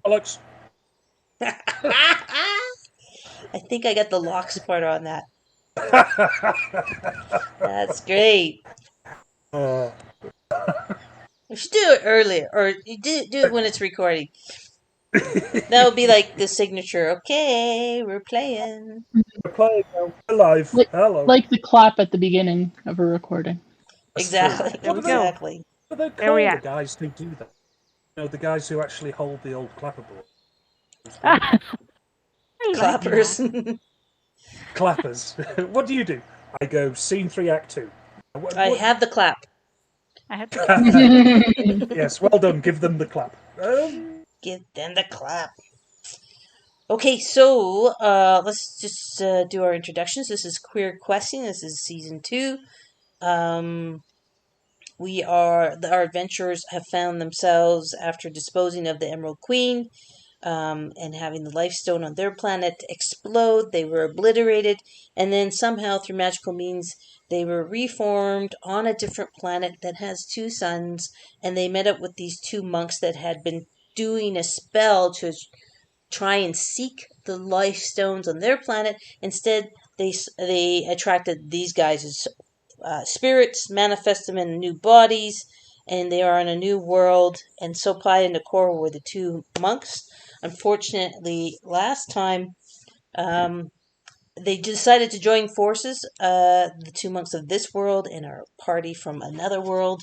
Alex. I think I got the locks part on that. That's great. uh, We should do it earlier, or you do it when it's recording. That would be like the signature. Okay, we're playing. We're playing now. We're live. Like, Hello. like the clap at the beginning of a recording. That's Exactly. true. There What we do they, go. Exactly. what do they There we call the are. guys who do that? You know, the guys who actually hold the old clapperboard. I like Clappers. that. Clappers. What do you do? I go scene 3, act 2. I have the clap. I had to. Yes, well done. Give them the clap. Give them the clap. Okay, so let's just do our introductions. This is Queer Questing. This is season 2. Our adventurers have found themselves after disposing of the Emerald Queen, and having the life stone on their planet explode. They were obliterated, and then somehow through magical means they were reformed on a different planet that has 2 suns, and they met up with these 2 monks that had been doing a spell to try and seek the life stones on their planet. Instead, they attracted these guys as spirits, manifest them in new bodies, and they are in a new world. And Sopai and Nakor were the 2 monks. Unfortunately, last time they decided to join forces, the 2 monks of this world and our party from another world,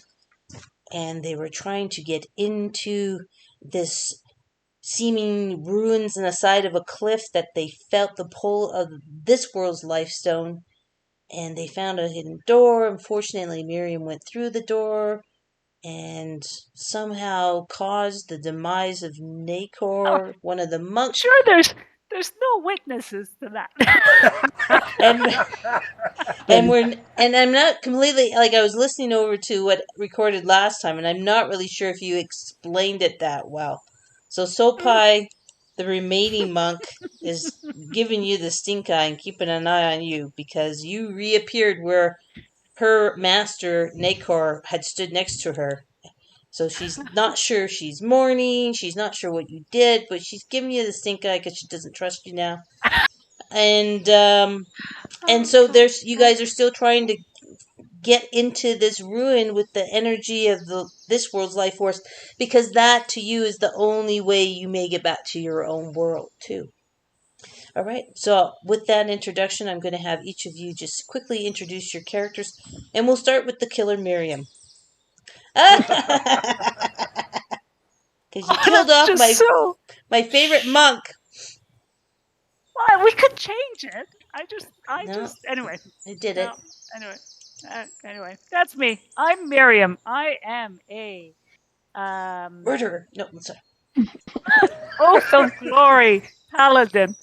and they were trying to get into this seeming ruins in the side of a cliff that they felt the pull of this world's life stone, and they found a hidden door. Unfortunately, Miriam went through the door and somehow caused the demise of Nakor, one of the monks. Sure, there's no witnesses to that. And I'm not completely, like, I was listening over to what recorded last time, and I'm not really sure if you explained it that well. So Sopai, the remaining monk, is giving you the stink eye and keeping an eye on you because you reappeared where her master Nakor had stood next to her. So she's not sure she's mourning. She's not sure what you did, but she's giving you the stink eye because she doesn't trust you now. And so there's you guys are still trying to get into this ruin with the energy of this world's life force, because that to you is the only way you may get back to your own world too. All right, so with that introduction, I'm going to have each of you just quickly introduce your characters, and we'll start with the killer Miriam. Because you killed off my favorite monk. Well, we could change it. Anyway. I did it. Anyway, that's me. I'm Miriam. I am a murderer. No, I'm sorry. Oath of Glory paladin.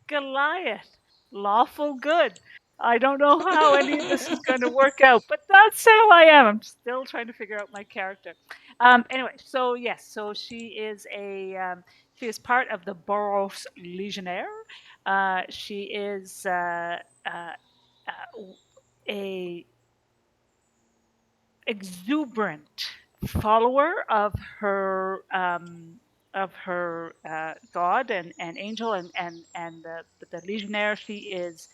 Goliath, lawful good. I don't know how any of this is going to work out, but that's how I am. I'm still trying to figure out my character. Anyway, so yes, so she is she is part of the Boros Legionnaire. She is a exuberant follower of her god and angel and the Legionnaire. She is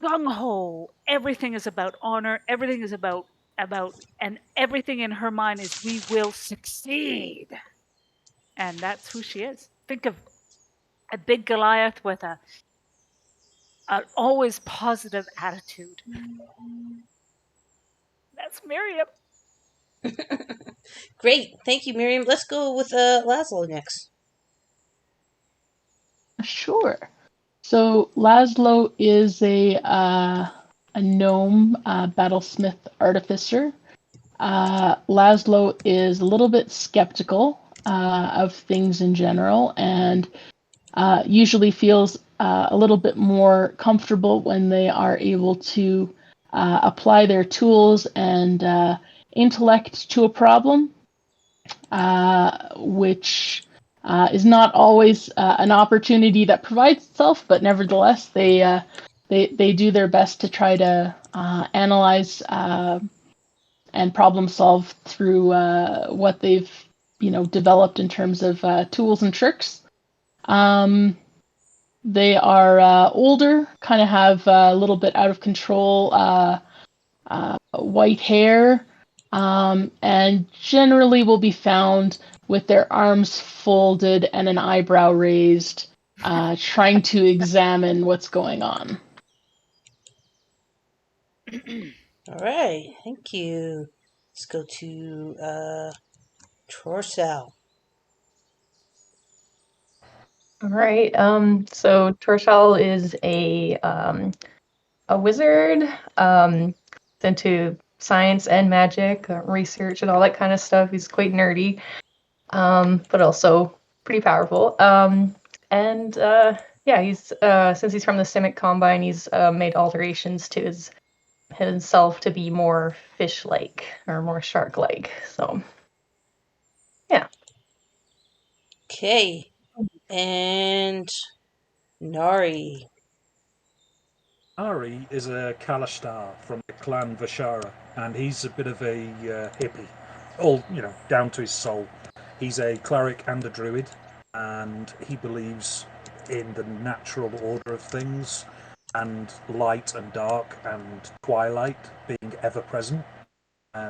gung-ho. Everything is about honor. Everything is about and everything in her mind is we will succeed. And that's who she is. Think of a big Goliath with an always positive attitude. That's Miriam. Great. Thank you, Miriam. Let's go with Lazlo next. Sure. So Lazlo is a gnome battlesmith artificer. Lazlo is a little bit skeptical of things in general, and usually feels a little bit more comfortable when they are able to apply their tools and intellect to a problem, which is not always an opportunity that provides itself, but nevertheless, they do their best to try to analyze and problem solve through what they've developed in terms of tools and tricks. They are older, kind of have a little bit out of control white hair, and generally will be found with their arms folded and an eyebrow raised, trying to examine what's going on. All right, thank you. Let's go to Torcel. All right. So Torshal is a wizard, into science and magic, research and all that kind of stuff. He's quite nerdy, but also pretty powerful. Yeah, he's since he's from the Simic Combine, he's made alterations to himself to be more fish-like or more shark-like. So, yeah. Okay, and Nari. Ari is a Kalashtar from the clan Vashara, and he's a bit of a hippie, all down to his soul. He's a cleric and a druid, and he believes in the natural order of things, and light and dark and twilight being ever present.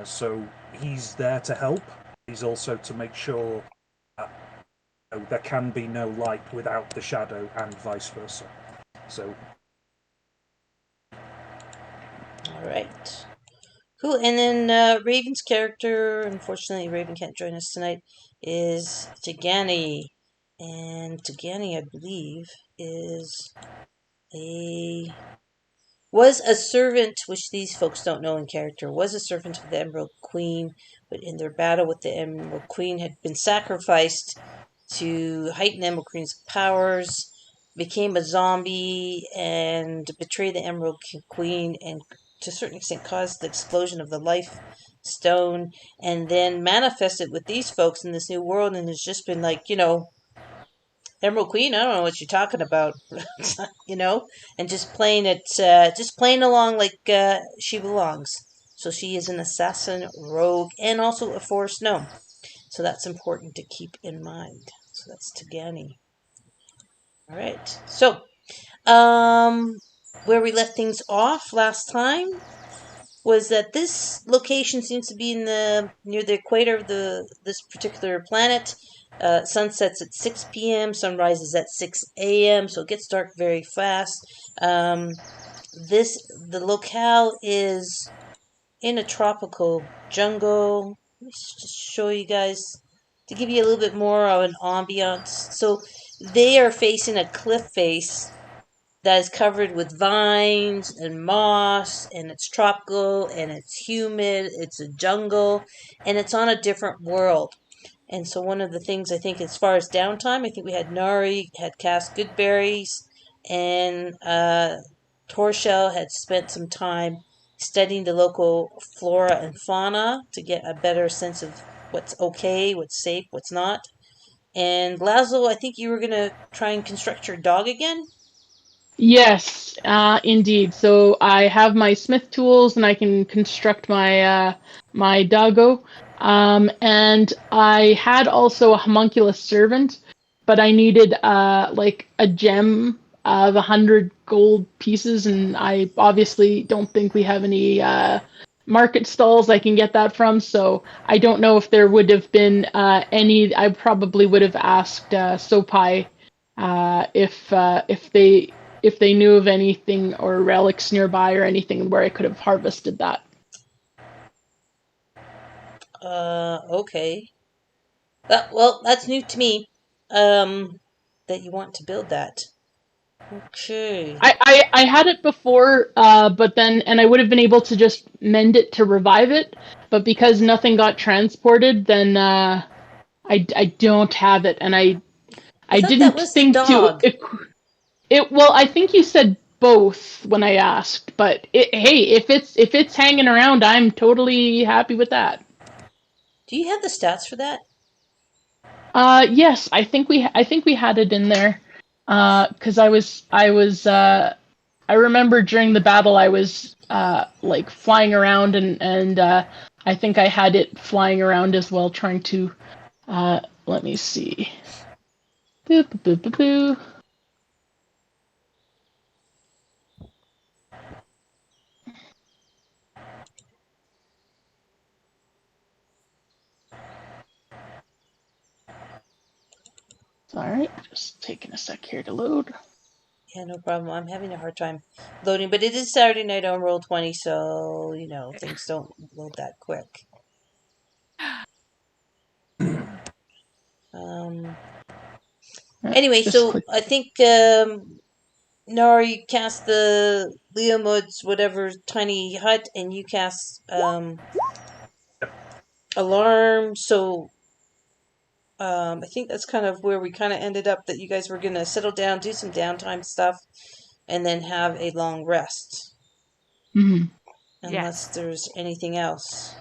So he's there to help. He's also to make sure that there can be no light without the shadow, and vice versa. So. All right. Cool. And then Raven's character, unfortunately, Raven can't join us tonight, is Tigani. And Tigani, I believe, was a servant, which these folks don't know in character, was a servant of the Emerald Queen, but in their battle with the Emerald Queen had been sacrificed to heighten Emerald Queen's powers, became a zombie, and betrayed the Emerald Queen, and to a certain extent caused the explosion of the life stone, and then manifested with these folks in this new world, and has just been like, Emerald Queen, I don't know what you're talking about, and just playing along like she belongs. So she is an assassin, rogue, and also a forest gnome. So that's important to keep in mind. So that's Tigani. All right. So, where we left things off last time was that this location seems to be near the equator of this particular planet. Sun sets at 6 p.m., sun rises at 6 a.m., so it gets dark very fast. The locale is in a tropical jungle. Let me just show you guys to give you a little bit more of an ambiance. So they are facing a cliff face that is covered with vines and moss, and it's tropical, and it's humid, it's a jungle, and it's on a different world. And so one of the things I think as far as downtime, I think we had Nari, had cast Goodberries, and Torshell had spent some time studying the local flora and fauna to get a better sense of what's okay, what's safe, what's not. And Lazlo, I think you were going to try and construct your dog again? Yes, indeed. So I have my smith tools, and I can construct my my doggo. And I had also a homunculus servant, but I needed like a gem of 100 gold pieces, and I obviously don't think we have any market stalls I can get that from. So I don't know if there would have been any. I probably would have asked Sopai if they knew of anything or relics nearby or anything where I could have harvested that. Okay. Well, that's new to me. That you want to build that. Okay. I had it before, but then, and I would have been able to just mend it to revive it, but because nothing got transported, then I don't have it, and I thought didn't that was the think dog. Well, I think you said both when I asked, but hey, if it's hanging around, I'm totally happy with that. Do you have the stats for that? Yes, I think we had it in there. Because I remember during the battle I was like flying around and I think I had it flying around as well, trying to. Let me see. Boo, boo, boo, boo, boo. Sorry, just taking a sec here to load. Yeah, no problem. I'm having a hard time loading, but it is Saturday night on Roll20, so things don't load that quick. Anyway, Just so click. I think Nari cast the Leomud's whatever tiny hut, and you cast alarm. So I think that's kind of where we kind of ended up. That you guys were gonna settle down, do some downtime stuff, and then have a long rest. Mm-hmm. Unless there's anything else.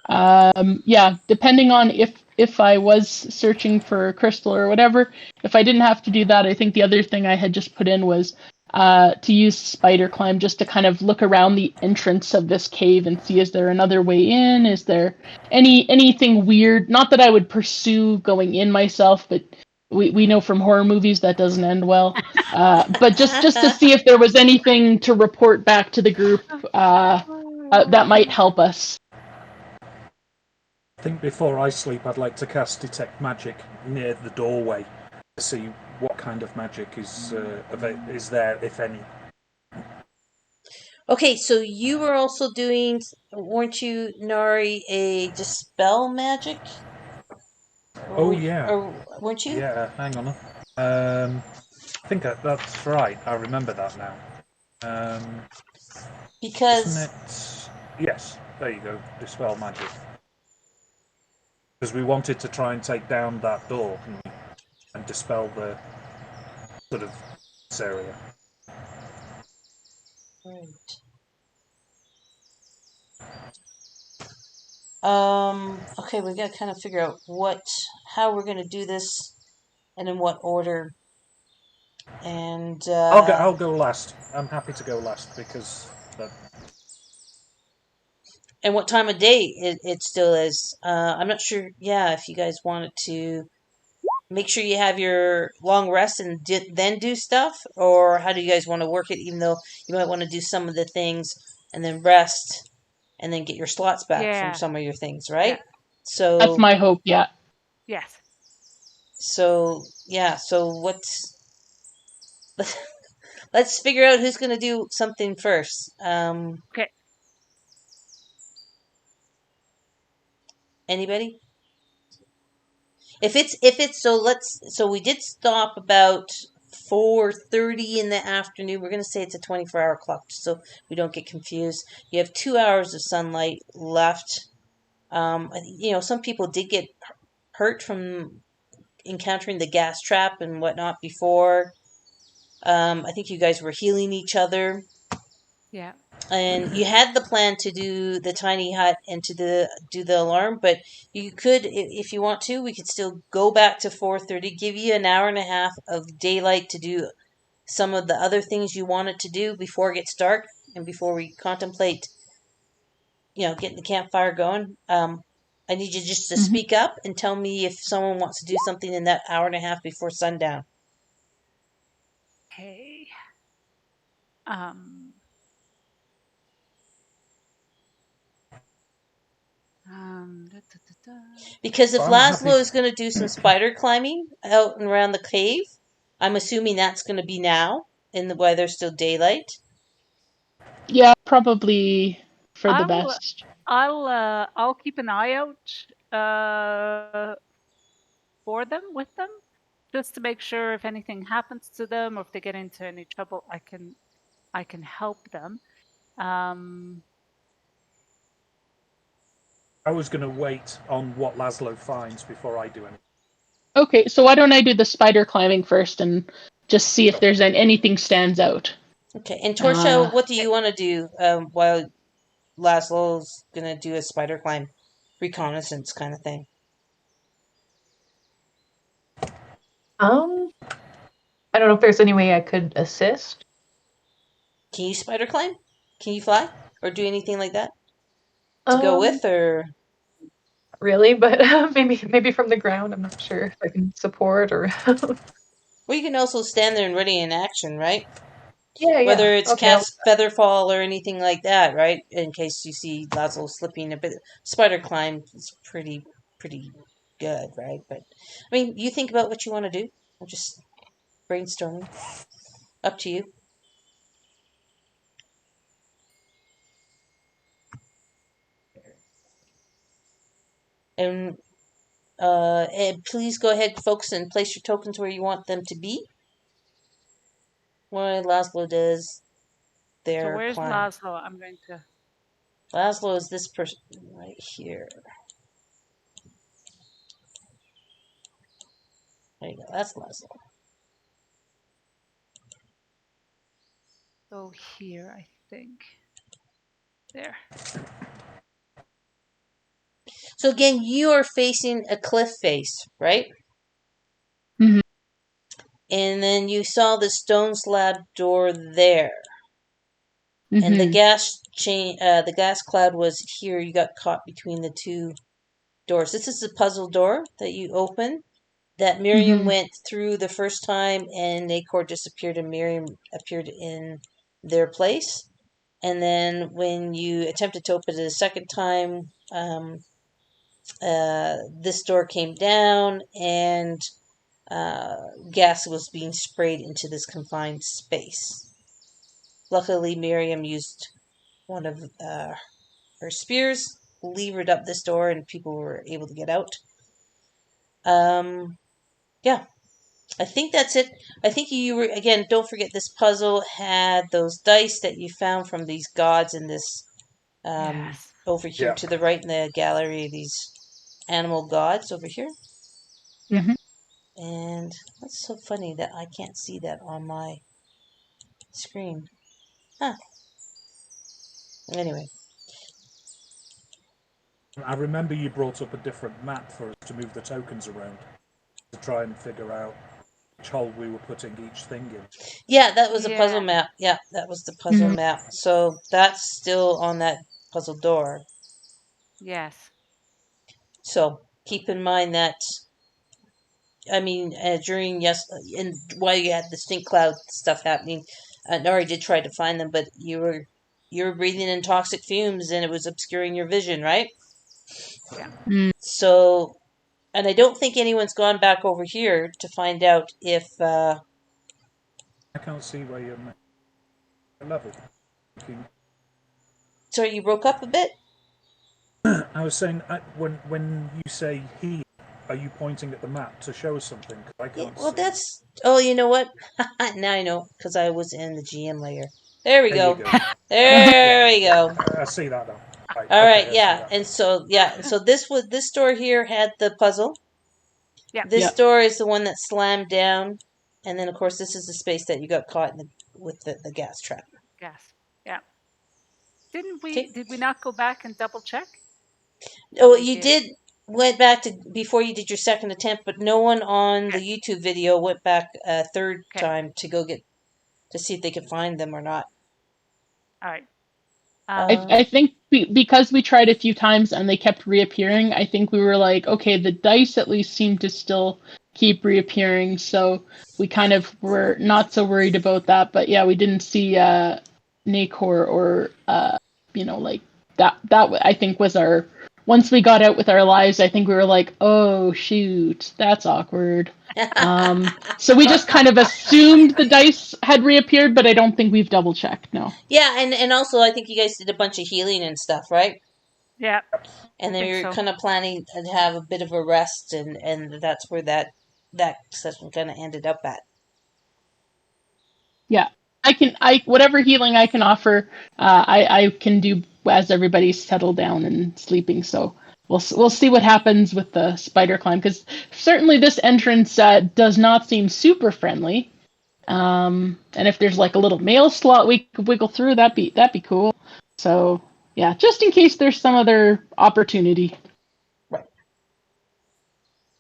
Yeah, depending on if I was searching for a crystal or whatever, if I didn't have to do that, I think the other thing I had just put in was to use spider climb just to kind of look around the entrance of this cave and see, is there another way in? Is there anything weird? Not that I would pursue going in myself, but we know from horror movies that doesn't end well. But just to see if there was anything to report back to the group that might help us. I think before I sleep, I'd like to cast Detect Magic near the doorway to see what kind of magic is there, if any. Okay, so you were also doing, weren't you, Nari, a dispel magic? Oh yeah, Or weren't you? yeah. Hang on. I think that's right. I remember that now. Because Isn't it? Yes. There you go. Dispel magic. Because we wanted to try and take down that door and dispel the sort of this area. right. Okay, we gotta kind of figure out how we're gonna do this, and in what order. And I'll go last. I'm happy to go last because and what time of day it still is. I'm not sure. Yeah, if you guys wanted to make sure you have your long rest and then do stuff, or how do you guys want to work it? Even though you might want to do some of the things and then rest, and then get your slots back from some of your things, right? Yeah. So That's my hope. Yeah. Yes. So yeah. So let's figure out who's gonna do something first. Okay. Anybody? If it's so we did stop about 4:30 in the afternoon. We're gonna say it's a 24-hour clock, so we don't get confused. You have 2 hours of sunlight left. Some people did get hurt from encountering the gas trap and whatnot before. I think you guys were healing each other. Yeah. And you had the plan to do the tiny hut and to do the alarm, but you could, if you want to, we could still go back to 4:30, give you an hour and a half of daylight to do some of the other things you wanted to do before it gets dark and before we contemplate, getting the campfire going. I need you just to speak up and tell me if someone wants to do something in that hour and a half before sundown. Okay. Da, da, da, da. Because if I'm Lazlo happy. is going to do some spider climbing out and around the cave, I'm assuming that's going to be now, while there's still daylight. Yeah, probably for the I'll best. I'll keep an eye out for them, with them, just to make sure if anything happens to them or if they get into any trouble, I can help them. I was going to wait on what Lazlo finds before I do anything. Okay, so why don't I do the spider climbing first and just see if there's anything stands out. Okay, and Torsha, what do you want to do while Laszlo's going to do a spider climb reconnaissance kind of thing? I don't know if there's any way I could assist. Can you spider climb? Can you fly? or do anything like that to go with, or really, but maybe from the ground. I'm not sure if I can support or. well, you can also stand there and ready in action, right? Yeah. Whether it's Okay. cast featherfall or anything like that, right? In case you see Lazlo slipping a bit, spider climb is pretty good, right? But I mean, you think about what you want to do. I'm just brainstorming. Up to you. And please go ahead, folks, and place your tokens where you want them to be. While Lazlo does So their where's climb. Lazlo? I'm going to. Lazlo is this person right here. There you go. That's Lazlo. Go here, I think. There. So again, you are facing a cliff face, right? Mhm. And then you saw the stone slab door there. And the Mhm. the gas cloud was here. You got caught between the two doors. This is the puzzle door that you open. That Miriam Mhm. went through the first time, and Nacor disappeared, and Miriam appeared in their place. And then when you attempted to open it a second time, this door came down, and gas was being sprayed into this confined space. Luckily, Miriam used one of her spears, levered up this door, and people were able to get out. Yeah, I think that's it. I think you were, again, don't forget this puzzle had those dice that you found from these gods in this, Yes. over here Yeah. to the right in the gallery, these animal gods over here. Yep. Mhm. And that's so funny that I can't see that on my screen. Huh. Anyway. I remember you brought up a different map for us to move the tokens around to try and figure out which hole we were putting each thing in. Yeah, that was a puzzle Yeah. map. Yeah, that was the puzzle Mhm. map. So that's still on that puzzle door. Yes. So keep in mind that, I mean, during and while you had the stink cloud stuff happening, Nari did try to find them, but you were breathing in toxic fumes and it was obscuring your vision, right? Yeah. Mm. So, and I don't think anyone's gone back over here to find out if. I can't see where you're at level. Sorry, you broke up a bit. I was saying, when you say he, are you pointing at the map to show us something? 'Cause I Yeah, can't well, see. that's. Oh, you know what? Now I know because I was in the GM layer. There we There you go. go. There Yeah, we go. I see that now. Right, All okay, right, I see yeah, that. and so this store here had the puzzle. Yeah. This Yep. door is the one that slammed down, and then of course this is the space that you got caught with the gas trap. Yes. Yeah. Okay. Did we not go back and double check? Oh, We you did. went back to before you did your second attempt, but no one on the Yes. YouTube video went back a third Okay. time to go get to see if they could find them or not. All right. I think because we tried a few times and they kept reappearing, I think we were like, okay, the dice at least seem to still keep reappearing, so we kind of were not so worried about that. But yeah, we didn't see Nacor or like that. That I think was our. Once we got out with our lives, I think we were like, oh shoot, that's awkward. So we just kind of assumed the dice had reappeared, but I don't think we've double checked. No. Yeah, and also I think you guys did a bunch of healing and stuff, right? Yeah. And I then think you're so. kind of planning to have a bit of a rest, and that's where that session kind of ended up at. Yeah, I whatever healing I can offer, I can do as everybody's settled down and sleeping. So we'll see what happens with the spider climb, because certainly this entrance does not seem super friendly. And if there's like a little mail slot we could wiggle through, that'd be cool. So yeah, just in case there's some other opportunity. Right.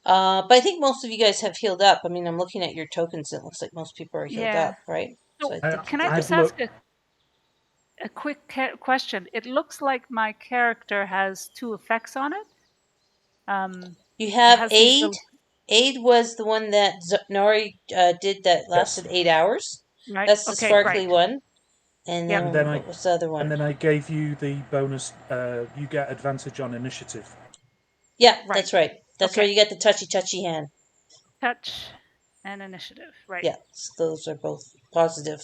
But I think most of you guys have healed up. I mean, I'm looking at your tokens. It looks like most people are healed Yeah. up, right? So So I think can I I've just ask looked. a quick question. It looks like my character has 2 effects on it. You It have has these aid. little- Aid was the one that Nori did that lasted 8 hours. right? That's the Okay, sparkly right. one. And Yep. then, And then what was the other one? And then I gave you the bonus. You get advantage on initiative. Yeah, Right. that's right. That's where Okay. you get the touchy hand. Touch and initiative, right? Yeah, those are both positive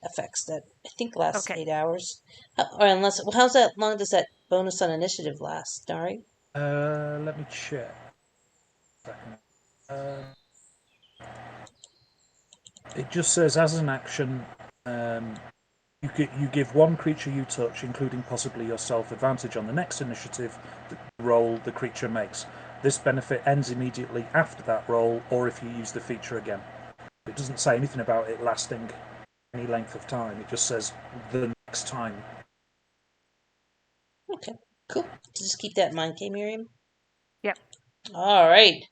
effects that I think last Okay. 8 hours. Or unless, how's that long does that bonus on initiative last, Dari? Let me check. It just says as an action, you give one creature you touch, including possibly yourself, advantage on the next initiative roll the creature makes. This benefit ends immediately after that roll, or if you use the feature again. It doesn't say anything about it lasting any length of time. It just says the next time. Okay, cool. Just keep that in mind, okay, Miriam? Yep. All right.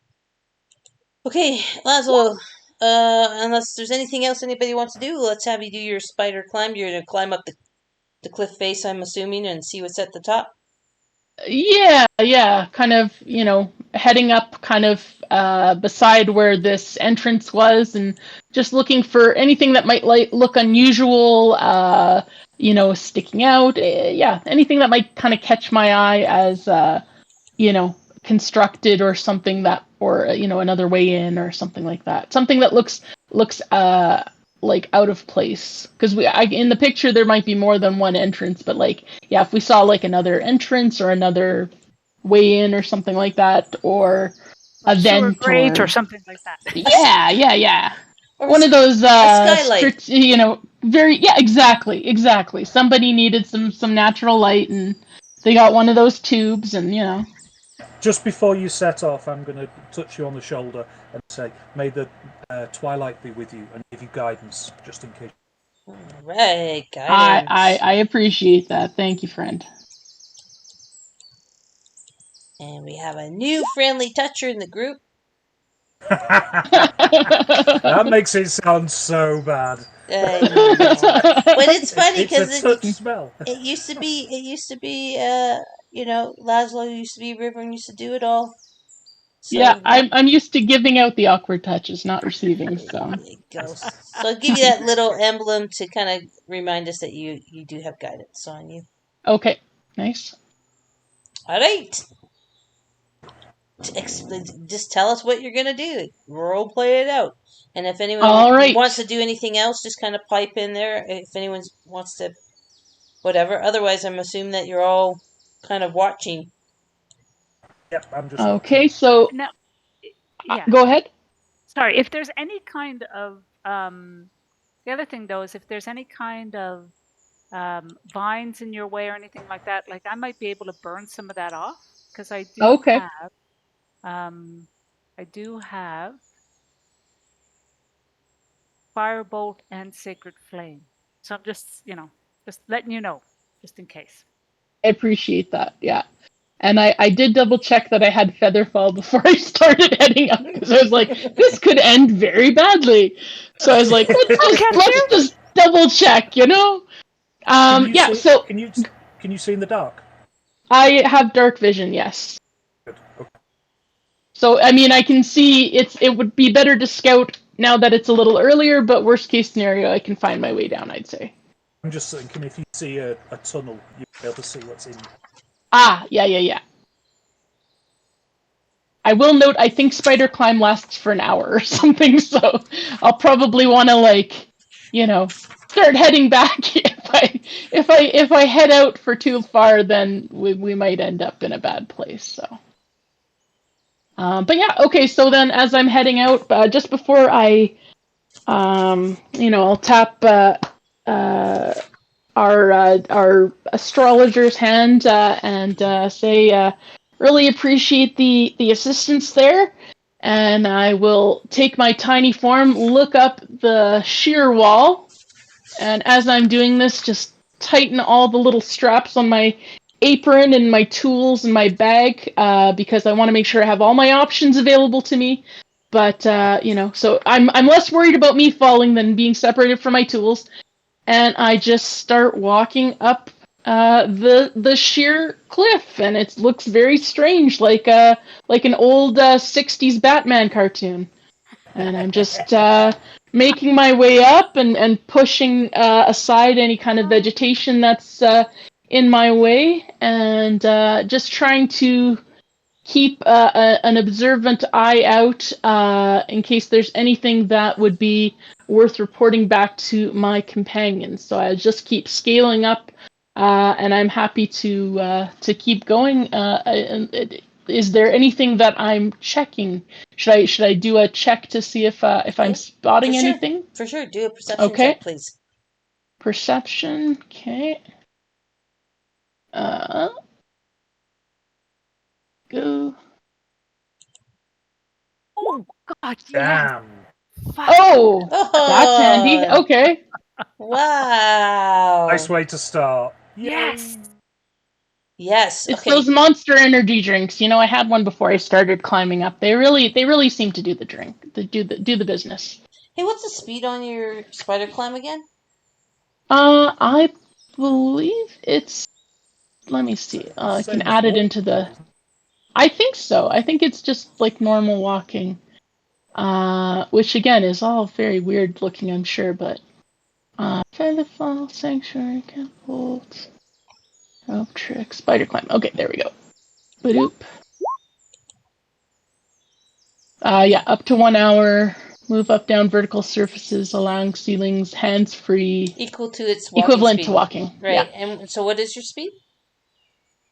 Okay, Lazlo, unless there's anything else anybody wants to do, let's have you do your spider climb. You're going to climb up the cliff face, I'm assuming, and see what's at the top. Yeah, kind of, heading up kind of beside where this entrance was and just looking for anything that might look unusual, sticking out. Yeah, anything that might kind of catch my eye as, constructed or something that, or, another way in or something like that. Something that looks like out of place, because in the picture there might be more than one entrance, but if we saw like another entrance or another way in or something like that, or a sewer vent grate or something like that. yeah Or one of those skylight. exactly, somebody needed some natural light and they got one of those tubes, and Just before you set off, I'm going to touch you on the shoulder and say, may the twilight be with you and give you guidance, just in case. All right, guidance. I appreciate that. Thank you, friend. And we have a new friendly toucher in the group. That makes it sound so bad. I know. But it's funny It's a because touch smell. it used to be Lazlo used to be River and used to do it all. So, Yeah, I'm used to giving out the awkward touches, not receiving. So there you go. So I'll give you that little emblem to kind of remind us that you do have guidance on you. okay, nice. All right. Just tell us what you're gonna do. Role play it out. And if anyone wants to do anything else, just kind of pipe in there. If anyone wants to, whatever. Otherwise, I'm assuming that you're all kind of watching. Yep, I'm just okay. So Now, yeah. Go ahead. Sorry, if there's any kind of the other thing though is if there's any kind of vines in your way or anything like that, like I might be able to burn some of that off because I do have Firebolt and Sacred Flame. So I'm just letting you know, just in case. I appreciate that. Yeah. And I did double check that I had Featherfall before I started heading up, because I was like, this could end very badly. So I was like, let's just double check, So can you see in the dark? I have dark vision, yes. Good. Okay. So I mean, I can see it would be better to scout now that it's a little earlier, but worst case scenario, I can find my way down, I'd say. I'm just thinking if you see a tunnel, you'll be able to see what's in. Yeah. I will note, I think Spider Climb lasts for an hour or something, so I'll probably want to start heading back. If I head out for too far, then we might end up in a bad place. So, but yeah, okay. So then, as I'm heading out, just before I'll tap our astrologer's hand and say, really appreciate the assistance there, and I will take my tiny form, look up the sheer wall, and as I'm doing this, just tighten all the little straps on my apron and my tools and my bag, because I want to make sure I have all my options available to me. But so I'm less worried about me falling than being separated from my tools. and I just start walking up the sheer cliff, and it looks very strange, like an old 60s Batman cartoon. And I'm just making my way up and pushing aside any kind of vegetation that's in my way, and just trying to keep an observant eye out in case there's anything that would be worth reporting back to my companions. So I just keep scaling up, and I'm happy to keep going. Is there anything that I'm checking? Should I do a check to see if I'm spotting For sure. anything? For sure. Do a perception Okay. check, please. Perception. Okay. Go. Oh God! Yes. Damn. Fuck. Oh, that's handy. Okay. Wow. Nice way to start. Yes. Yes. It's Okay. those Monster Energy drinks. I had one before I started climbing up. They really seem to do the drink, do the business. Hey, what's the speed on your spider climb again? I believe it's. Let me see. I Same can as add it walking, into the. isn't it? I think so. I think it's just like normal walking. Which again is all very weird looking, I'm sure, but. Featherfall, Sanctuary, Catapult, Rope Trick, Spider Climb. Okay, there we go. Badoop. Yeah, up to 1 hour. Move up, down vertical surfaces, allowing ceilings, hands free. Equal to its walking Equivalent speed. to walking. Right. Yeah. And so what is your speed?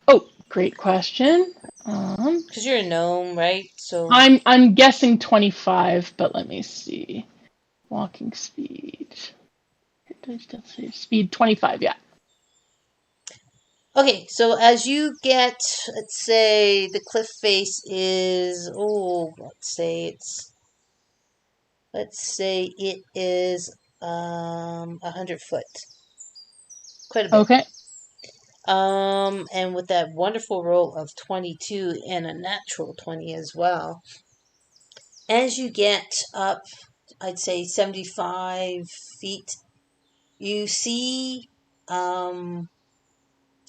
Oh, great question. Because you're a gnome, right? So I'm guessing 25, but let me see. Walking speed. Speed 25, yeah. okay, so as you get, let's say the cliff face is let's say it is 100 foot. Quite a bit. Okay. And with that wonderful roll of 22 and a natural 20 as well, as you get up, I'd say 75 feet, you see the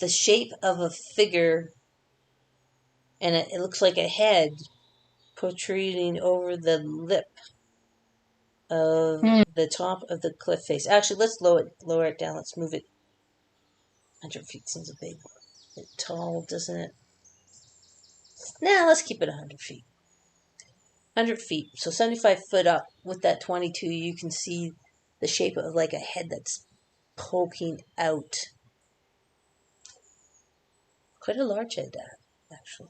shape of a figure, and it looks like a head protruding over the lip of the top of the cliff face. Actually, let's lower it down. Let's move it. 100 feet seems a bit tall, doesn't it? Nah, let's keep it 100 feet. 100 feet. So 75 foot up with that 22, you can see the shape of like a head that's poking out. Quite a large head, actually.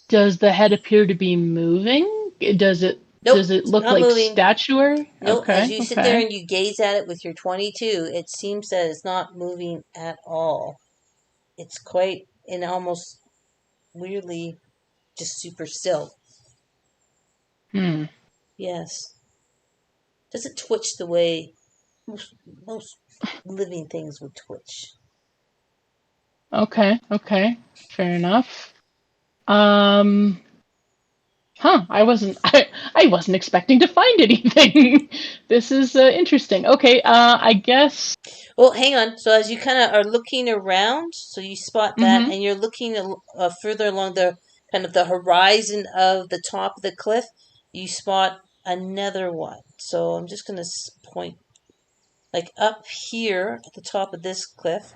Does the head appear to be moving? Does it Nope, does it look not like moving. statuary? Nope, Okay. as you sit there and you gaze at it with your 22, it seems that it's not moving at all. It's quite and almost weirdly just super still. Yes. Doesn't twitch the way most living things would twitch. Okay. Fair enough. I wasn't expecting to find anything. This is interesting. Okay, I guess. Well, hang on. So as you kind of are looking around, so you spot that, and you're looking further along the kind of the horizon of the top of the cliff, you spot another one. So I'm just going to point like up here at the top of this cliff,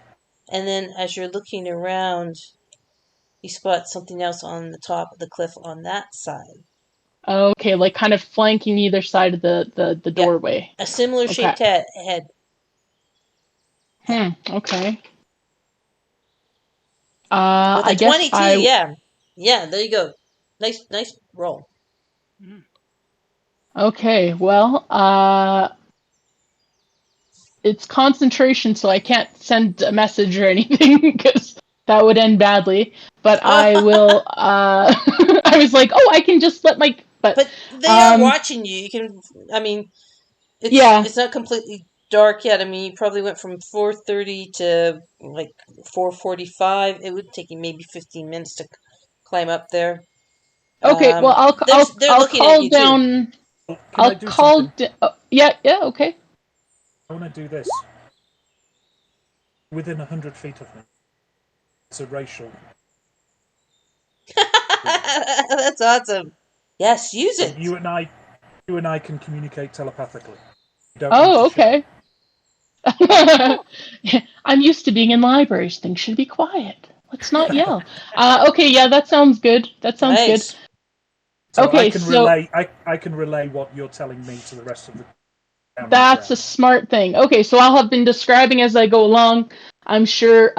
and then as you're looking around, you spot something else on the top of the cliff on that side. Okay, like kind of flanking either side of the doorway. A similar shaped head. Okay. With a I guess 22, yeah. There you go. Nice roll. Okay, well, it's concentration, so I can't send a message or anything because that would end badly. But I will. I was like, I can just let my. But they are watching you. You can. I mean, it's not completely dark yet. I mean, you probably went from 4:30 to like 4:45. It would take you maybe 15 minutes to climb up there. Okay, well, I'll looking call at you down. Can I I'll do call. something? Yeah. Okay. I want to do this. Within 100 feet of me. It's a racial. That's awesome. Yes, use it. You and I can communicate telepathically. You don't need Oh, to shout. okay. I'm used to being in libraries. Things should be quiet. Let's not yell. Okay, yeah, that sounds good. That sounds good. Nice. So Okay, I can relay. I can relay what you're telling me to the rest of the. That's a smart thing. Okay, so I'll have been describing as I go along. I'm sure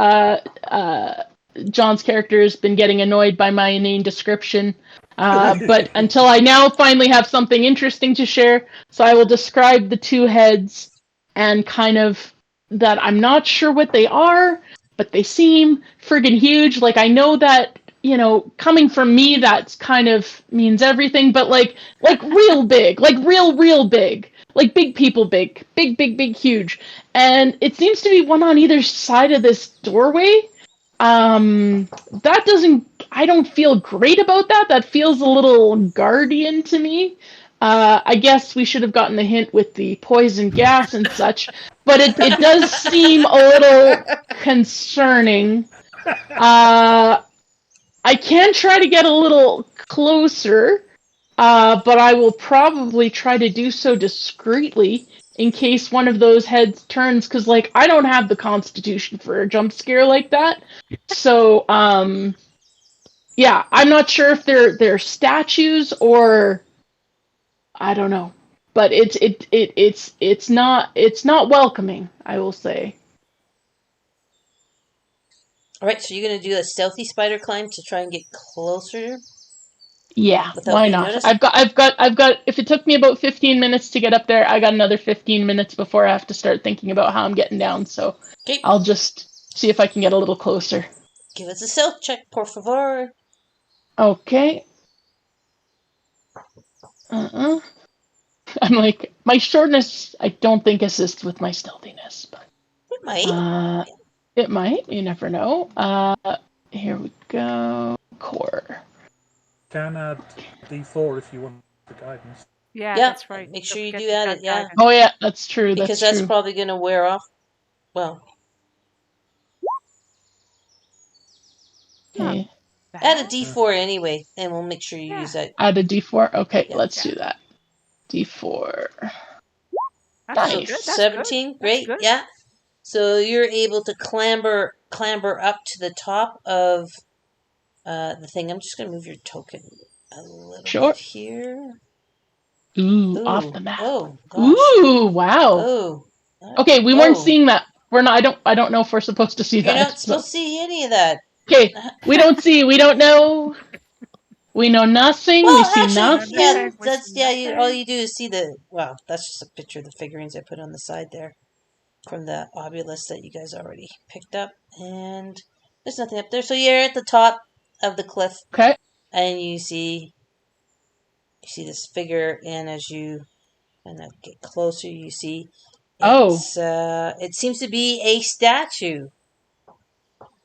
John's character has been getting annoyed by my inane description. But until I now finally have something interesting to share, so I will describe the two heads and kind of that I'm not sure what they are, but they seem friggin' huge. Like, I know that, you know, coming from me, that's kind of means everything, but like real big, like real big. Like big people big, huge. And it seems to be one on either side of this doorway. That doesn't, I don't feel great about that. That feels a little guardian to me. I guess we should have gotten the hint with the poison gas and such, but it does seem a little concerning. I can try to get a little closer, but I will probably try to do so discreetly in case one of those heads turns, because, like, I don't have the constitution for a jump scare like that. So, yeah, I'm not sure if they're statues or I don't know, but it's not welcoming, I will say. All right, so you're gonna do a stealthy spider climb to try and get closer. Yeah, Without why being not? noticed? I've got. If it took me about 15 minutes to get up there, I got another 15 minutes before I have to start thinking about how I'm getting down. So Okay. I'll just see if I can get a little closer. Give us a stealth check, por favor. Okay. I'm like, my shortness, I don't think assists with my stealthiness, but It might. it might. You never know. Here we go. Core. Can add D4 if you want the guidance. Yeah, Yeah, that's right. make Don't sure you forget do to add add it, yeah. guidance. Oh yeah, that's true. Because that's that's true. probably gonna wear off. Well, Okay. add a D4 anyway, and we'll make sure you use that. Add a D4. Okay, Yeah. let's do that. D4. That's Nice. good. That's 17, good. great, That's good. yeah. So you're able to clamber up to the top of the thing. I'm just gonna move your token a little bit here. Ooh, off the map. Oh gosh. Ooh, wow. Oh. Okay, we weren't seeing that. We're not. I don't know if we're supposed to see You're that. not supposed to see any of that. Okay, we don't see. We don't know. We know nothing. Well, we see actually, nothing. yeah, that's all you do is see the. Well, that's just a picture of the figurines I put on the side there, from the obelisk that you guys already picked up, and there's nothing up there. So you're at the top of the cliff, Okay. and you see this figure, and as you kind of get closer, you see. It seems to be a statue.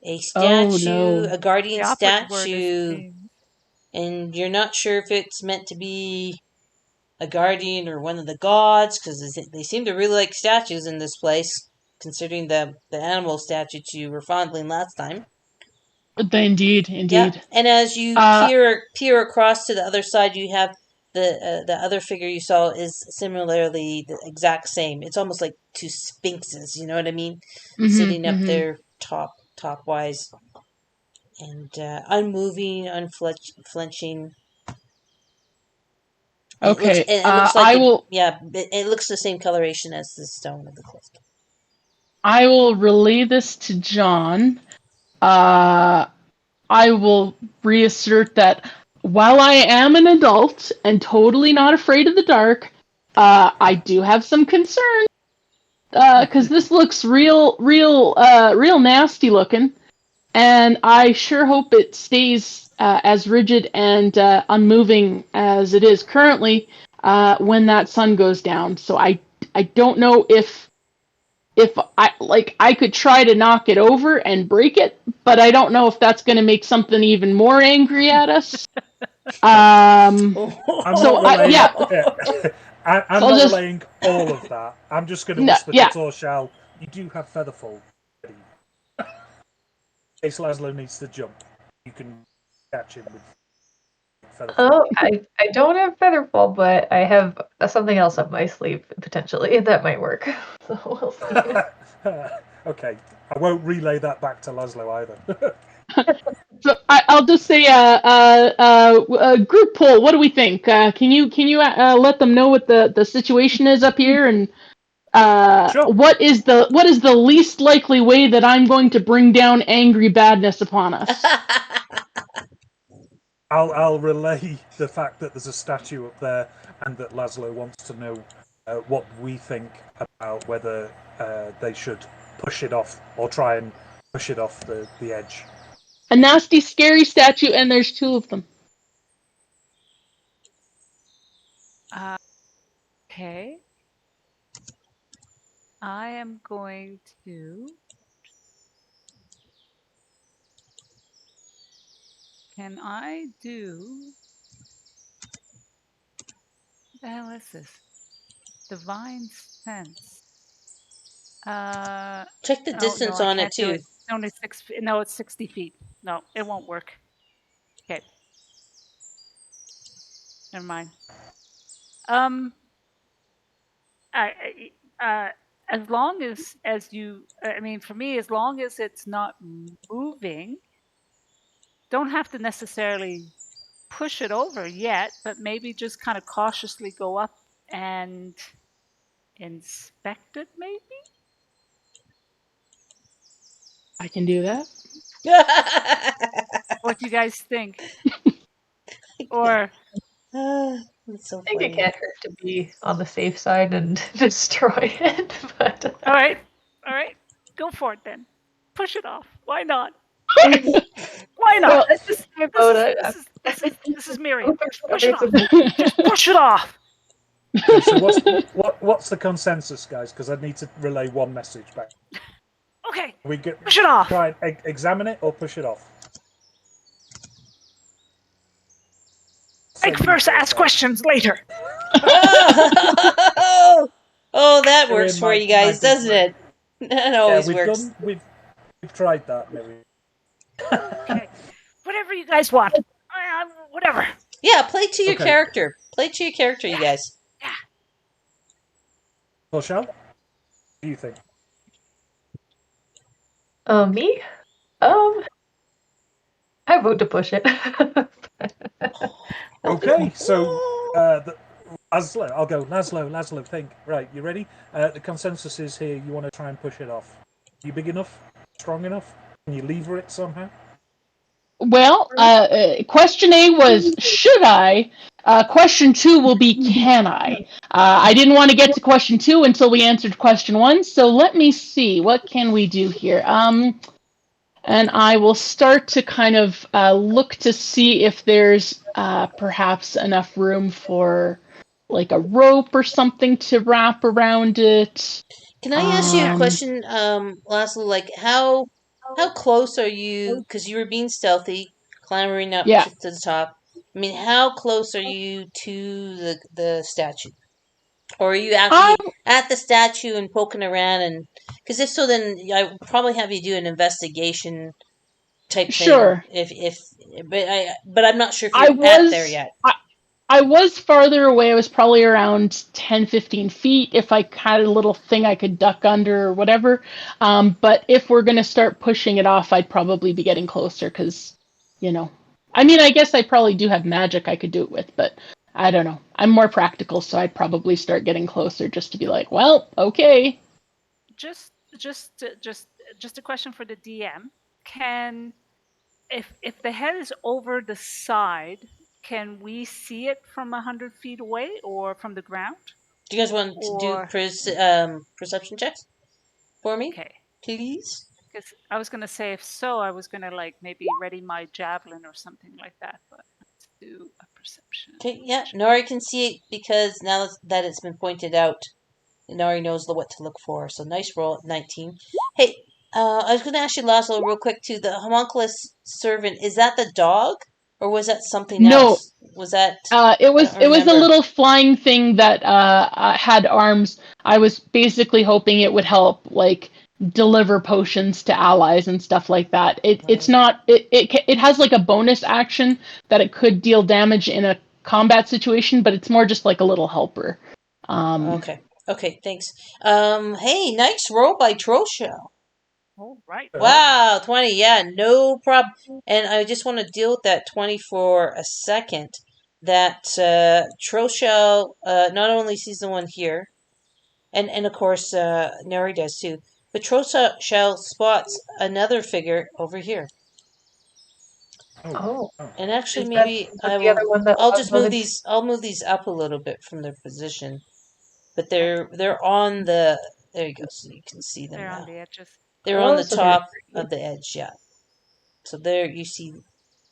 A statue, no. a guardian The operative word statue. is And you're not sure if it's meant to be a guardian or one of the gods, because they seem to really like statues in this place, considering the animal statues you were fondling last time. Indeed. Yeah, and as you peer across to the other side, you have the other figure you saw is similarly the exact same. It's almost like two sphinxes, you know what I mean? Sitting up there top wise. And unmoving, unflinching. Okay. It looks like I will. Yeah, it looks the same coloration as the stone of the cliff. I will relay this to John. I will reassert that while I am an adult and totally not afraid of the dark, I do have some concerns. Because this looks real nasty looking. And I sure hope it stays as rigid and unmoving as it is currently when that sun goes down. So I don't know if I could try to knock it over and break it, but I don't know if that's going to make something even more angry at us. I'm not relaying. I'm So I'll not just relaying all of that. I'm just going to no, whisper to yeah. Torshal, you do have Featherfall. In case Lazlo needs to jump, you can catch him with Featherfall. Oh, I don't have Featherfall, but I have something else up my sleeve potentially that might work. So we'll see. Okay, I won't relay that back to Lazlo either. So I'll just say, group poll. What do we think? Can you let them know what the situation is up here, and Sure. what is the least likely way that I'm going to bring down angry badness upon us? I'll relay the fact that there's a statue up there and that Lazlo wants to know what we think about whether they should push it off or try and push it off the edge. A nasty, scary statue, and there's two of them. Okay. I am going to. Can I do? What the hell is this? Divine sense. Check the distance I on it can't do too. it. It's only 6 feet. No, it's 60 feet. No, it won't work. Okay. Never mind. As long as you, I mean, for me, as long as it's not moving, don't have to necessarily push it over yet, but maybe just kind of cautiously go up and inspect it, maybe? I can do that. What do you guys think? Or That's so I think it funny. can't hurt to be on the safe side and destroy it, but all right, go for it then. Push it off. Why not? Why not? Well, This is Miriam. Just push it off. Just push it off. Okay, so what's the consensus, guys? Because I need to relay one message back. Okay, We get push it off. try and examine it or push it off. Think first, ask questions later. Oh, that Miriam, works for you guys, doesn't it? That always works. We've tried that, Miriam. Okay, whatever you guys want. Whatever. Yeah, play to your Okay. character. Play to your character, you guys. Yeah. Torshal, what do you think? me? I vote to push it. Okay, so Lazlo, I'll go. Lazlo, think. Right, you ready? The consensus is here. You want to try and push it off. You big enough? Strong enough? Can you lever it somehow? Well, question A was should I? Question 2 will be can I? I didn't want to get to question 2 until we answered question 1, so let me see. What can we do here? And I will start to kind of look to see if there's perhaps enough room for like a rope or something to wrap around it. Can I ask you a question, Laszlo? Like, how close are you? Because you were being stealthy, clambering up Yeah. to the top. I mean, how close are you to the statue? Or are you actually at the statue and poking around? And because if so, then I would probably have you do an investigation type Sure. thing. But I'm not sure if you're at there yet. I was farther away. I was probably around 10, 15 feet if I had a little thing I could duck under or whatever. But if we're going to start pushing it off, I'd probably be getting closer because, I mean, I guess I probably do have magic I could do it with, but I don't know. I'm more practical, so I'd probably start getting closer just to be like, well, okay. Just a question for the DM. If the head is over the side, can we see it from 100 feet away or from the ground? Do you guys want to do perception checks for me? Okay. Please? Because I was going to say, if so, I was going to maybe ready my javelin or something like that. But let's do a perception. Okay, yeah. Nori can see it because now that it's been pointed out, Nori knows what to look for. So nice roll at 19. Hey, I was going to ask you, Lazlo, real quick too. The homunculus servant, is that the dog or was that something No. else? Was that? It was I don't a remember. little flying thing that had arms. I was basically hoping it would help, like, deliver potions to allies and stuff like that. It's not. It has like a bonus action that it could deal damage in a combat situation, but it's more just like a little helper. Okay. Okay. Thanks. Hey, nice roll by Trosha. All right. Wow, 20. Yeah, no problem. And I just want to deal with that 20 for a second. That Trosha not only sees the one here, and of course Neri does too, but Trosha spots another figure over here. Oh. And actually, Is maybe that the other one that I'll just move had- these. I'll move these up a little bit from their position, but they're on the. There you go, so you can see them They're now. on the edges. They're on the so they're- top of the edge, yeah. So there you see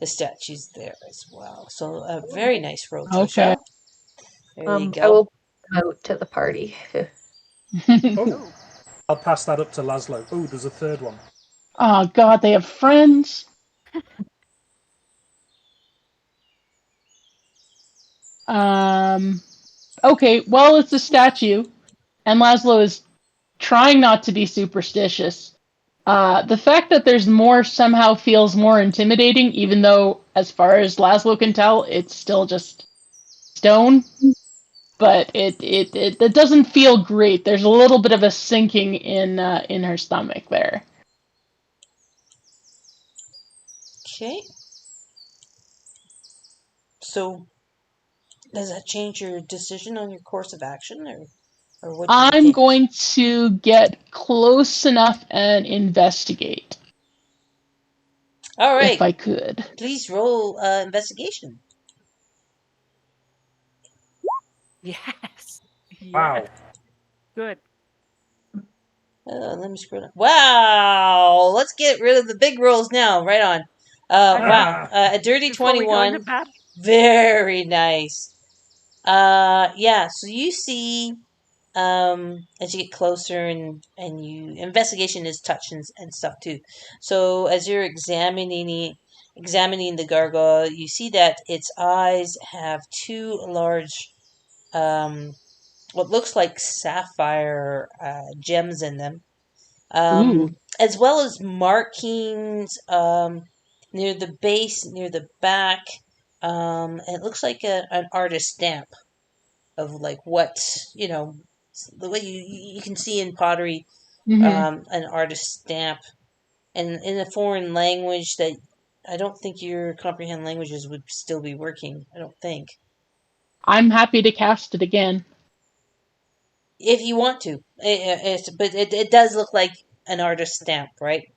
the statues there as well. So a very nice roll, Trisha. Okay. There you go. I will promote to the party. Oh, I'll pass that up to Lazlo. Oh, there's a third one. Oh God, they have friends. Okay, well, it's a statue, and Lazlo is trying not to be superstitious. The fact that there's more somehow feels more intimidating, even though, as far as Lazlo can tell, it's still just stone. But it doesn't feel great. There's a little bit of a sinking in her stomach there. Okay. So does that change your decision on your course of action, or what do you I'm think? going to get close enough and investigate. All right. If I could. Please roll investigation. Yes. Wow. Good. Let me scroll down. Wow. Let's get rid of the big rolls now. Right on. Wow. A dirty Before we go into 21. battle. Very nice. Yeah. So you see, as you get closer and you investigation is touch and stuff too. So as you're examining the gargoyle, you see that its eyes have two large, what looks like sapphire gems in them, as well as markings near the base, near the back. It looks like an artist stamp of like what, the way you can see in pottery, an artist stamp, and in a foreign language that I don't think your comprehend languages would still be working. I don't think. I'm happy to cast it again. If you want to, but it does look like an artist stamp, right?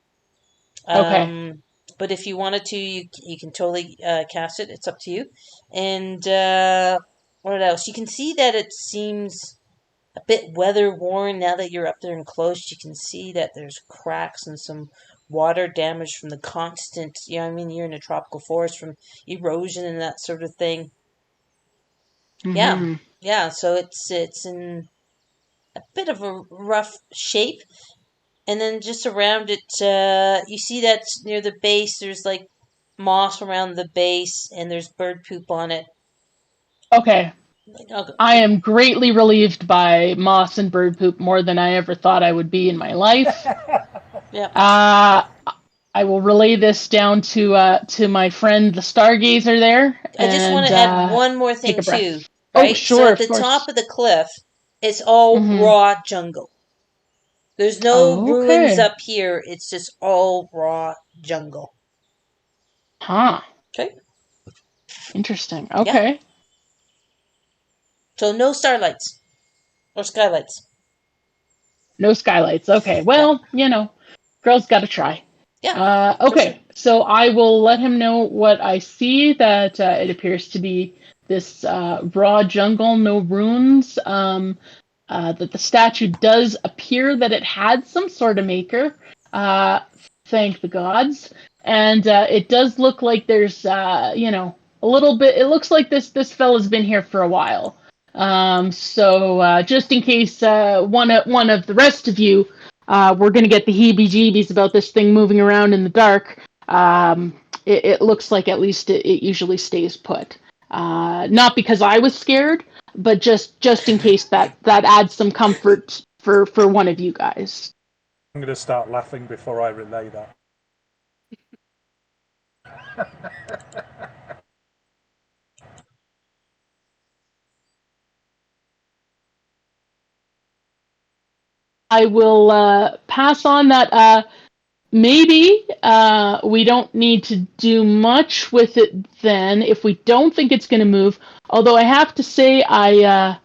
Okay. But if you wanted to, you can totally cast it. It's up to you. And what else? You can see that it seems a bit weather worn now that you're up there and close. You can see that there's cracks and some water damage from the constant. You're in a tropical forest from erosion and that sort of thing. Yeah. So it's in a bit of a rough shape. And then just around it, you see that near the base, there's like moss around the base, and there's bird poop on it. Okay. I am greatly relieved by moss and bird poop more than I ever thought I would be in my life. Yeah. I will relay this down to my friend the Stargazer there. I just want to add one more thing too. Right? Oh, sure. So at the top of the cliff, it's all raw jungle. There's no ruins up here. It's just all raw jungle. Huh. Okay. Interesting. Okay. Yeah. So no starlights or skylights. No skylights. Okay. Well, girls got to try. Yeah. Okay. So I will let him know what I see. That it appears to be this raw jungle, no runes. That the statue does appear that it had some sort of maker. Thank the gods. And it does look like there's, a little bit. It looks like this fella's been here for a while. So just in case one of the rest of you we're gonna get the heebie-jeebies about this thing moving around in the dark. it looks like at least it usually stays put. Not because I was scared, but just in case that adds some comfort for one of you guys. I'm going to start laughing before I relay that. I will pass on that. Maybe we don't need to do much with it then if we don't think it's going to move. Although I have to say, I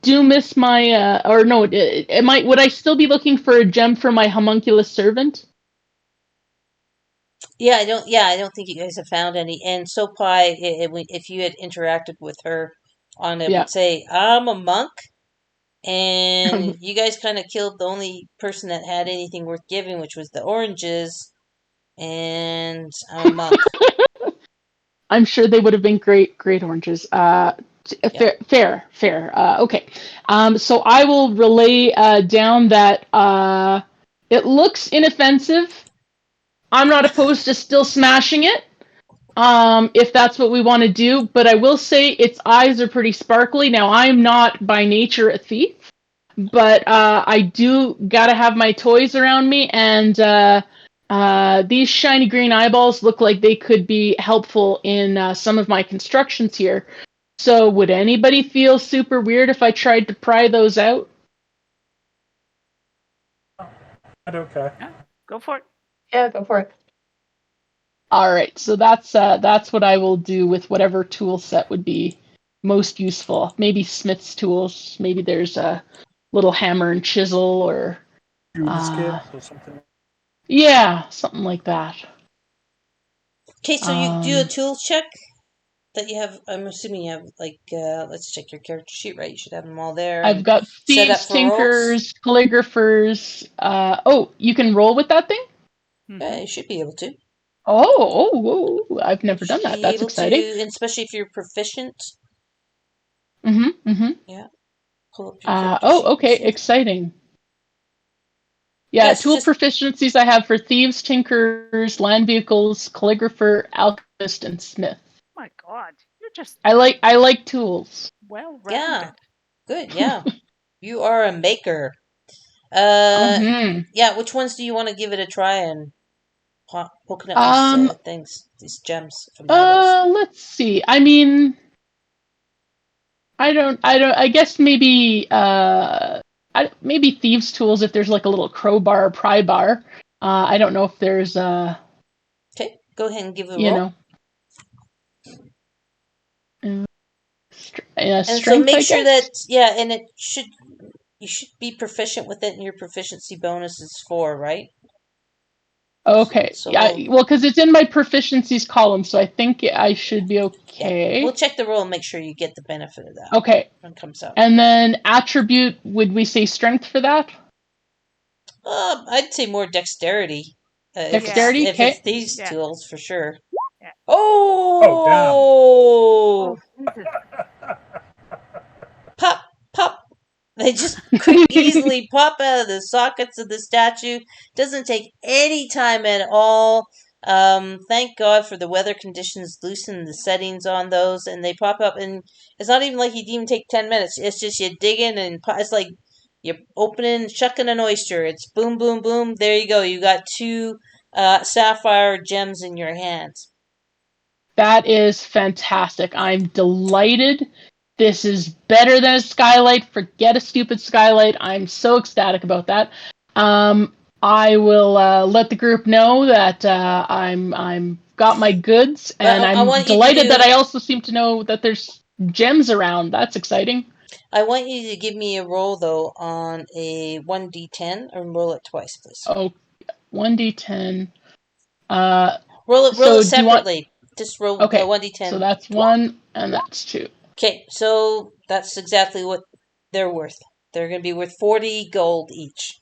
do miss my or no, it might. Would I still be looking for a gem for my homunculus servant? Yeah, I don't. Yeah, I don't think you guys have found any. And Sopai, if you had interacted with her on it, Yeah. would say, "I'm a monk," and you guys kind of killed the only person that had anything worth giving, which was the oranges. And I'm a monk. I'm sure they would have been great oranges. Fair. Okay. So I will relay down that it looks inoffensive. I'm not opposed to still smashing it, if that's what we want to do. But I will say its eyes are pretty sparkly. Now, I'm not by nature a thief, but I do gotta have my toys around me, and these shiny green eyeballs look like they could be helpful in some of my constructions here. So would anybody feel super weird if I tried to pry those out? I don't care. Yeah, go for it. Yeah, go for it. All right, so that's what I will do with whatever tool set would be most useful. Maybe Smith's tools. Maybe there's a little hammer and chisel, or Jewel's kit or something. yeah, something like that. Okay, so you do a tools check that you have. I'm assuming you have let's check your character sheet, right? You should have them all there. I've got thieves, tinkers, calligraphers. Oh, you can roll with that thing? You should be able to. Oh, I've never done that. That's exciting. And especially if you're proficient. Mm-hmm. Yeah. Pull up your character sheet. Okay, exciting. Yeah, tool proficiencies I have for thieves, tinkers, land vehicles, calligrapher, alchemist, and smith. Oh my God, you're just. I like tools. Well rounded. Yeah. Good. Yeah. You are a maker. Yeah. Which ones do you want to give it a try and poking at these things, these gems from the eyeballs? Let's see. I mean, I guess maybe maybe thieves' tools if there's like a little crowbar or pry bar. I don't know if there's Okay, go ahead and give it a roll. And strength, so make sure that and you should be proficient with it, and your proficiency bonus is 4, right? Okay. So well, because it's in my proficiencies column, so I think I should be okay. Yeah. We'll check the roll and make sure you get the benefit of that. Okay. When it comes out. And then attribute, would we say strength for that? I'd say more dexterity. Dexterity? If it's these tools, for sure. Yeah. Oh, damn. Pop. They just easily pop out of the sockets of the statue. Doesn't take any time at all. Thank God for the weather conditions loosen the settings on those, and they pop up. And it's not even like you'd even take 10 minutes. It's just you dig in, and it's like you're shucking an oyster. It's boom, boom, boom. There you go. You got 2 sapphire gems in your hands. That is fantastic. I'm delighted. This is better than a skylight. Forget a stupid skylight. I'm so ecstatic about that. I will let the group know that I'm got my goods, and I'm delighted that I also seem to know that there's gems around. That's exciting. I want you to give me a roll though on a 1d10, and roll it twice, please. Oh, 1d10. Roll it separately. Just roll 1d10. So that's 1 and that's 2. Okay, so that's exactly what they're worth. They're going to be worth 40 gold each.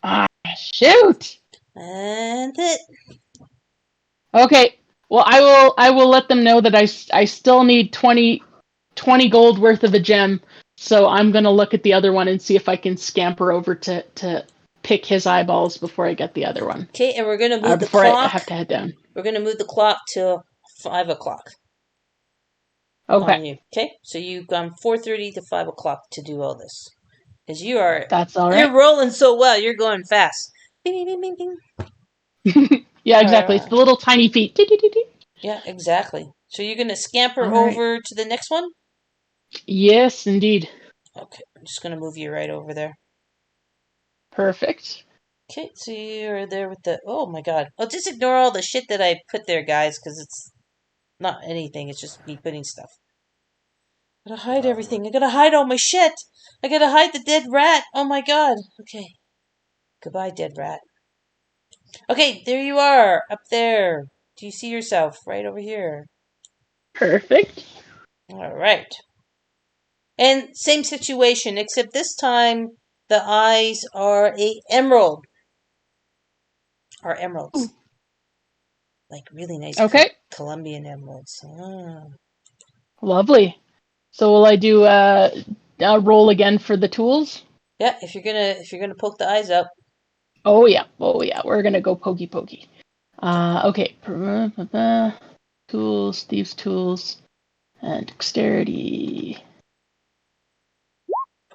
Ah, shoot! And it. Okay, well, I will let them know that I still need 20 gold worth of a gem, so I'm going to look at the other one and see if I can scamper over to pick his eyeballs before I get the other one. Okay, and we're going to move the Before clock. I have to head down. We're going to move the clock till 5 o'clock Okay. on you. Okay, so you've gone 4:30 to 5 o'clock to do all this. Because That's all you're right. rolling so well, you're going fast. Bing, bing, bing, bing, bing. Yeah, exactly. It's the little tiny feet. Yeah, exactly. So you're going to scamper All right. over to the next one? Yes, indeed. Okay, I'm just going to move you right over there. Perfect. Okay, so you're there with the... Oh, my God. Oh, just ignore all the shit that I put there, guys, because it's not anything. It's just me putting stuff. I gotta hide everything. I gotta hide all my shit. I gotta hide the dead rat. Oh, my God. Okay. Goodbye, dead rat. Okay, there you are. Up there. Do you see yourself? Right over here. Perfect. All right. And same situation, except this time the eyes are a emerald. Are emeralds. Ooh. Like really nice Okay. Colombian emeralds. Ah. Lovely. So will I do a roll again for the tools? Yeah, if you're gonna poke the eyes out. Oh yeah. We're gonna go pokey pokey. Okay. Tools, thieves' tools, and dexterity.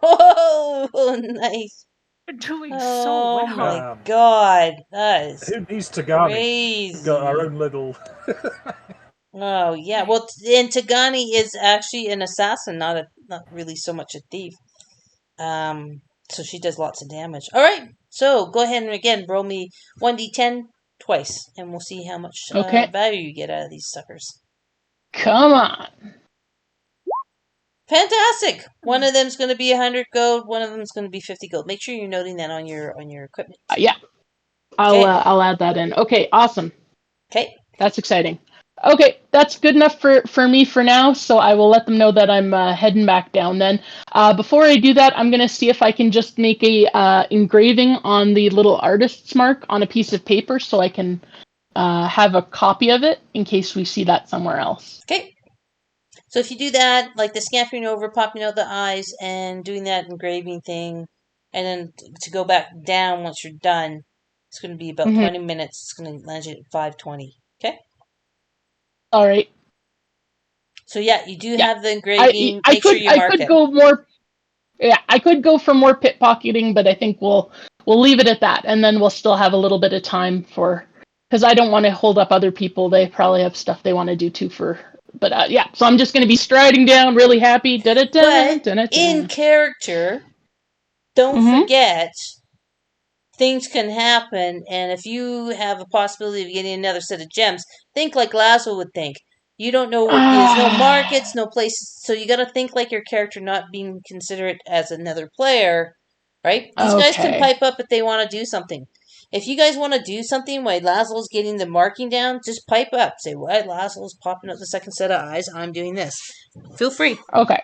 Oh, nice. You're doing so Oh well. my God, that is Who needs Tagani? crazy. We've got our own little. Oh yeah, well, and Tagani is actually an assassin, not really so much a thief. So she does lots of damage. All right, so go ahead and again roll me 1d10 twice, and we'll see how much Okay. value you get out of these suckers. Come on. Fantastic! One of them's going to be 100 gold. One of them's going to be 50 gold. Make sure you're noting that on your equipment. Yeah. I'll add that in. Okay. Awesome. Okay. That's exciting. Okay, that's good enough for me for now, so I will let them know that I'm heading back down then. Before I do that, I'm going to see if I can just make a engraving on the little artist's mark on a piece of paper so I can have a copy of it in case we see that somewhere else. Okay. So if you do that, like the scampering over, popping out the eyes, and doing that engraving thing, and then to go back down once you're done, it's going to be about 20 minutes. It's going to land you at 5:20. Okay? All right. So yeah, you do have the engraving. I Make sure could you mark it. go more. Yeah, I could go for more pickpocketing, but I think we'll leave it at that, and then we'll still have a little bit of time for, because I don't want to hold up other people. They probably have stuff they want to do too. But yeah, so I'm just going to be striding down, really happy. But in character, don't forget things can happen, and if you have a possibility of getting another set of gems, think like Lazlo would think. You don't know what there's no markets, no places, so you got to think like your character, not being considerate as another player, right? These guys can pipe up if they want to do something. If you guys want to do something while Lazlo's getting the marking down, just pipe up. Say, "What? Lazlo's popping up the second set of eyes. I'm doing this." Feel free. Okay.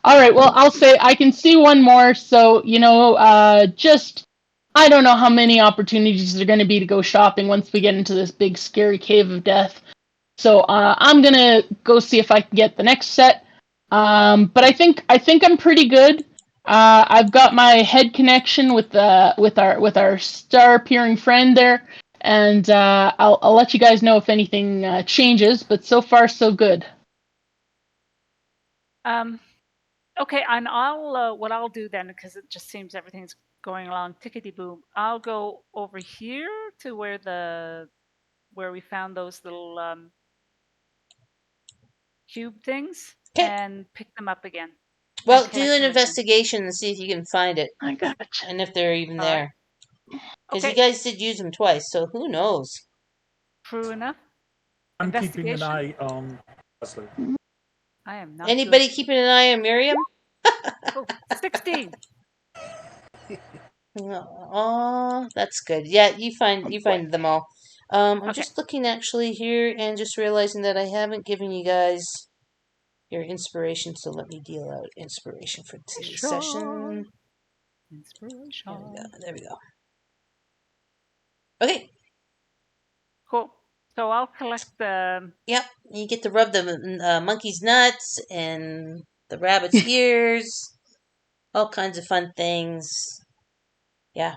All right. Well, I'll say I can see one more. So just I don't know how many opportunities there are going to be to go shopping once we get into this big scary cave of death. So I'm gonna go see if I can get the next set. But I think I'm pretty good. I've got my head connection with our star appearing friend there, and I'll let you guys know if anything changes. But so far so good. Okay, and I'll what I'll do then, because it just seems everything's going along tickety boom. I'll go over here to where we found those little cube things and pick them up again. Well, do an investigation and see if you can find it. I gotcha. And if they're even there. Because you Okay. guys did use them twice, so who knows? True enough. I'm keeping an Investigation. eye on Lazlo. I am not. Anybody keeping an eye on Miriam? Oh, 16. Oh, that's good. Yeah, you find them all. I'm just looking actually here and just realizing that I haven't given you guys your inspiration, so let me deal out inspiration for today's session. Inspiration. There we go. Okay. Cool. So I'll collect the... Yep, you get to rub the monkey's nuts and the rabbit's ears. All kinds of fun things. Yeah.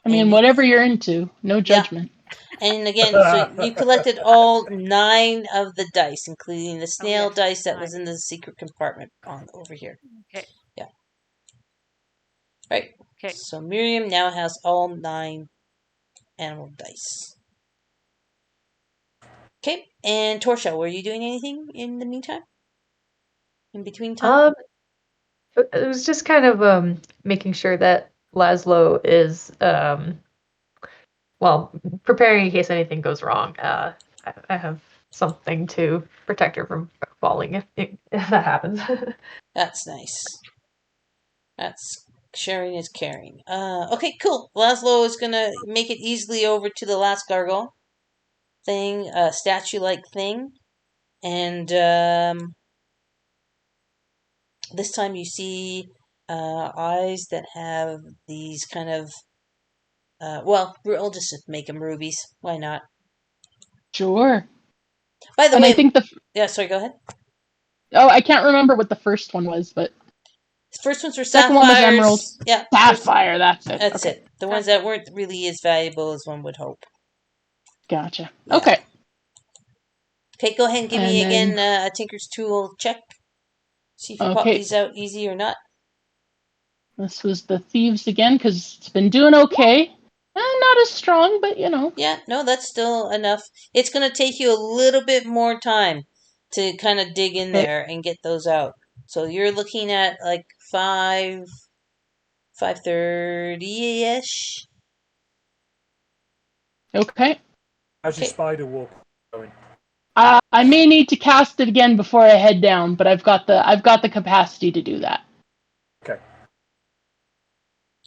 I mean, And whatever you're into, no judgment. And again, so you collected all 9 of the dice, including the snail yes, dice that 9. was in the secret compartment on over here. Okay. Right. Okay. So Miriam now has all 9 animal dice. Okay. And Torsha, were you doing anything in the meantime? In between time? It was just kind of making sure that Lazlo is well, preparing in case anything goes wrong. I have something to protect her from falling if that happens. That's nice. That's sharing is caring. Okay, cool. Lazlo is gonna make it easily over to the last gargoyle thing, statue-like thing, and this time you see eyes that have these kind of. Well, we'll just make them rubies. Why not? Sure. By the And way, I think yeah. Sorry, go ahead. I can't remember what the first one was, but First ones were second one was emerald. sapphires. Yeah, Sapphire, that's it. that's Okay. it. The ones that weren't really as valuable as one would hope. Gotcha. Yeah. Okay. Okay, go ahead and give me And again then- a Tinker's Tool check. See if you pop Okay. these out easy or not. This was the thieves again, because it's been doing okay. Not as strong, but you know. Yeah, no, that's still enough. It's going to take you a little bit more time to kind of dig in Okay. there and get those out. So you're looking at like 5:30-ish. Okay. How's your Okay. spider walk going? I may need to cast it again before I head down, but I've got the capacity to do that. Okay.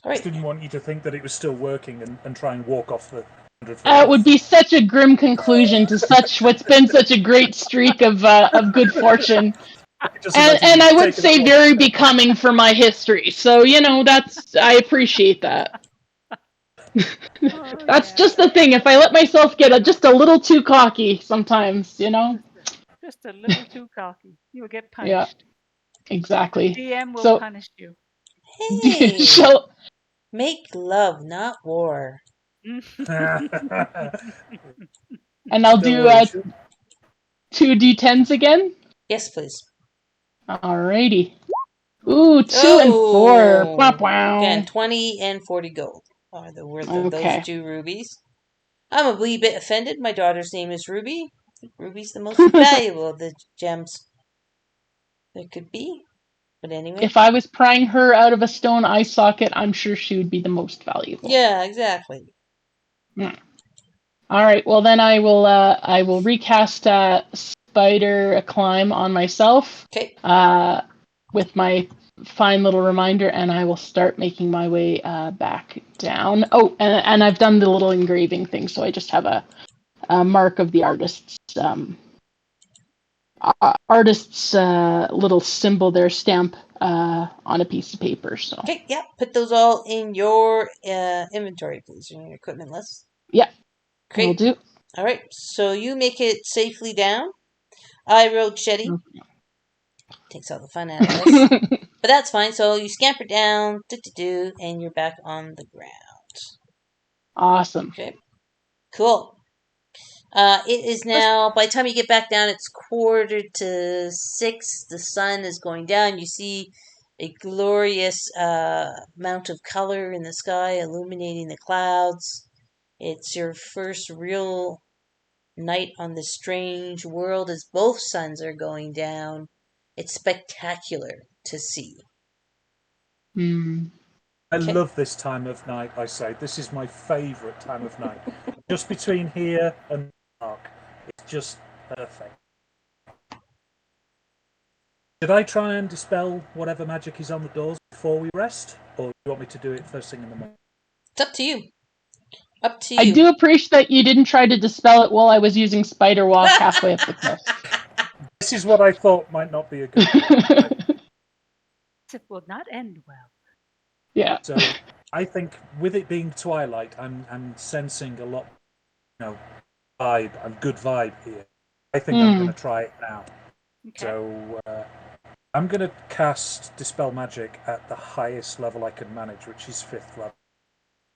All I just right. didn't want you to think that it was still working and try and walk off the 100 foot. It would be such a grim conclusion to what's been such a great streak of good fortune, and I would say very becoming for my history. So you know I appreciate that. That's just the thing. If I let myself get just a little too cocky, sometimes, you know. Just a little too cocky. You will get punished. Yeah, exactly. The DM will So- punish you. Hey, Shall make love, not war. and I'll do 2 d10s again. Yes, please. Alrighty. Ooh, 2 and 4. Wow, wow. Again, 20 and 40 gold are the worth of Okay. those 2 rubies. I'm a wee bit offended. My daughter's name is Ruby. Ruby's the most valuable of the gems there could be. But anyway. If I was prying her out of a stone eye socket, I'm sure she would be the most valuable. Yeah, exactly. All right. Well, then I will recast Spider Climb on myself. Okay. With my fine little reminder, and I will start making my way back down. Oh, and I've done the little engraving thing, so I just have a mark of the artist's little symbol there, stamp on a piece of paper. So. Okay. Yeah. Put those all in your inventory, please, in your equipment list. Yeah. Great. Will do. All right. So you make it safely down. I rolled Shetty. Okay. Takes all the fun out of this. But that's fine. So you scamper down, and you're back on the ground. Awesome. Okay. Cool. It is now, by the time you get back down, it's 5:45. The sun is going down. You see a glorious amount of color in the sky illuminating the clouds. It's your first real night on this strange world as both suns are going down. It's spectacular to see. I love this time of night, I say. This is my favourite time of night. Just between here and dark. It's just perfect. Did I try and dispel whatever magic is on the doors before we rest? Or do you want me to do it first thing in the morning? It's up to you. Up to you. I do appreciate that you didn't try to dispel it while I was using Spider Walk halfway up the cliff. This is what I thought might not be a good idea. It will not end well. Yeah. So I think with it being twilight, I'm sensing a lot, vibe and good vibe here. I think I'm going to try it now. Okay. So I'm going to cast Dispel Magic at the highest level I can manage, which is 5th level.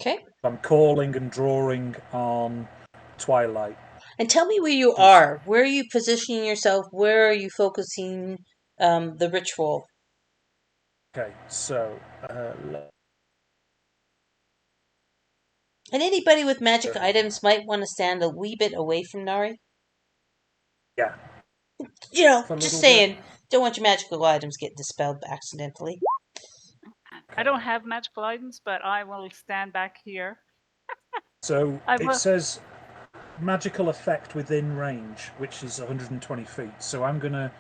Okay. I'm calling and drawing on Twilight. And tell me where you are. Where are you positioning yourself? Where are you focusing the ritual? Okay, so And anybody with magic items might want to stand a wee bit away from Nari. yeah, You know, For a just little saying. Don't want your magical items get dispelled accidentally. I don't have magical items, but I will stand back here. so I it will. says magical effect within range, which is 120 feet. So I'm gonna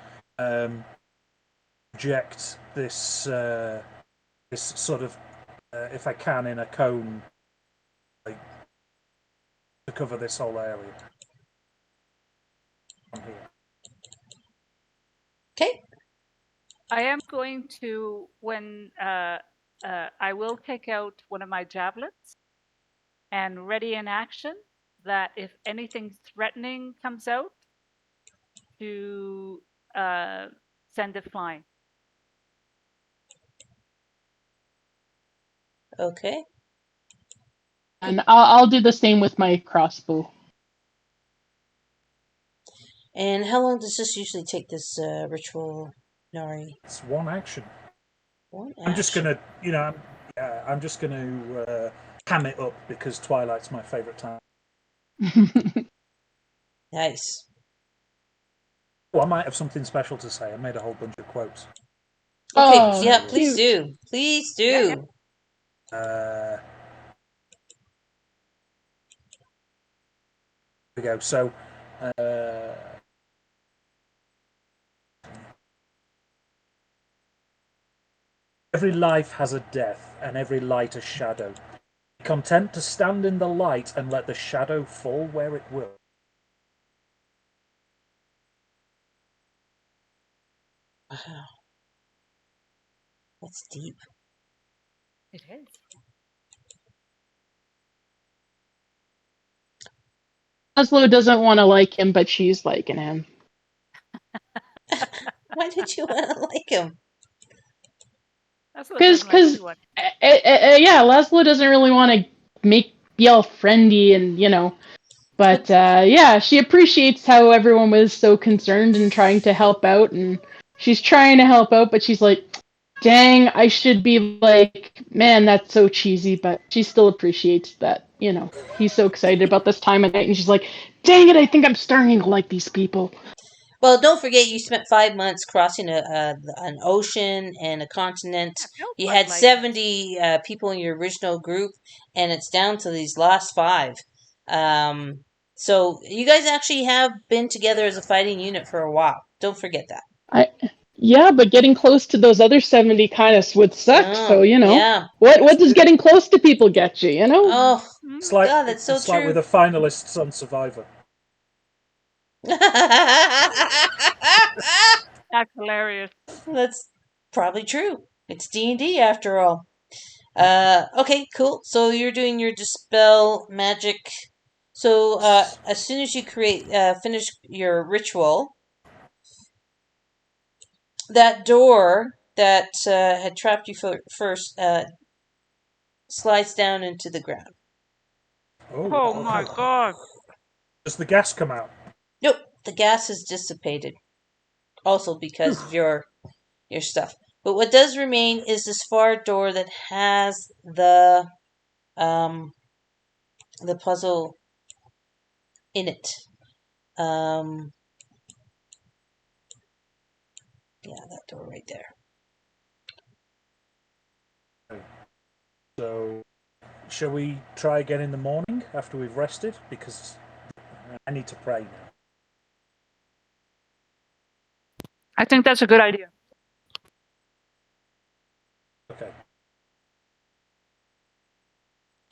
project this this sort of, if I can, in a cone, like, to cover this whole area. From here. Okay. I am going to I will take out one of my javelins and ready in action. That if anything threatening comes out, to send it flying. Okay. And I'll do the same with my crossbow. And how long does this usually take, this ritual, Nari? It's one action. One I'm just action. gonna, I'm just gonna ham it up because Twilight's my favourite time. Nice. Oh, I might have something special to say. I made a whole bunch of quotes. Okay, Oh, yeah, please cute. do. Please do. Yeah, Here we go. So, every life has a death, and every light a shadow. Be content to stand in the light and let the shadow fall where it will. Wow. That's deep. it is. Lazlo doesn't want to like him, but she's liking him. Why did you want to like him? That's what doesn't like anyone. Yeah, Lazlo doesn't really want to be all friendly and but yeah, she appreciates how everyone was so concerned and trying to help out, and she's trying to help out, but she's like, dang, I should be like, man, that's so cheesy, but she still appreciates that, he's so excited about this time of night, and she's like, dang it, I think I'm starting to like these people. Well, don't forget you spent 5 months crossing an ocean and a continent. You had 70 people in your original group, and it's down to these last 5. So you guys actually have been together as a fighting unit for a while. Don't forget that. Yeah, but getting close to those other 70 kind of would suck. So, Yeah. what does getting close to people get you, Oh, It's like God, that's so it's true. like with the finalists on Survivor. That's hilarious. That's probably true. It's D&D after all. Okay, cool. So you're doing your dispel magic. So as soon as you finish your ritual, that door that had trapped you first slides down into the ground. Oh my God. Does the gas come out? Nope, the gas is dissipated. Also because of your stuff. But what does remain is this far door that has the puzzle in it. Yeah, that door right there. So, shall we try again in the morning after we've rested? Because I need to pray now. I think that's a good idea. Okay.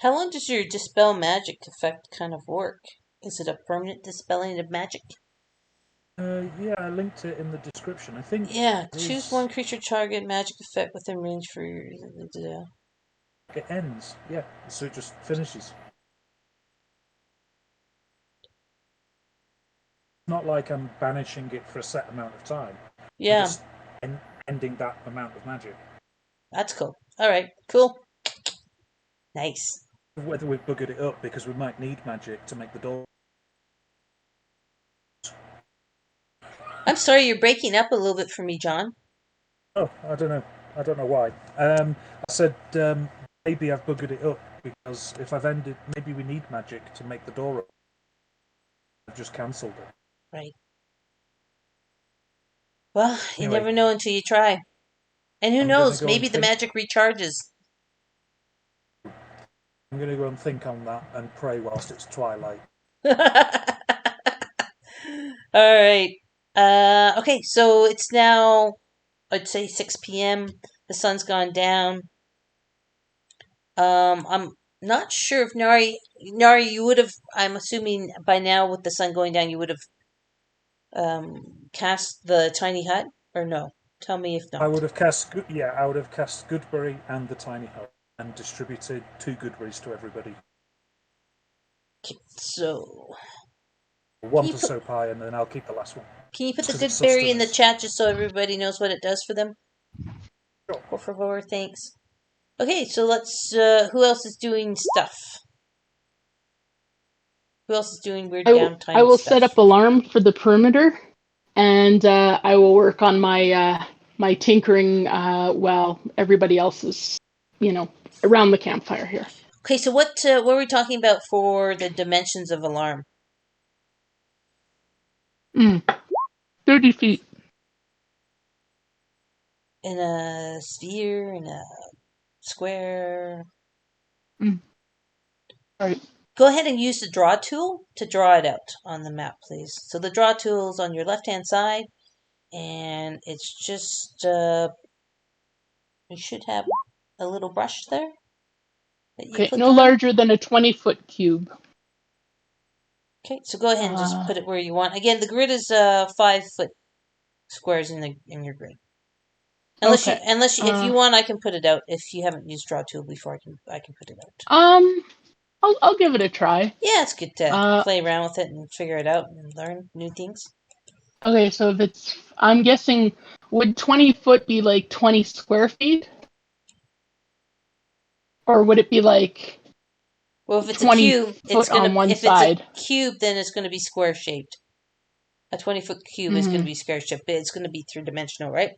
How long does your dispel magic effect kind of work? Is it a permanent dispelling of magic? Yeah, I linked it in the description. I think. Yeah, choose one creature target magic effect within range for your. It ends. Yeah, so it just finishes. It's not like I'm banishing it for a set amount of time. Yeah. I'm just ending that amount of magic. That's cool. All right, cool. Nice. whether we've buggered it up because we might need magic to make the door. I'm sorry, you're breaking up a little bit for me, John. Oh, I don't know. I don't know why. I said maybe I've buggered it up because if I've ended, maybe we need magic to make the door up. I've just cancelled it. Right. Well, you Anyway, never know until you try. And who I'm gonna knows, go and maybe the think. magic recharges. I'm gonna go and think on that and pray whilst it's twilight. All right. Okay, so it's now, I'd say 6 p.m. The sun's gone down. I'm not sure if Nari, you would have, I'm assuming by now with the sun going down, you would have cast the tiny hut, or no? Tell me if I not. would have cast. Yeah, I would have cast Goodberry and the tiny hut and distributed 2 Goodberries to everybody. Okay, so One to soap pie, and then I'll keep the last one. can you put the Because it's good berry in the sustenance. chat just so everybody knows what it does for them? Sure. Por favor, thanks. Okay, so let's. Who else is doing stuff? Who else is doing weird I downtime will stuff? set up alarm for the perimeter, and I will work on my my tinkering while everybody else is, around the campfire here. Okay, so what were we talking about for the dimensions of alarm? 30 feet. In a sphere, in a square. Right. Go ahead and use the draw tool to draw it out on the map, please. So the draw tool is on your left-hand side, and it's just you should have a little brush there that you Okay, click no on. larger than a 20-foot cube. Okay, so go ahead and just put it where you want. Again, the grid is 5-foot squares in your grid. Unless Okay. you, if you want, I can put it out. If you haven't used draw tool before, I can put it out. I'll give it a try. Yeah, it's good to play around with it and figure it out and learn new things. Okay, so if it's, I'm guessing, would 20 foot be like 20 square feet? Or would it be like, well, if it's a 20 cube, foot on one side? If it's a cube, then it's going to be square shaped. A 20-foot cube is going to be square shaped, but it's going to be 3-dimensional, right?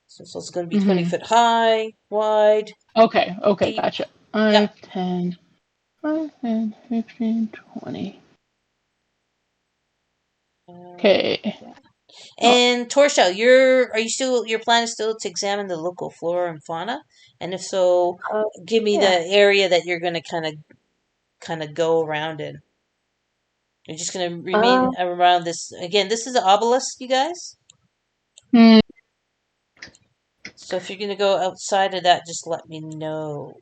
So it's going to be 20 foot high, wide. Okay, deep. Gotcha. 5, 10, 5, 10, 15, 20. Okay. And Torshell, your plan is still to examine the local flora and fauna? And if so, give me the area that you're going to kind of go around in. You're just going to remain around this. Again, this is an obelisk, you guys. So if you're going to go outside of that, just let me know.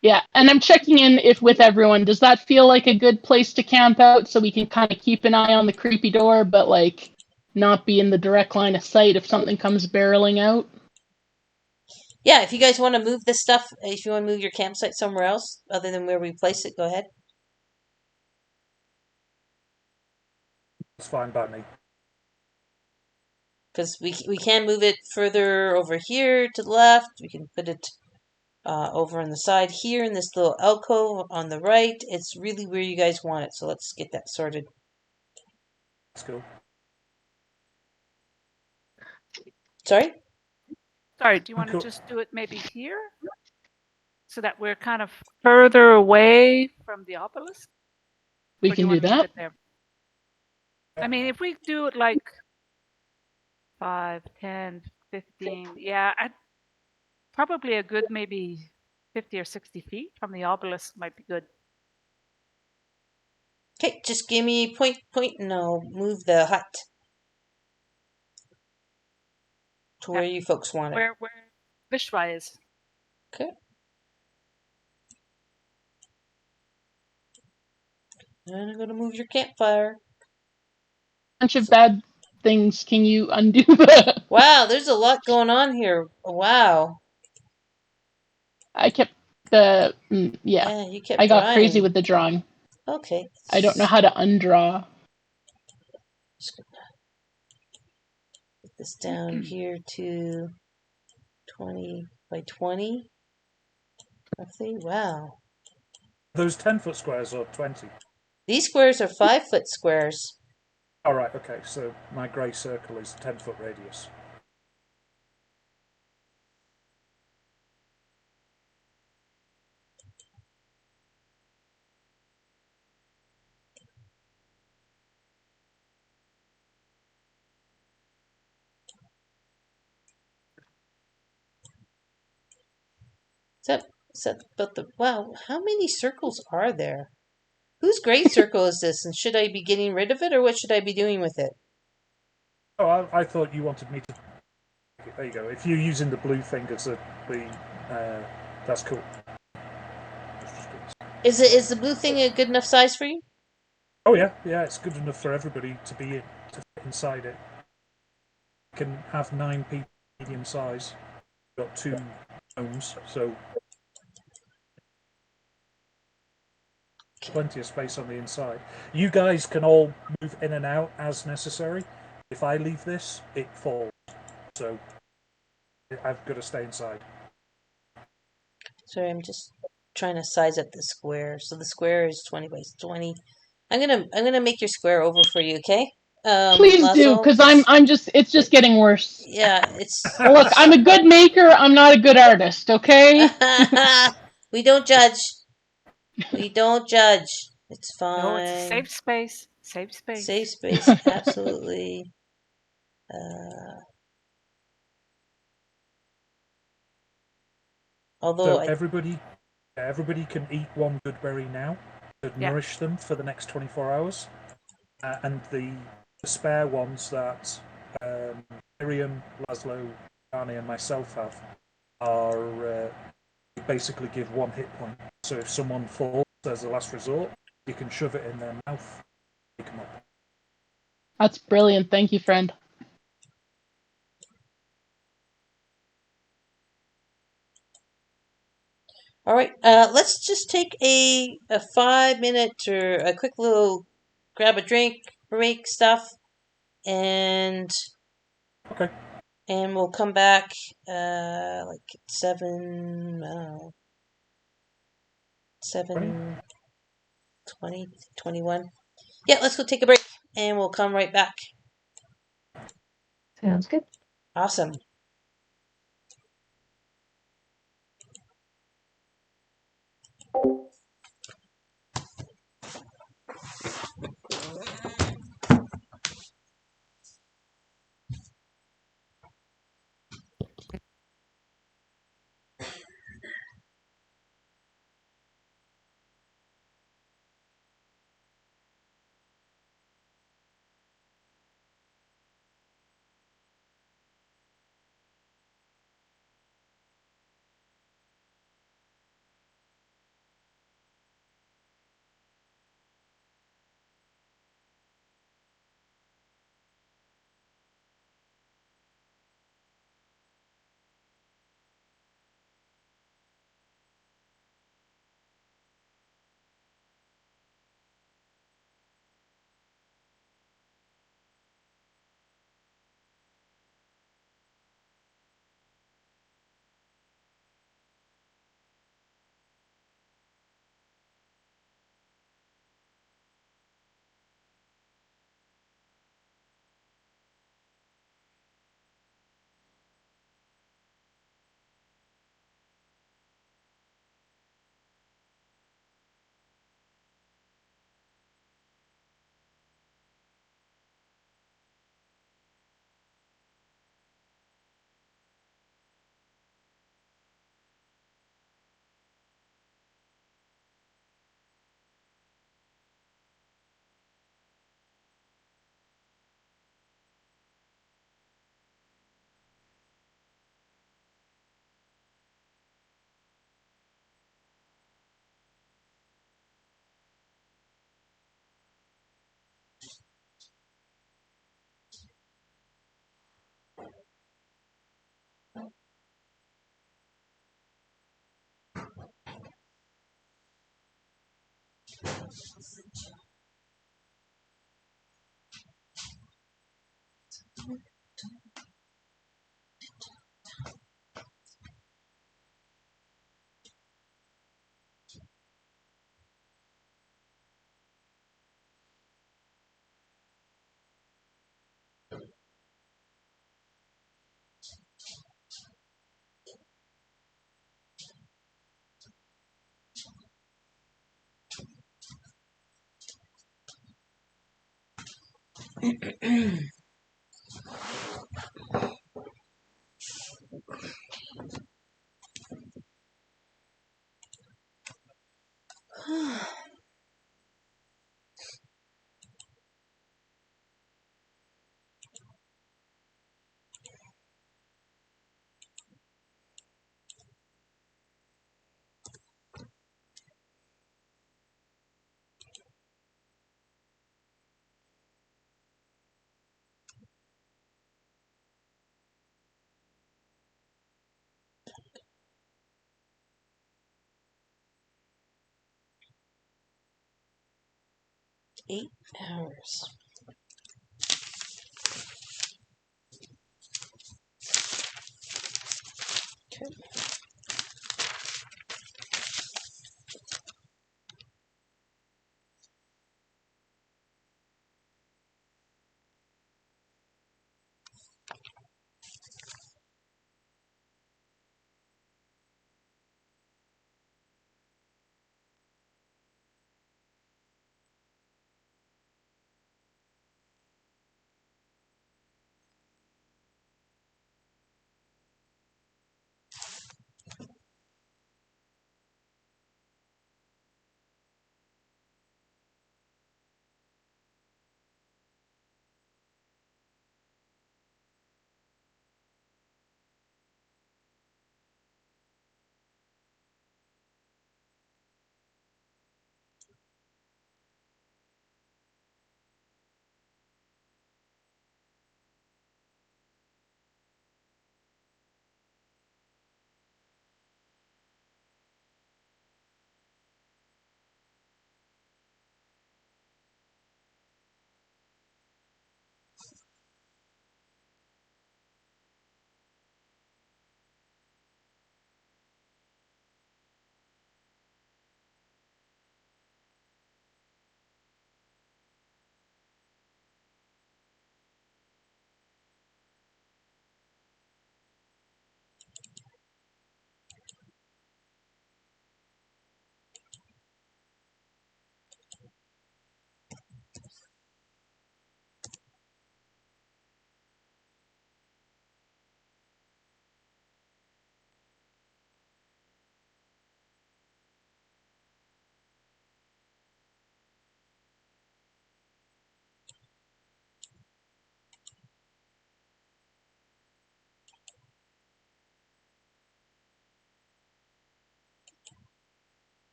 Yeah, and I'm checking in with everyone. Does that feel like a good place to camp out so we can kind of keep an eye on the creepy door, but like not be in the direct line of sight if something comes barreling out? Yeah, if you guys want to move this stuff, if you want to move your campsite somewhere else other than where we place it, go ahead. It's fine by me. Because we can move it further over here to the left. We can put it over on the side here in this little alcove on the right. It's really where you guys want it. So let's get that sorted. Let's go. Sorry? Sorry, do you want to just do it maybe here? So that we're kind of further away from the obelisk? We can do that. I mean, if we do it like 5, 10, 15, yeah, probably a good maybe 50 or 60 feet from the obelisk might be good. Okay, just give me point, and I'll move the hut to where you folks want it. Where Vishwa is. Okay. And I'm going to move your campfire. Bunch of bad things. Can you undo that? Wow, there's a lot going on here. Wow. I kept the you kept I got drawing. crazy with the drawing. Okay. I don't know how to undraw. Just gonna put this down here to 20 by 20. Roughly. Wow. Those 10-foot squares or 20? These squares are 5-foot squares. All right. Okay. So my grey circle is 10-foot radius. But wow, how many circles are there? Whose great circle is this, and should I be getting rid of it, or what should I be doing with it? Oh, I thought you wanted me to. There you go. If you're using the blue thing as the that's cool. Is the blue thing a good enough size for you? Oh yeah, it's good enough for everybody to fit inside it. You can have 9 people medium size. You've got 2 homes, so plenty of space on the inside. You guys can all move in and out as necessary. If I leave this, it falls. So I've got to stay inside. Sorry, I'm just trying to size up the square. So the square is 20 by 20. I'm gonna make your square over for you, okay? Please do, because it's just getting worse. Yeah, it's Look, I'm a good maker. I'm not a good artist. Okay. We don't judge. We don't judge. It's fine. No, it's a safe space. Safe space. Safe space, absolutely. Although So everybody can eat 1 good berry now to nourish them for the next 24 hours, and the spare ones that Miriam, Lazlo, Arnie, and myself have are basically give 1 hit point. So if someone falls as a last resort, you can shove it in their mouth, pick them up. That's brilliant. Thank you, friend. all right, let's just take a 5-minute or a quick little grab a drink, break stuff, and Okay. and we'll come back like 7, I don't know, 7, 20, 21. Yeah, let's go take a break, and we'll come right back. Sounds good. Awesome. 8 hours. Okay.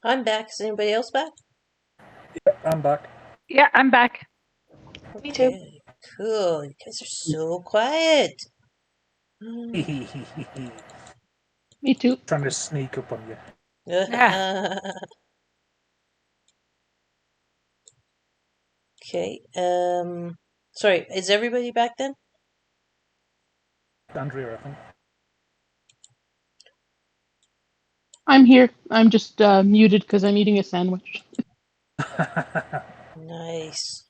I'm back. Is anybody else back? I'm back. Yeah, I'm back. Me too. Okay, cool. You guys are so quiet. Me too. Trying to sneak up on you. Okay. Sorry. Is everybody back then? Andrea, I think. I'm here. I'm just muted because I'm eating a sandwich. Nice.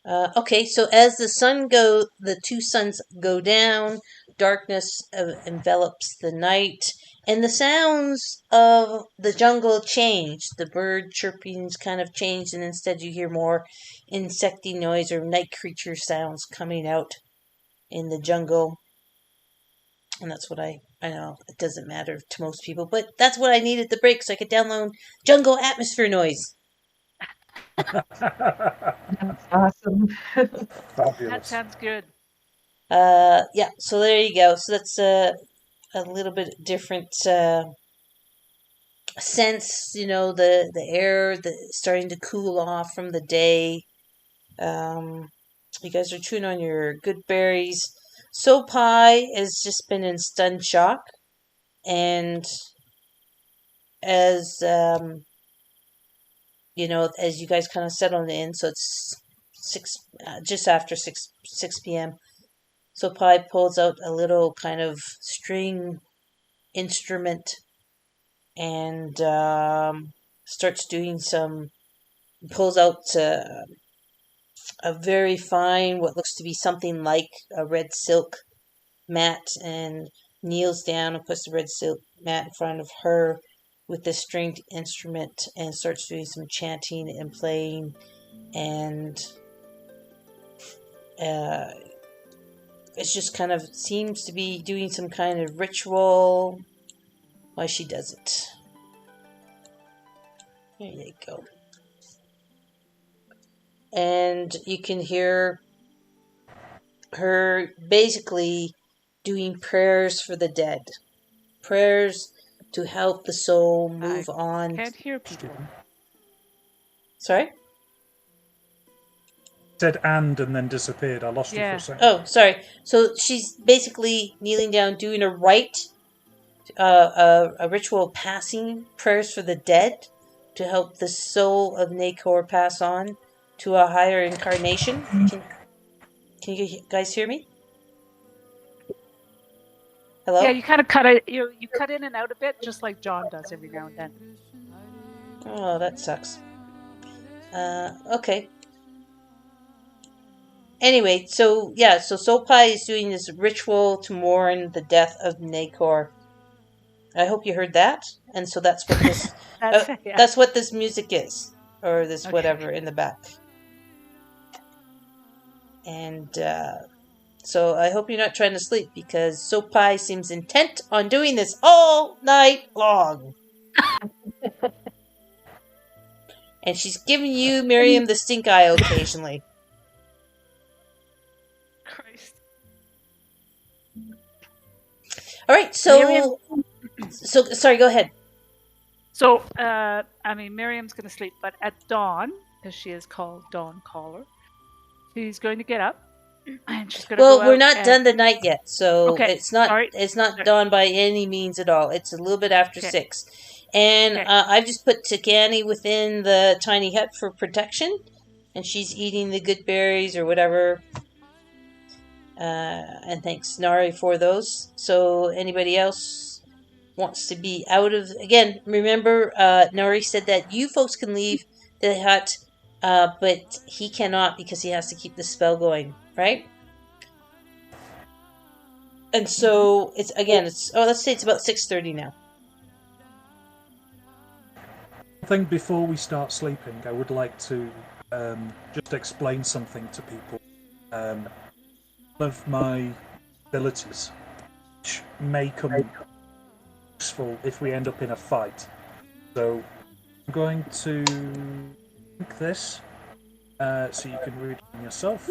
Okay, so as the two suns go down, darkness envelops the night, and the sounds of the jungle change. The bird chirpings kind of change, and instead you hear more insecty noise or night creature sounds coming out in the jungle. And that's what I know it doesn't matter to most people, but that's what I needed the break so I could download jungle atmosphere noise. That's awesome. Fabulous. That sounds good. Yeah, so there you go. So that's a little bit different sense, the air starting to cool off from the day. You guys are chewing on your good berries. So Pie has just been in stun shock, and as as you guys kind of settle in, so it's just after 6 p.m. So Pie pulls out a little kind of string instrument and starts doing pulls out a very fine, what looks to be something like a red silk mat, and kneels down and puts the red silk mat in front of her with the stringed instrument and starts doing some chanting and playing, and it just kind of seems to be doing some kind of ritual while she does it. There you go. And you can hear her basically doing prayers for the dead. Prayers to help the soul move on. Can't hear people. Sorry? Said and then disappeared. I lost you for a second. Oh, sorry. So she's basically kneeling down, doing a rite, a ritual passing prayers for the dead to help the soul of Nakor pass on to a higher incarnation. Can you guys hear me? Hello? Yeah, you kind of cut it. You cut in and out a bit, just like John does every now and then. Oh, that sucks. Okay. Anyway, so Sopai is doing this ritual to mourn the death of Nakor. I hope you heard that, and so that's what this that's what this music is, or this whatever in the back. And so I hope you're not trying to sleep, because Sopai seems intent on doing this all night long. And she's giving you, Miriam, the stink eye occasionally. Christ. All right, so sorry, go ahead. So, Miriam's going to sleep, but at dawn, because she is called Dawn Caller, she's going to get up, and she's going to go out. Well, we're not done the night yet, so it's not Sorry. done by any means at all. It's a little bit after 6. And I've just put Takani within the tiny hut for protection, and she's eating the good berries or whatever. And thanks, Nari, for those. So anybody else wants to be out of... Again, remember, Nari said that you folks can leave the hut, but he cannot because he has to keep the spell going, right? And so, let's say it's about 6:30 now. I think before we start sleeping, I would like to just explain something to people. One of my abilities, which may come useful if we end up in a fight. So I'm going to link this so you can read it yourself.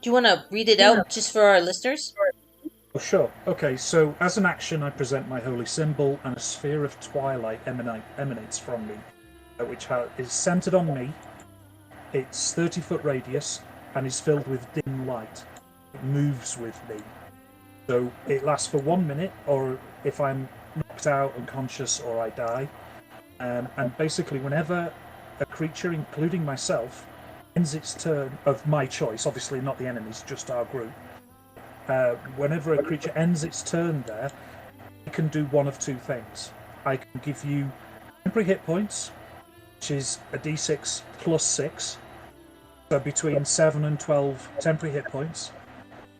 you want to read it out just for our listeners? Oh, sure. Okay, so as an action, I present my holy symbol, and a sphere of twilight emanates from me, which is centered on me. It's 30-foot radius and is filled with dim light. It moves with me. So it lasts for 1 minute, or if I'm knocked out, unconscious, or I die. And basically, whenever a creature, including myself, ends its turn of my choice, obviously not the enemies, just our group, whenever a creature ends its turn there, I can do one of two things. I can give you temporary hit points, which is a d6 plus 6, so between 7 and 12 temporary hit points,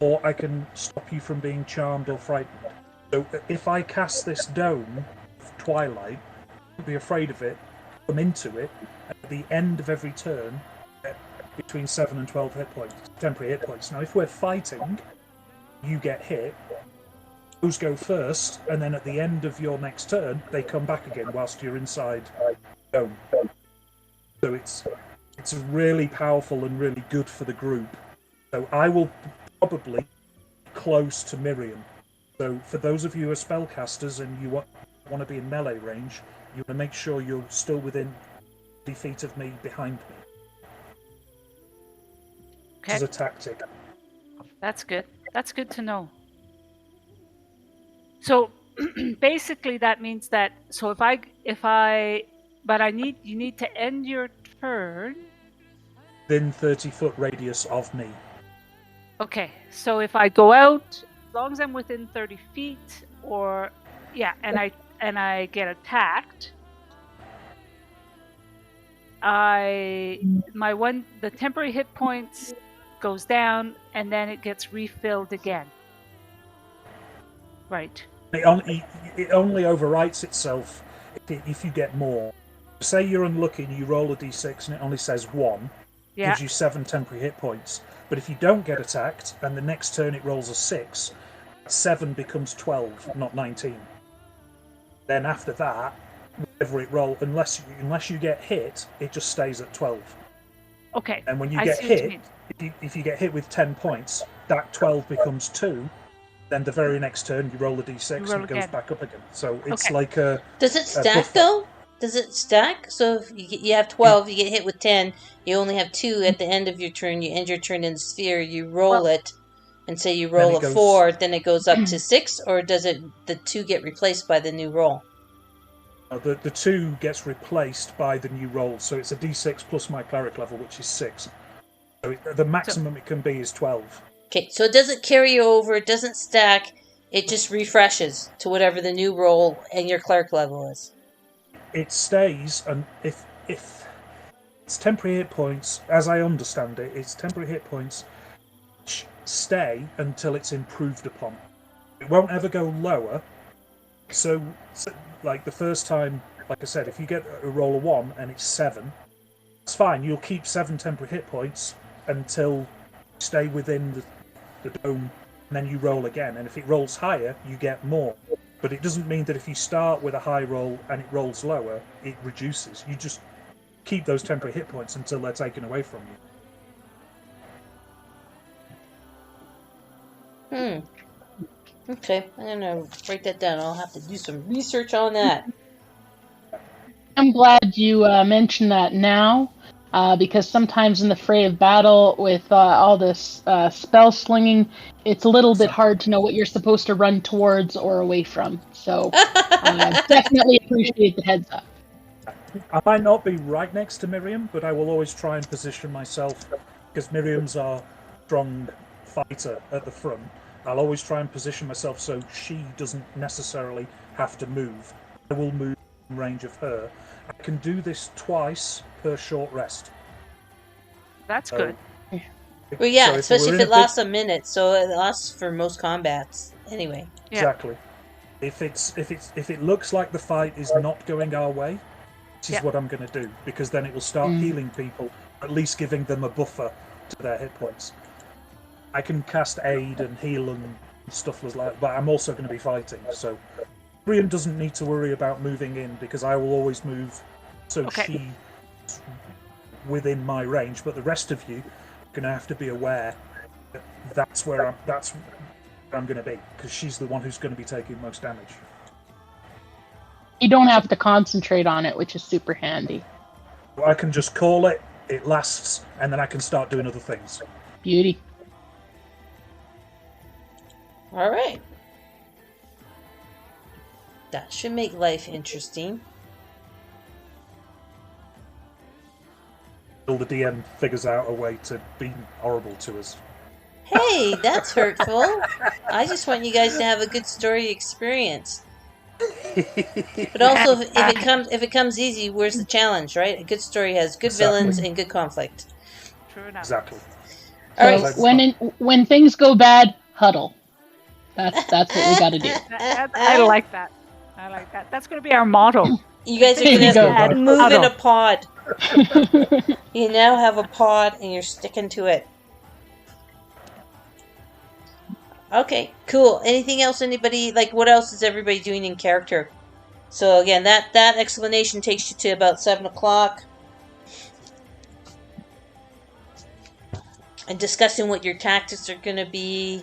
or I can stop you from being charmed or frightened. So if I cast this dome of twilight, don't be afraid of it, come into it, at the end of every turn, between 7 and 12 hit points, temporary hit points. Now, if we're fighting, you get hit, those go first, and then at the end of your next turn, they come back again whilst you're inside the dome. So it's really powerful and really good for the group. So I will probably close to Miriam. So for those of you who are spellcasters and you want to be in melee range, you want to make sure you're still within 50 feet of me behind me. Okay. This is a tactic. That's good. That's good to know. So basically that means that so you need to end your turn Within 30-foot radius of me. Okay, so if I go out, as long as I'm within 30 feet, and I get attacked, the temporary hit points goes down, and then it gets refilled again. Right. It only overwrites itself if you get more. Say you're unlucky and you roll a d6 and it only says 1, gives you 7 temporary hit points. But if you don't get attacked and the next turn it rolls a 6, 7 becomes 12, not 19. Then after that, whatever it rolls, unless you get hit, it just stays at 12. Okay. And when you get hit, if you get hit with 10 points, that 12 becomes 2. Then the very next turn you roll a d6 and it goes back up again. So it's like a... Does it stack though? Does it stack? So if you have 12, you get hit with 10, you only have 2 at the end of your turn, you end your turn in the sphere, you roll it, and say you roll a 4, then it goes up to 6, or does the 2 get replaced by the new roll? The 2 gets replaced by the new roll, so it's a d6 plus my cleric level, which is 6. So the maximum it can be is 12. Okay, so it doesn't carry over, it doesn't stack, it just refreshes to whatever the new roll and your cleric level is. It stays, and if it's temporary hit points, as I understand it, it's temporary hit points which stay until it's improved upon. It won't ever go lower. So like the first time, like I said, if you get a roll of 1 and it's 7, it's fine. You'll keep 7 temporary hit points until you stay within the dome, and then you roll again. And if it rolls higher, you get more. But it doesn't mean that if you start with a high roll and it rolls lower, it reduces. You just keep those temporary hit points until they're taken away from you. Okay, I'm going to write that down. I'll have to do some research on that. I'm glad you mentioned that now, because sometimes in the fray of battle with all this spell slinging, it's a little bit hard to know what you're supposed to run towards or away from. So definitely appreciate the heads up. I might not be right next to Miriam, but I will always try and position myself, because Miriam's our strong fighter at the front. I'll always try and position myself so she doesn't necessarily have to move. I will move in range of her. I can do this twice per short rest. That's good. Well, yeah, so especially if it lasts a minute, so it lasts for most combats anyway. Yeah. Exactly. If it looks like the fight is not going our way, this is what I'm going to do, because then it will start healing people, at least giving them a buffer to their hit points. I can cast aid and heal and stuff like that, but I'm also going to be fighting, so Miriam doesn't need to worry about moving in, because I will always move so she's within my range, but the rest of you are going to have to be aware that that's where I'm going to be, because she's the one who's going to be taking most damage. You don't have to concentrate on it, which is super handy. I can just call it, it lasts, and then I can start doing other things. Beauty. All right. That should make life interesting. Till the DM figures out a way to be horrible to us. Hey, that's hurtful. I just want you guys to have a good story experience. But also, if it comes easy, where's the challenge, right? A good story has good villains and good conflict. True enough. Exactly. All So right. when things go bad, huddle. That's what we got to do. I like that. I like that. That's going to be our motto. You guys are There you gonna go. move in a Huddle. pod. You now have a pod, and you're sticking to it. Okay, cool. Anything else? Anybody like? What else is everybody doing in character? So again, that explanation takes you to about 7 o'clock, and discussing what your tactics are going to be.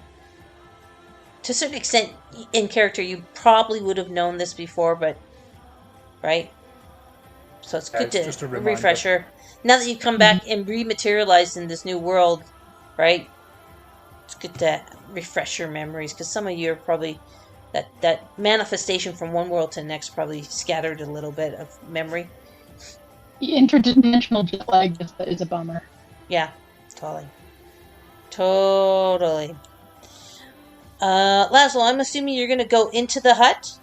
To a certain extent, in character, you probably would have known this before, but right. So it's good just to a reminder. refresher. Now that you come back and rematerialize in this new world, right? It's good to refresh your memories, because some of you are probably that manifestation from one world to the next probably scattered a little bit of memory. Interdimensional jet lag is a bummer. Yeah, totally. Lazlo, I'm assuming you're going to go into the hut,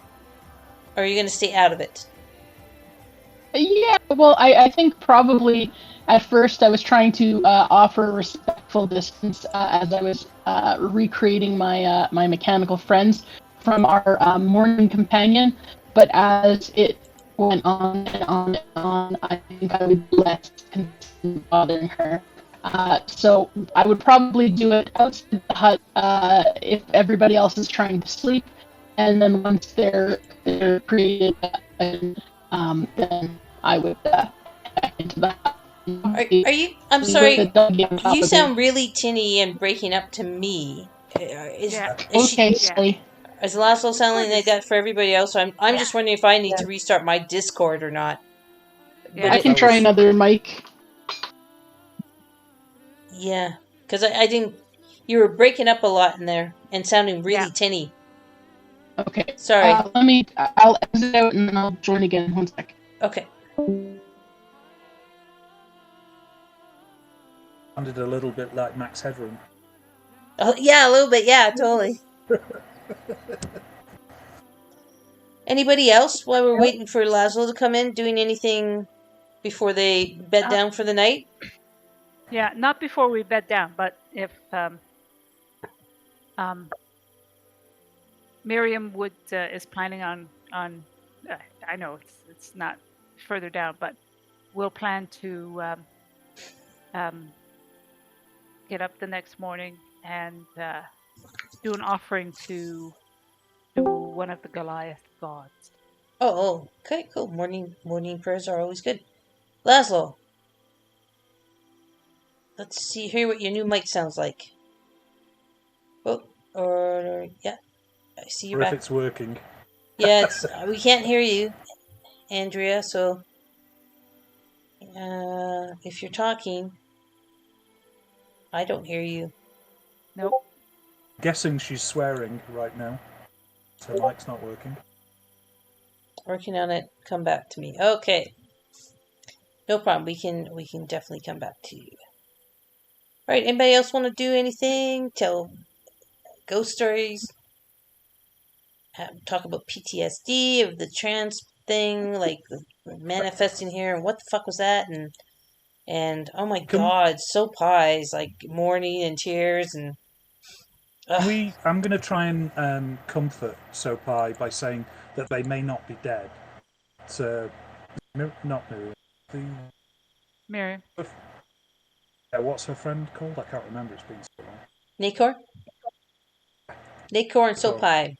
or are you going to stay out of it? Yeah, well, I think probably at first I was trying to offer a respectful distance as I was recreating my my mechanical friends from our morning companion. But as it went on and on and on, I think I would be less concerned bothering her. So I would probably do it outside the hut if everybody else is trying to sleep, and then once they're created, then I would back into the hut. Are you? I'm sorry. You sound really tinny and breaking up to me. Is Lazlo sounding like that for everybody else? So I'm just wondering if I need to restart my Discord or not. I can try another mic. Yeah, because I didn't. You were breaking up a lot in there and sounding really tinny. Okay. Sorry. I'll exit out and then I'll join again. 1 sec. Okay. Sounded a little bit like Max Headroom. Oh, yeah, a little bit. Yeah, totally. Anybody else while we're waiting for Lazlo to come in, doing anything before they bed down for the night? Yeah, not before we bed down, but if Miriam is planning on I know it's not further down, but we'll plan to get up the next morning and do an offering to one of the Goliath gods. Oh, okay, cool. Morning prayers are always good. Lazlo, let's hear what your new mic sounds like. Oh, yeah, I see you back. If it's working. Yeah, we can't hear you, Andrea. So, if you're talking, I don't hear you. Nope. Guessing she's swearing right now. So mic's not working. Working on it. Come back to me. Okay. No problem. We can definitely come back to you. All right. Anybody else want to do anything? Tell ghost stories. Talk about PTSD of the trans thing, like manifesting here, and what the fuck was that? And oh my god, so pies, like mourning and tears and. I'm going to try and comfort Sopai by saying that they may not be dead. So, not Miriam. Miriam. What's her friend called? I can't remember. It's been so long. Nacor? Nacor and Sopai.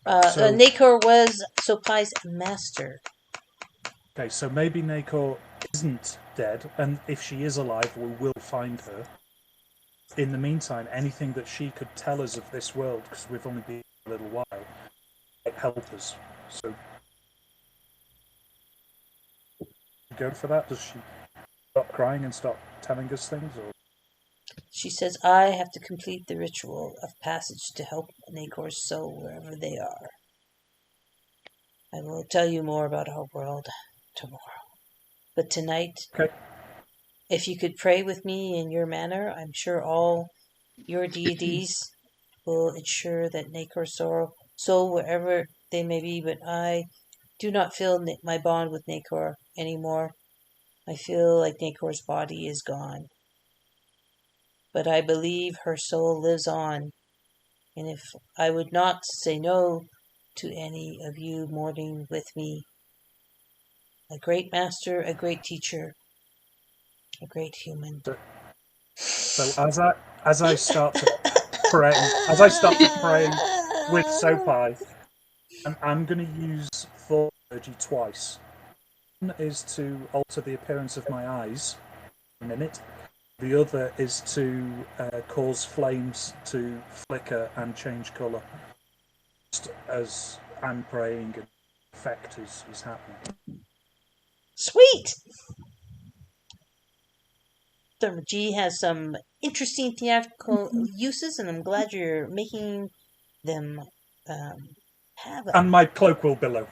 Nacor was Sopai's master. Okay, so maybe Nacor isn't dead, and if she is alive, we will find her. in the meantime, anything that she could tell us of this world, because we've only been here a little while, might help us. So, go for that? Does she stop crying and stop telling us things? Or? She says, I have to complete the ritual of passage to help Nakor's soul wherever they are. I will tell you more about our world tomorrow. But tonight, Okay. if you could pray with me in your manner, I'm sure all your deities will ensure that Nakor's soul, wherever they may be, but I do not feel my bond with Nakor anymore. I feel like Nakor's body is gone. But I believe her soul lives on, and if I would not say no to any of you mourning with me, a great master, a great teacher, a great human. So as I start to pray, with Sopai, I'm going to use Thought Energy twice. One is to alter the appearance of my eyes for a minute. The other is to cause flames to flicker and change colour, just as I'm praying and the effect is happening. Sweet! Thermagy has some interesting theatrical uses, and I'm glad you're making them have a... And my cloak will billow.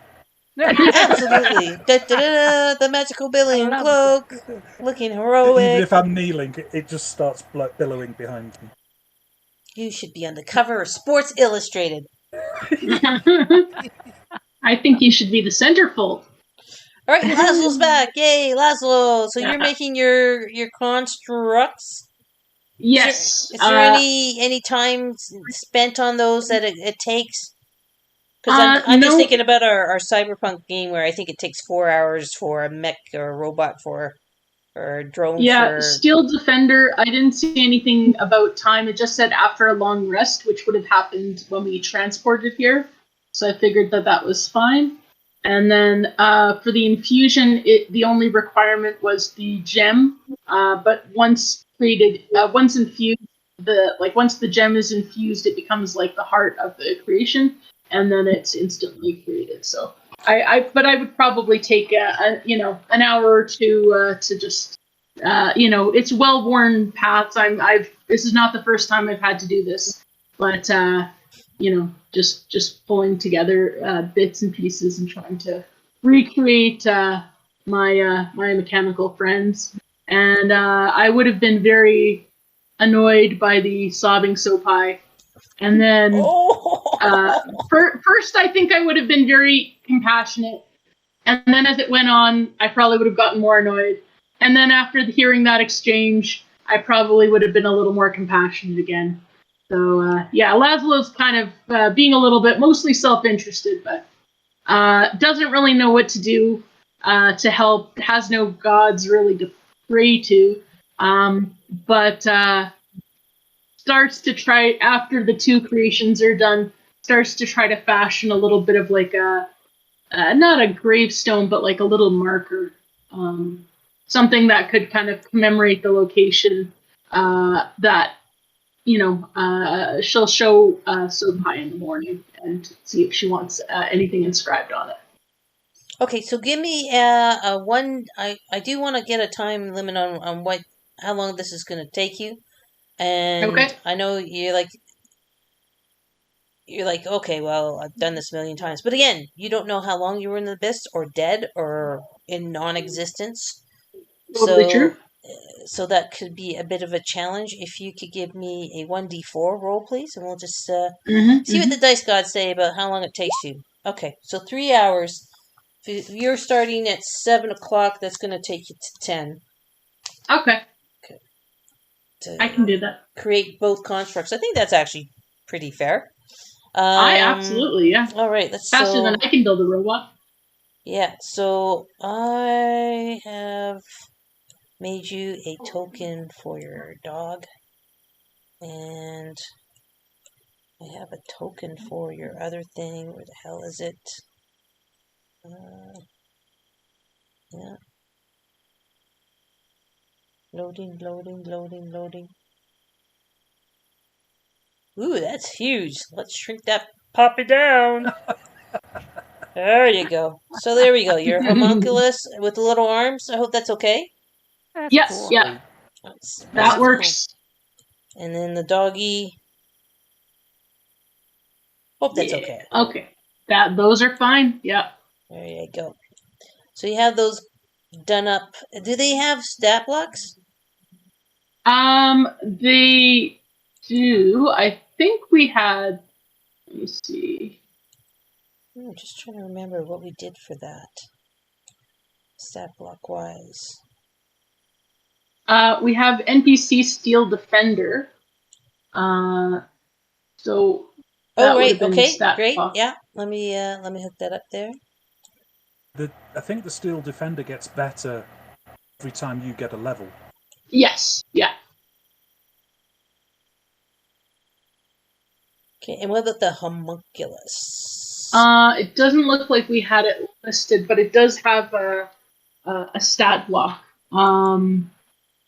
Absolutely. Da-da-da-da, the magical billowing cloak, looking Even heroic. if I'm kneeling, it just starts billowing behind me. You should be on the cover of Sports Illustrated. I think you should be the centerfold. All right, Lazlo's back. Yay, Lazlo. So Yeah. you're making your constructs? Yes. Is there any time spent on those that it takes? Because I'm just thinking about our cyberpunk game where I think it takes 4 hours for a mech or a robot or a drone. Yeah, Steel Defender, I didn't see anything about time. It just said after a long rest, which would have happened when we transported here. So I figured that was fine. And then for the infusion, the only requirement was the gem. But once infused, once the gem is infused, it becomes like the heart of the creation, and then it's instantly created. So but I would probably take an hour or two to just it's well-worn paths. This is not the first time I've had to do this, but just pulling together bits and pieces and trying to recreate my mechanical friends. And I would have been very annoyed by the sobbing Sopai. And then first, I think I would have been very compassionate. And then as it went on, I probably would have gotten more annoyed. And then after hearing that exchange, I probably would have been a little more compassionate again. So, Lazlo's kind of being a little bit mostly self-interested, but doesn't really know what to do to help, has no gods really to pray to, but starts to try, after the two creations are done, starts to try to fashion a little bit of like not a gravestone, but like a little marker. Something that could kind of commemorate the location that, she'll show Sopai in the morning and see if she wants anything inscribed on it. Okay, so give me one. I do want to get a time limit on how long this is going to take you. And okay. I know you're like, okay, well, I've done this a million times. But again, you don't know how long you were in the abyss or dead or in non-existence. Totally true. So that could be a bit of a challenge. If you could give me a 1d4 roll, please, and we'll just see what the dice gods say about how long it takes you. Okay, so 3 hours. If you're starting at 7 o'clock, that's going to take you to 10. Okay. I can do that. Create both constructs. I think that's actually pretty fair. Absolutely, yeah. All right, faster than I can build a robot. Yeah, so I have made you a token for your dog, and I have a token for your other thing. Where the hell is it? Yeah. Loading. Ooh, that's huge. Let's shrink that puppy down. There you go. So there we go. Your homunculus with the little arms. I hope that's okay. That's Yes, cool. yeah, That's that works. And then the doggy. Hope that's okay. Okay. Those are fine. Yeah. There you go. So you have those done up. Do they have stat blocks? They do. I think we had. Let me see. I'm just trying to remember what we did for that. Stat block wise. We have NPC Steel Defender. So that would right. have been Okay. stat Great. block. Yeah. Let me hook that up there. I think the Steel Defender gets better every time you get a level. Yes. Yeah. Okay. And what about the homunculus? It doesn't look like we had it listed, but it does have a stat block.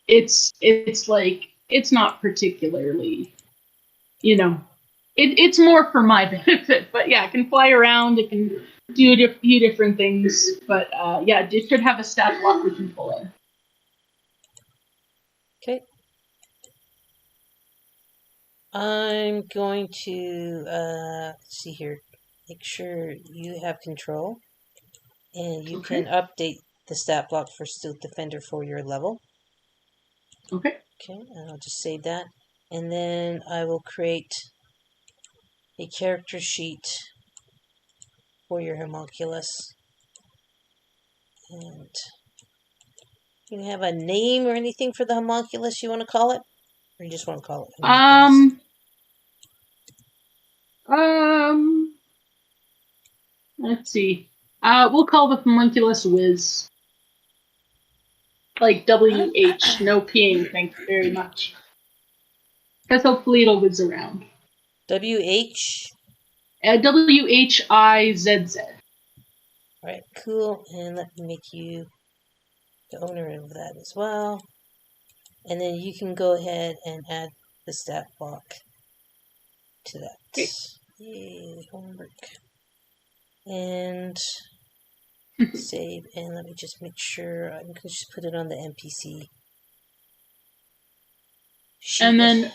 It's like it's not particularly, it's more for my benefit. But yeah, it can fly around. It can do a few different things. But yeah, it should have a stat block we can pull in. Okay. I'm going to see here. Make sure you have control, and you can update the stat block for Steel Defender for your level. Okay. Okay, and I'll just save that, and then I will create a character sheet for your homunculus, and you have a name or anything for the homunculus you want to call it, or you just want to call it homunculus? Let's see. We'll call the homunculus Wiz. Like WH, no peeing, thank you very much. Because hopefully it'll whiz around. WH? WHIZZ. Alright, cool. And let me make you the owner of that as well. And then you can go ahead and add the stat block to that. Okay. Yay, homework. And save, and let me just make sure I'm going to just put it on the NPC sheet. And then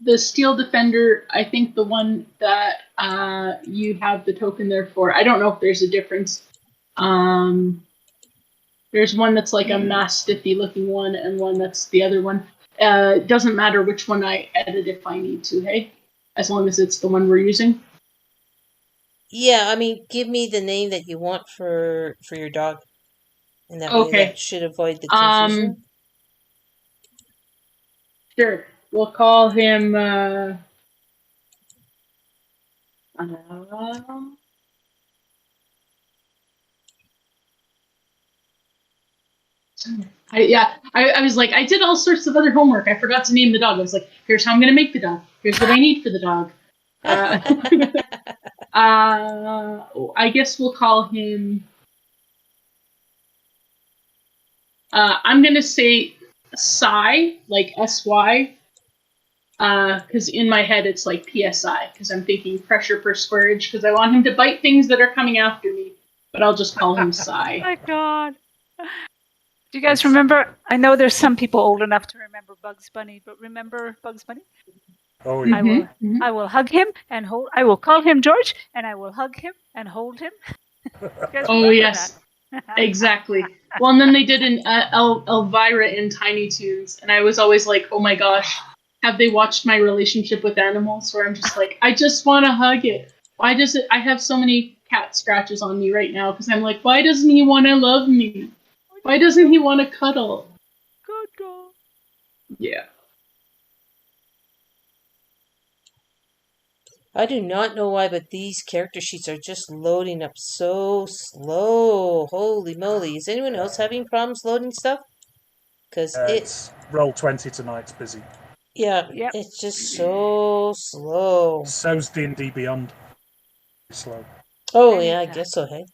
the Steel Defender, I think the one that you have the token there for, I don't know if there's a difference. There's one that's like a mastiffy looking one and one that's the other one. It doesn't matter which one I edit if I need to, hey? As long as it's the one we're using. Yeah, I mean, give me the name that you want for your dog. And that way that should avoid the confusion. Sure. We'll call him I was like, I did all sorts of other homework. I forgot to name the dog. I was like, here's how I'm going to make the dog. Here's what I need for the dog. I guess we'll call him. I'm going to say Psy, like SY. Because in my head it's like PSI, because I'm thinking pressure per square inch, because I want him to bite things that are coming after me. But I'll just call him Psy. Oh my god. Do you guys remember? I know there's some people old enough to remember Bugs Bunny, but remember Bugs Bunny? Oh yeah. I will hug him and hold. I will call him George, and I will hug him and hold him. Oh yes, exactly. Well, and then they did an Elvira in Tiny Toons, and I was always like, oh my gosh, have they watched my relationship with animals? Where I'm just like, I just want to hug it. Why does it? I have so many cat scratches on me right now because I'm like, why doesn't he want to love me? Why doesn't he want to cuddle? Good girl. Yeah. I do not know why, but these character sheets are just loading up so slow. Holy moly. Is anyone else having problems loading stuff? Because it's Roll20 tonight's busy. Yeah, it's just so slow. So's D&D Beyond. Slow. Oh, yeah, I guess so, hey?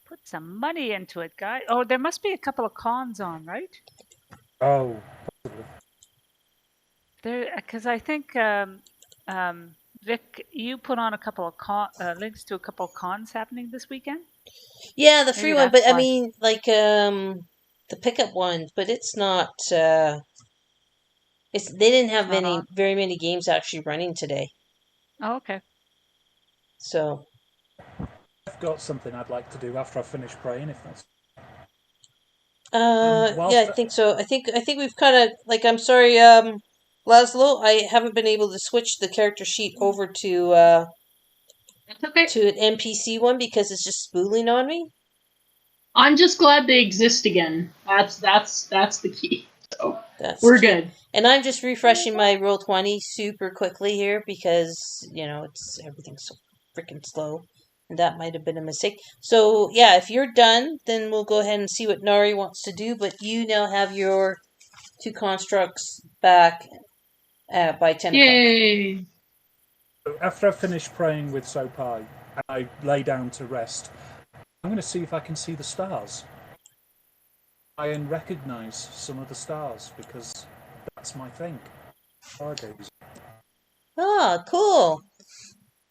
Put some money into it, guys. Oh, there must be a couple of cons on, right? Oh, possibly. There, because I think Vic, you put on a couple of links to a couple of cons happening this weekend. Yeah, the free Maybe one, that's but I why. mean, like the pickup one, but it's not. It's they didn't have It's not on. very many games actually running today, Oh, okay. so. I've got something I'd like to do after I finish praying, if that's. Yeah, I Whilst think so. I think we've kind of like. I'm sorry, Lazlo. I haven't been able to switch the character sheet over That's okay. to an NPC one because it's just spooling on me. I'm just glad they exist again. That's the key. So That's we're key. good. And I'm just refreshing my Roll20 super quickly here because it's everything's so freaking slow. And that might have been a mistake. So yeah, if you're done, then we'll go ahead and see what Nari wants to do. But you now have your 2 constructs back by 10 o'clock. Yay! after I finish praying with Sopai and I lay down to rest, I'm going to see if I can see the stars. I can recognise some of the stars because that's my thing. Stargaze. Ah, cool.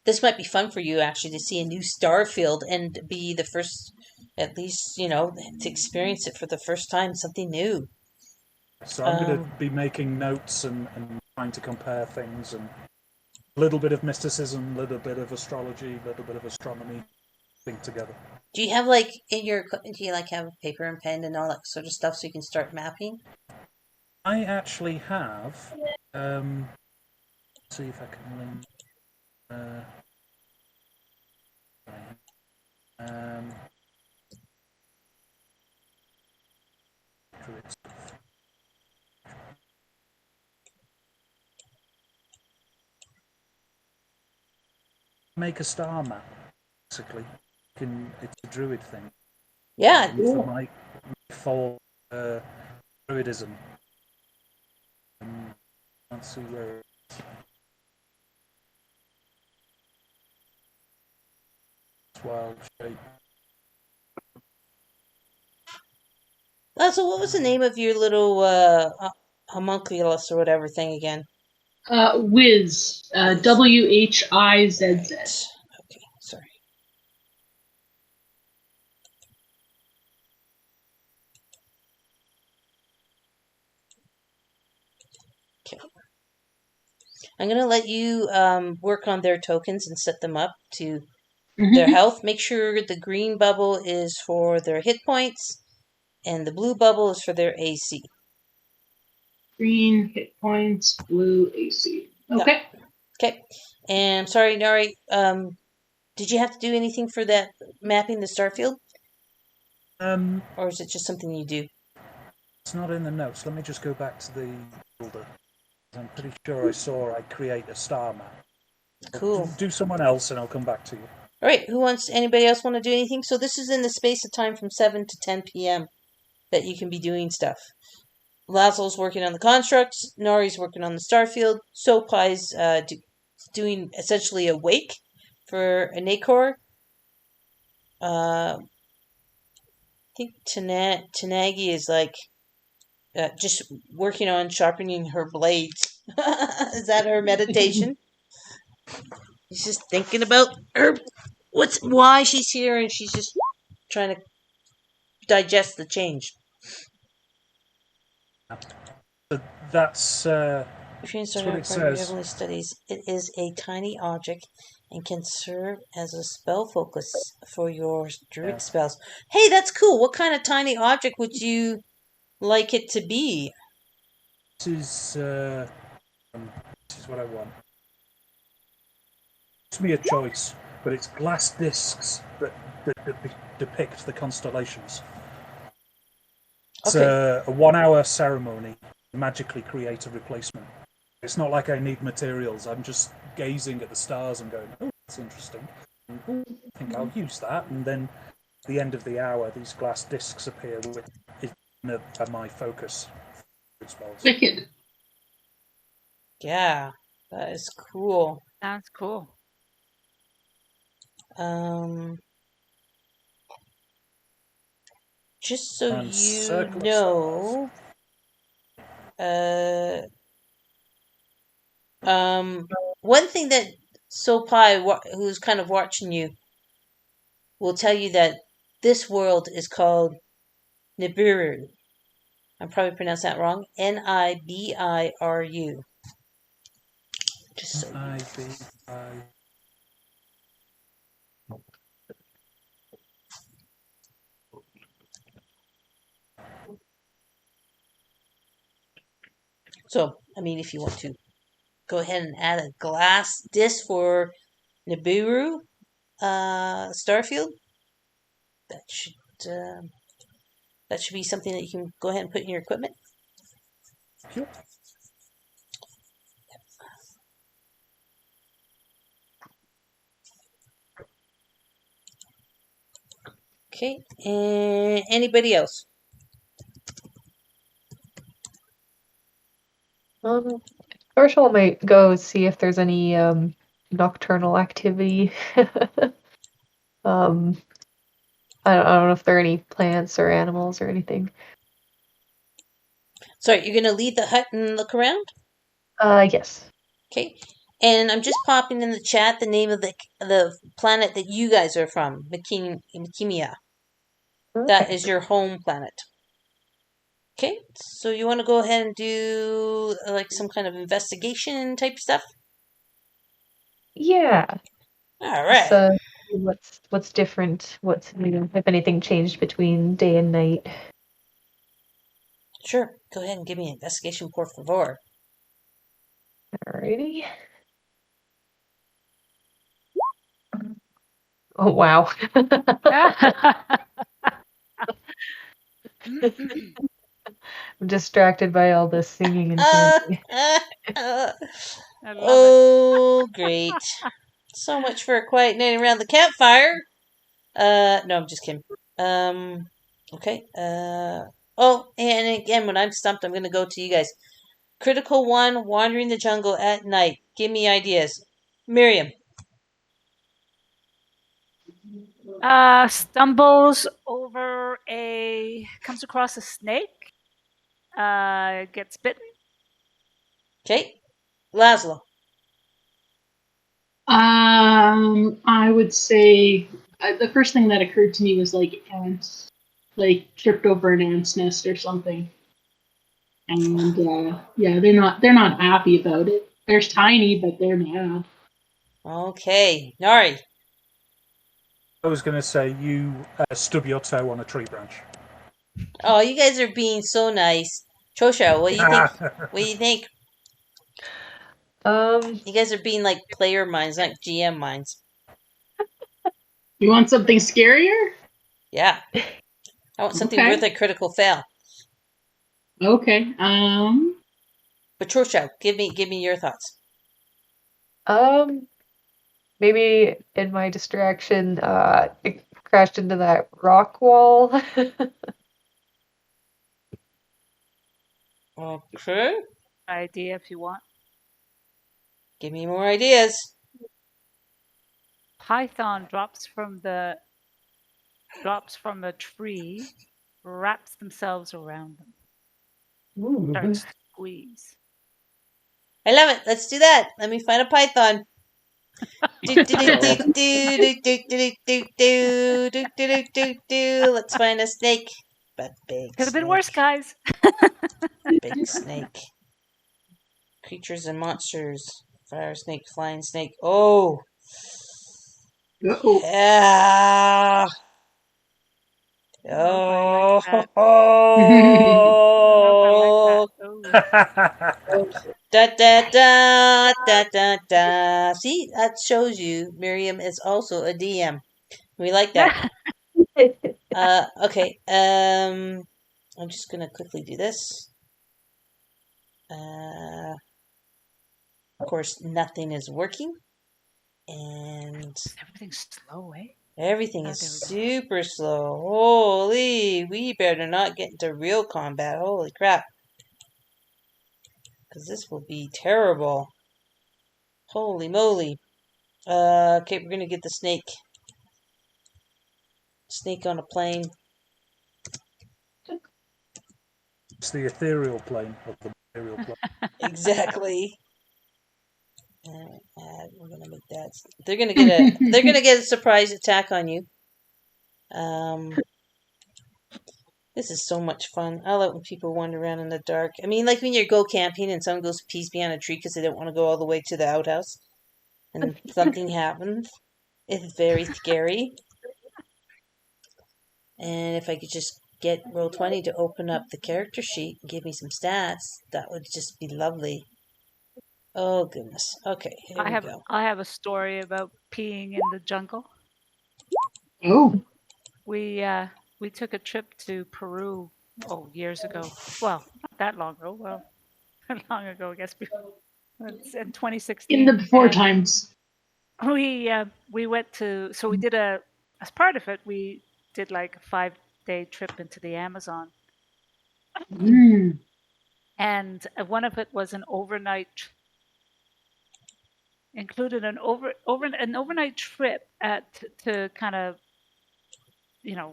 This might be fun for you actually to see a new star field and be the first, at least, to experience it for the first time, something new. So I'm going to be making notes and trying to compare things, and a little bit of mysticism, a little bit of astrology, a little bit of astronomy thing together. Do you have like do you like have paper and pen and all that sort of stuff so you can start mapping? I actually have. Let's see if I can link. Make a star map, basically. It's a druid thing. Yeah. For my full druidism. Let's see where. Wild shape. So what was the name of your little homunculus or whatever thing again? Wiz. WHIZZ. Okay, sorry. Okay. I'm going to let you work on their tokens and set them up to their health. Make sure the green bubble is for their hit points and the blue bubble is for their AC. Green hit points, blue AC. Okay. Yep. Okay. And sorry, Nari, did you have to do anything for that mapping the star field? Or is it just something you do? It's not in the notes. Let me just go back to the folder. I'm pretty sure I saw I create a star map. Cool. Do someone else and I'll come back to you. All right. Anybody else want to do anything? So this is in the space of time from 7 to 10 p.m. that you can be doing stuff. Lazlo's working on the constructs. Nari's working on the starfield. Sopai's doing essentially a wake for an Acor. I think Tanagi is like just working on sharpening her blades. Is that her meditation? She's just thinking about why she's here, and she's just trying to digest the change. So that's If you're what it says. Heavenly Studies, it is a tiny object and can serve as a spell focus for your druid spells. Hey, that's cool. What kind of tiny object would you like it to be? This is what I want. It's me a choice, but it's glass discs that depict the constellations. It's a 1 hour ceremony to magically create a replacement. It's not like I need materials. I'm just gazing at the stars and going, oh, that's interesting. I think I'll use that. And then at the end of the hour, these glass discs appear with my focus spells. Wicked. Yeah, that is cool. Sounds cool. Just so you know, one thing that Sopai, who's kind of watching you, will tell you that this world is called Nibiru. I'm probably pronouncing that wrong. Nibiru. Just so Nibi. So, I mean, if you want to go ahead and add a glass disc for Nibiru Starfield, that should be something that you can go ahead and put in your equipment. Sure. Okay, and anybody else? Marshall might go see if there's any nocturnal activity. I don't know if there are any plants or animals or anything. Sorry, you're gonna leave the hut and look around? Yes. Okay. And I'm just popping in the chat the name of the planet that you guys are from, Makimia. That is your home planet. Okay, so you want to go ahead and do like some kind of investigation type stuff? Yeah. All right. What's different? What's if anything changed between day and night? Sure. Go ahead and give me an investigation, por favor. Alrighty. Oh wow. I'm distracted by all this singing and chanting. Oh, great. So much for a quiet night around the campfire. No, I'm just kidding. Okay. Oh, and again, when I'm stumped, I'm going to go to you guys. Critical 1, wandering the jungle at night. Give me ideas. Miriam. Stumbles comes across a snake. Gets bitten. Okay. Lazlo. I would say the first thing that occurred to me was like ants, like tripped over an ant's nest or something. And yeah, they're not happy about it. They're tiny, but they're mad. Okay. Nari. I was going to say you stub your toe on a tree branch. Oh, you guys are being so nice. Chosha, what do you think? What do you think? You guys are being like player minds, not GM minds. You want something scarier? Yeah. I want something Okay. worth a critical fail. Okay. But Chosha, give me your thoughts. Maybe in my distraction, it crashed into that rock wall. Okay. Idea if you want. Give me more ideas. Python drops from a tree, wraps themselves around them. Ooh. Starts to squeeze. I love it. Let's do that. Let me find a python. Let's find a snake. But big Could have been snake. worse, guys. Big snake. Creatures and monsters. Fire snake, flying snake. Oh. Uh-oh. Yeah. Oh. Da da da da da da. See, that shows you Miriam is also a DM. We like that. Okay. I'm just gonna quickly do this. Of course, nothing is working, and Everything's slow, eh? everything is super slow. Holy, we better not get into real combat. Holy crap. Because this will be terrible. Holy moly. Okay, we're gonna get the snake. Snake on a plane. It's the ethereal plane of the material plane. Exactly. We're gonna make that. They're gonna get a. They're gonna get a surprise attack on you. This is so much fun. I love when people wander around in the dark. I mean, like when you go camping and someone goes pees behind a tree because they don't want to go all the way to the outhouse, and something happens. It's very scary. And if I could just get Roll20 to open up the character sheet and give me some stats, that would just be lovely. Oh goodness. Okay, here we go. I have a story about peeing in the jungle. Oh. We took a trip to Peru years ago. Well, not that long ago. Well, long ago, I guess. It's in 2016. In the before times. We went to, so we did as part of it, we did like a 5-day trip into the Amazon. And one of it was an overnight, included an overnight trip to kind of,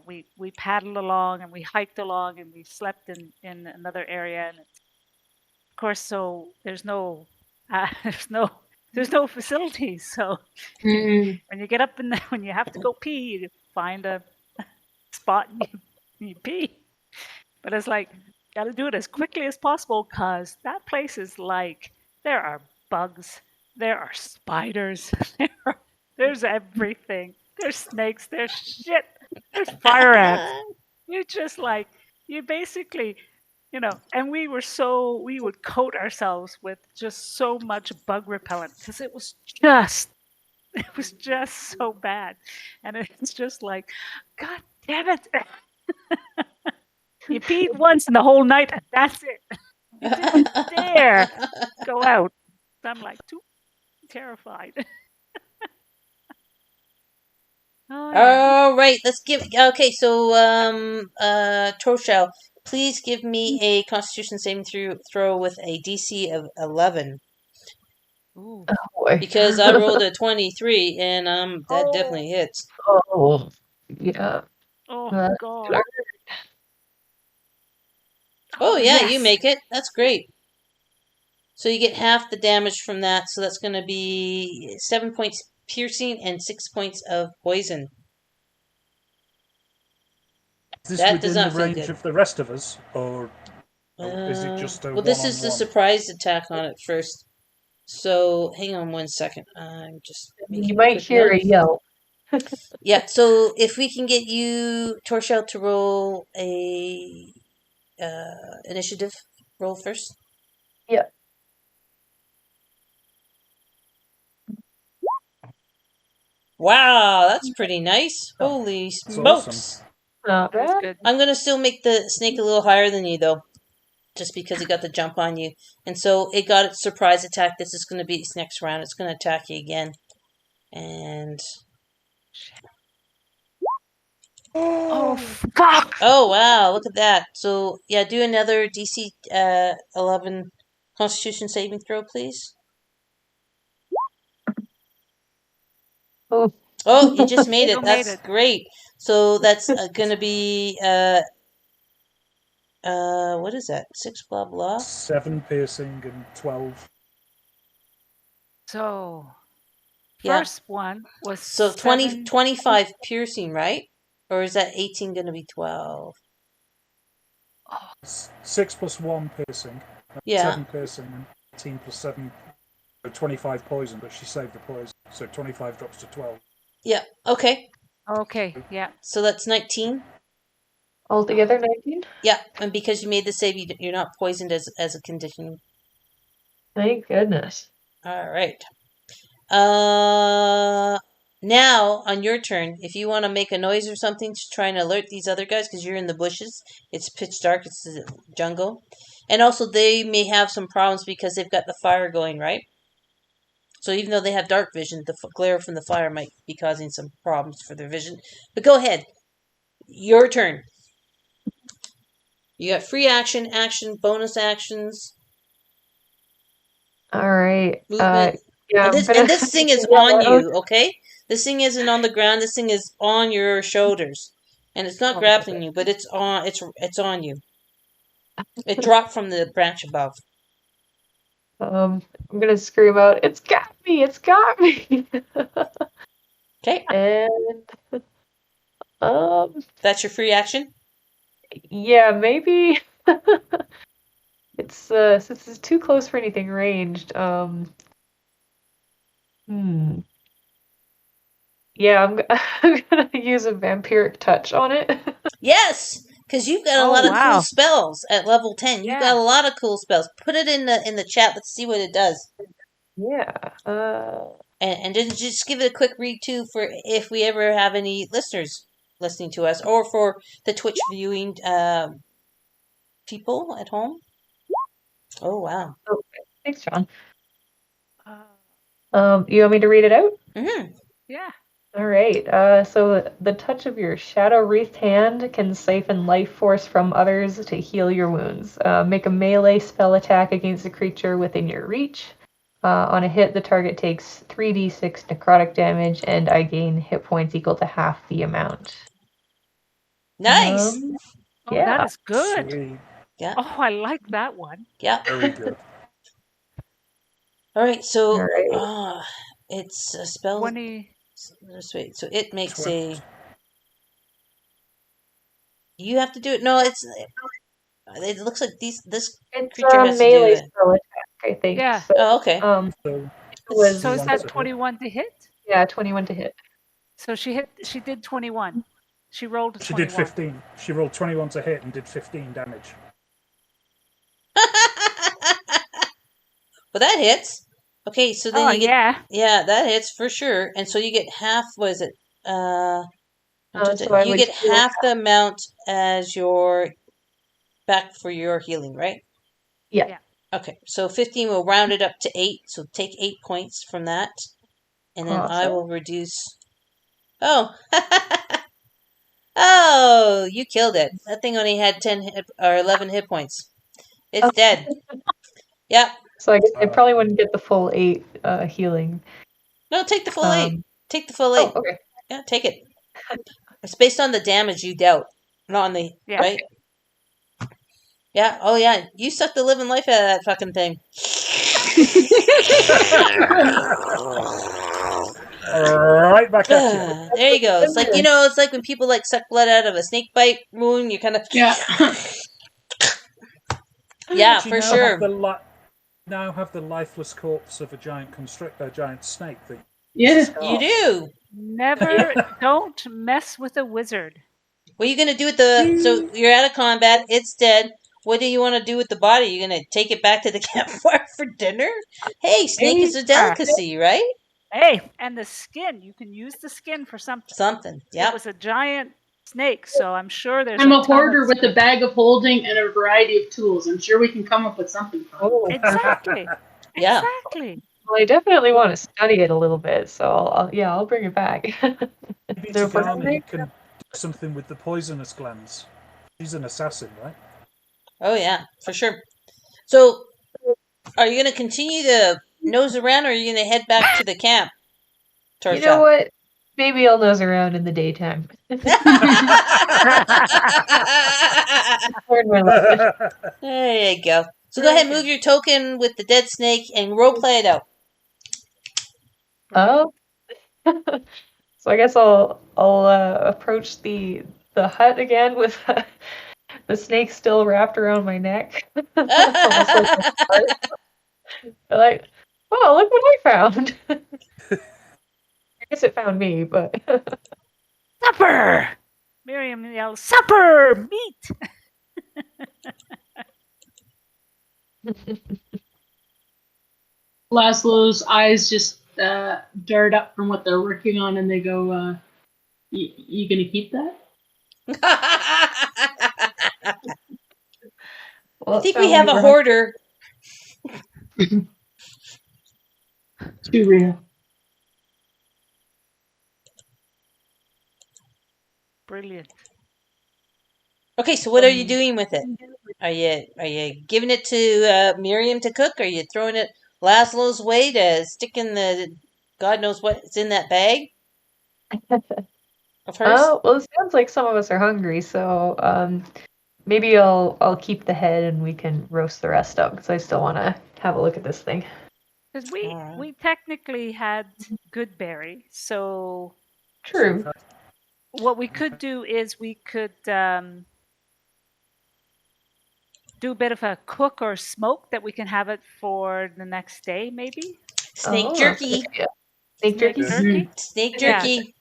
we paddled along and we hiked along and we slept in another area, and of course, so there's no facilities. So when you get up when you have to go pee, you find a spot and you pee. But it's like, got to do it as quickly as possible, because that place is like, there are bugs, there are spiders, there's everything. There's snakes, there's shit, there's fire ants. You're just like, you basically, and we would coat ourselves with just so much bug repellent, because it was just so bad. And it's just like, God damn it. You peed once in the whole night, and that's it. You didn't dare go out. I'm like, too terrified. All right, let's give. Okay, so Torshell, please give me a Constitution saving throw with a DC of 11. Oh boy. Because I rolled a 23, and that definitely hits. Oh yeah. Oh That's God. good. Oh yeah, yes. you make it. That's great. So you get half the damage from that. So that's going to be 7 points piercing and 6 points of poison. Is this That does within not the feel range good. of the rest of us, or is it just a well, this is the one-on-one? surprise attack on it first. So hang on one second. I'm just making You might quick hear a notes. yell. Yeah. So if we can get you, Torshell, to roll a initiative roll first. Yeah. Wow, that's pretty nice. Holy smokes. Awesome. Not That's bad. good. I'm going to still make the snake a little higher than you, though, just because it got the jump on you. And so it got its surprise attack. This is going to be its next round. It's going to attack you again. And... Oh, fuck! Oh, wow, look at that. So, yeah, do another DC 11 Constitution saving throw, please. Oh. Oh, you just made it. Still That's made it. great. So that's going to be... what is that? 6 blah blah? 7 piercing and 12. So, Yeah. first one was So 25 piercing, right? Or is that 18 going to be 12? 6 plus 1 piercing. Yeah. 7 piercing and 18 plus 7. So 25 poison, but she saved the poison. So 25 drops to 12. Yeah, okay. Okay, yeah. So that's 19. Altogether 19? Yeah, and because you made the save, you're not poisoned as a condition. Thank goodness. All right. Now, on your turn, if you want to make a noise or something to try and alert these other guys, because you're in the bushes, it's pitch dark, it's the jungle. And also, they may have some problems because they've got the fire going, right? So even though they have dark vision, the glare from the fire might be causing some problems for their vision. But go ahead. Your turn. You got free action, bonus actions. All right. Movement. Yeah. And this thing is on you, okay? This thing isn't on the ground. This thing is on your shoulders, and it's not grappling you, but it's on. It's on you. It dropped from the branch above. I'm gonna scream out, "It's got me! It's got me!" Okay, And that's your free action. yeah, maybe it's since it's too close for anything ranged. Yeah, I'm gonna use a vampiric touch on it. Yes, because you've got a Oh, lot of cool wow. spells at level 10. You've got Yeah. a lot of cool spells. Put it in the chat. Let's see what it does. Yeah. And just give it a quick read too for if we ever have any listeners listening to us, or for the Twitch viewing people at home. Oh wow! Thanks, John. Uh, You want me to read it out? Mm-hmm. yeah. All right. So the touch of your shadow-wreathed hand can siphon life force from others to heal your wounds. Make a melee spell attack against a creature within your reach. On a hit, the target takes 3d6 necrotic damage, and I gain hit points equal to half the amount. Nice. Oh, Yeah. that is good. Sweet. Yeah. Oh, I like that one. Yeah. Very good. All right. So, All right. it's a spell. 20. Wait. So it makes 20. You have to do it. No, it looks like this It's creature a has to do melee it. spell attack, I think. Yeah. So, Oh, okay. So, it was So is 21 that to hit. 21 to hit? yeah, 21 to hit. So she did 21. She rolled a She 21. did 15. She rolled 21 to hit and did 15 damage. Well, that hits. Okay, so then Oh, you get yeah. that hits for sure, and so you get half. What is it? So I You would get heal half the amount as your back for your healing, right? Yeah. Yeah. Okay, so 15 will round it up to 8. So take 8 points from that, and then I Awesome. will reduce. Oh, oh, you killed it. That thing only had 11 hit points. It's dead. Yep. So I guess I probably wouldn't get the full 8 healing. No, take the full 8. Take the full 8. Oh, okay. Yeah, take it. It's based on the damage you dealt, not on the Yeah. right. Yeah. Oh yeah. You sucked the living life out of that fucking thing. Right back at you. There you go. It's like it's like when people like suck blood out of a snake bite wound. You kind of Yeah. yeah, Do for you now sure. have the lifeless corpse of a giant giant snake that Yeah. You do. Never, don't mess with a wizard. What are you gonna do with the? So you're out of combat. It's dead. What do you want to do with the body? You're gonna take it back to the campfire for dinner? Hey, snake is a delicacy, right? Hey, and the skin. You can use the skin for something. Something. It Yep. was a giant snake, so I'm sure there's I'm a ton hoarder of... with a bag of holding and a variety of tools. I'm sure we can come up with something fun. Oh. Exactly. Yeah. Exactly. Well, I definitely want to study it a little bit, so I'll bring it back. maybe There for Tigana something? can do something with the poisonous glands. She's an assassin, right? Oh yeah, for sure. So, are you gonna continue to nose around, or are you gonna head back to the camp? You know what? Maybe I'll nose around in the daytime. Learn my lesson. There you go. So go ahead, move your token with the dead snake, and roleplay it out. Oh. So I guess I'll approach the hut again with the snake still wrapped around my neck. Almost like a scarf. Like, oh, look what I found. I guess it found me, but Supper! Miriam yells, supper! Meat! Lazlo's eyes just dart up from what they're working on, and they go, "You gonna keep that?" well, I think we have a hoarder. Too real. Brilliant. Okay, so what are you doing with it? Are you giving it to Miriam to cook? Are you throwing it Lazlo's way to stick in the God knows what's in that bag of hers? Oh, well, it sounds like some of us are hungry, so Maybe I'll keep the head and we can roast the rest up because I still want to have a look at this thing. Because Alright. we technically had good berry, so True. what we could do is we could do a bit of a cook or smoke that we can have it for the next day, maybe. Snake Oh, that's a jerky. good idea. Snake Snake jerky? jerky. Snake Yeah. jerky.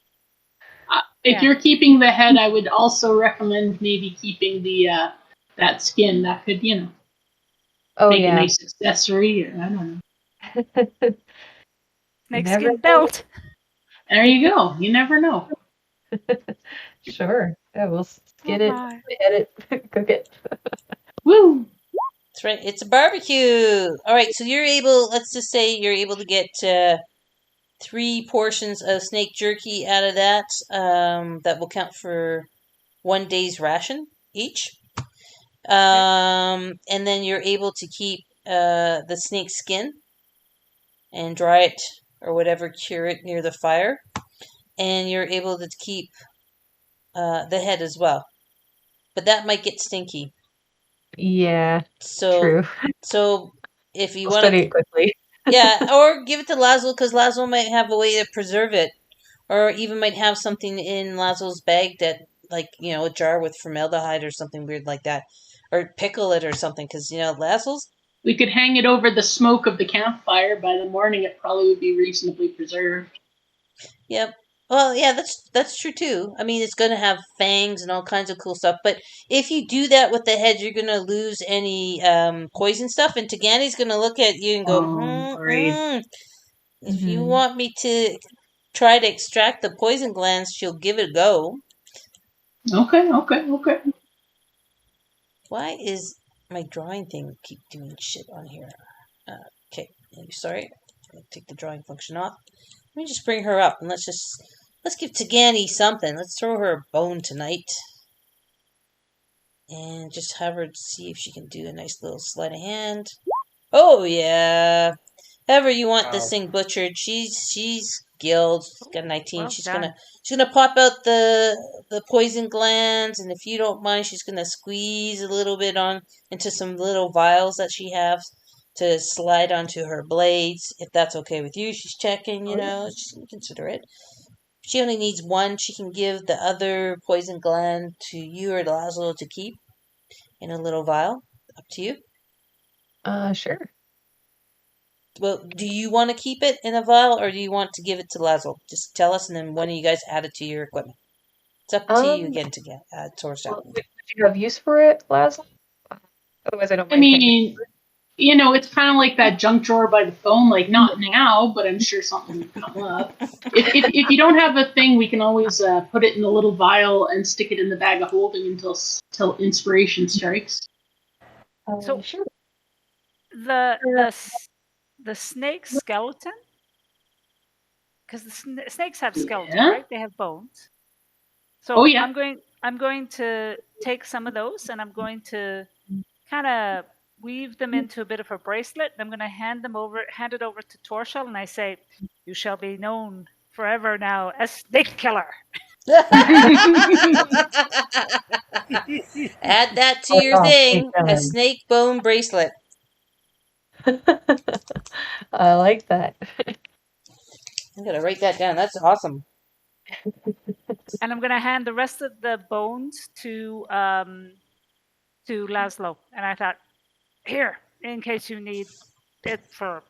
If Yeah. you're keeping the head, I would also recommend maybe keeping the that skin. That could, Oh, make a yeah. nice accessory. Or, I don't know. Snakeskin belt. There you go. You never know. Sure. Yeah, we'll skin Oh it, my. edit, cook it. Woo! That's right. It's a barbecue. All right. So you're able. Let's just say you're able to get 3 portions of snake jerky out of that. That will count for 1 day's ration each. And then you're able to keep the snake skin and dry it or whatever, cure it near the fire. And you're able to keep the head as well. But that might get stinky. Yeah, So, true. so if you We'll want study to, it quickly. yeah, or give it to Lazlo because Lazlo might have a way to preserve it, or even might have something in Lazlo's bag that, like, a jar with formaldehyde or something weird like that, or pickle it or something because Lazlo's. We could hang it over the smoke of the campfire. By the morning, it probably would be reasonably preserved. Yep. Well, yeah, that's true too. I mean, it's gonna have fangs and all kinds of cool stuff. But if you do that with the head, you're gonna lose any poison stuff. And Tagani's gonna look at you and go, Great. If Mhm. you want me to try to extract the poison glands, she'll give it a go. Okay. Why is my drawing thing keep doing shit on here? Okay, sorry. I'm gonna take the drawing function off. Let me just bring her up and let's give Tagani something. Let's throw her a bone tonight. And just have her see if she can do a nice little sleight of hand. Oh yeah. However you want this thing butchered. She's skilled. She's got 19. Well she's done. gonna pop out the poison glands, and if you don't mind, she's gonna squeeze a little bit on into some little vials that she has to slide onto her blades, if that's okay with you. She's checking, she can consider it. If she only needs one, she can give the other poison gland to you or Lazlo to keep in a little vial. Up to you. Sure. Well, do you want to keep it in a vial or do you want to give it to Lazlo? Just tell us, and then one of you guys add it to your equipment. It's up to you again to get torch out. Would you have use for it, Lazlo? Otherwise, I don't I mind. mean, it's kind of like that junk drawer by the phone. Like, not now, but I'm sure something would come up. If you don't have a thing, we can always put it in a little vial and stick it in the bag of holding until inspiration strikes. So Sure. the snake skeleton, because the snakes have skeletons, Yeah. right? They have bones. So Oh, yeah. I'm going to take some of those and I'm going to kind of weave them into a bit of a bracelet. I'm going to hand it over to Torshall, and I say, "You shall be known forever now as Snake Killer." Add that to your thing. A snake bone bracelet. I like that. I'm gonna write that down. That's awesome. And I'm going to hand the rest of the bones to Lazlo. And I thought, here, in case you need it for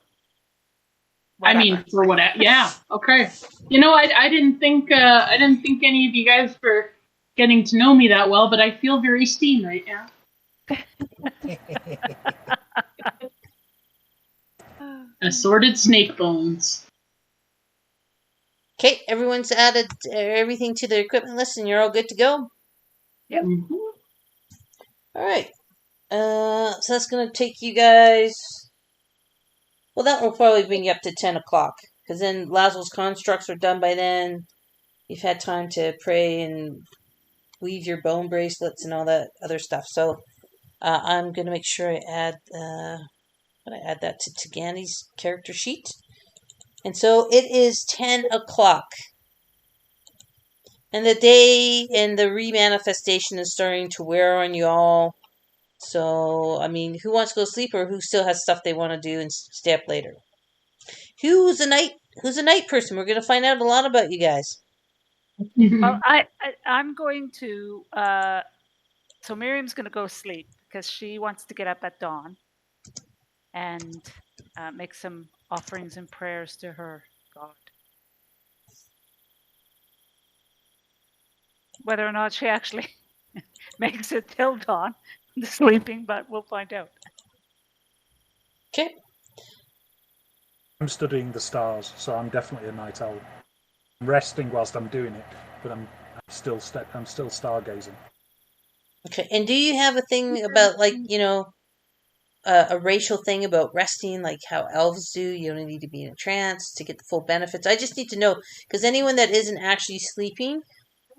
whatever. I mean, for what? Yeah. Okay. I didn't think any of you guys were getting to know me that well, but I feel very steamed right now. Assorted snake bones. Okay, everyone's added everything to their equipment list, and you're all good to go. Yep. Mm-hmm. All right. So that's gonna take you guys. Well, that will probably bring you up to 10 o'clock, because then Lazlo's constructs are done by then. You've had time to pray and weave your bone bracelets and all that other stuff. So I'm gonna make sure I add. I'm gonna add that to Tagani's character sheet. And so it is 10 o'clock. And the day and the remanifestation is starting to wear on you all. So, I mean, who wants to go to sleep or who still has stuff they want to do and stay up later? Who's a night person? We're going to find out a lot about you guys. Well, I'm going to. So Miriam's going to go sleep because she wants to get up at dawn and make some offerings and prayers to her God. Whether or not she actually makes it till dawn, the sleeping, but we'll find out. Okay. I'm studying the stars, so I'm definitely a night owl. I'm resting whilst I'm doing it, but I'm still stargazing. Okay. And do you have a thing about, like, a racial thing about resting, like how elves do? You don't need to be in a trance to get the full benefits. I just need to know, because anyone that isn't actually sleeping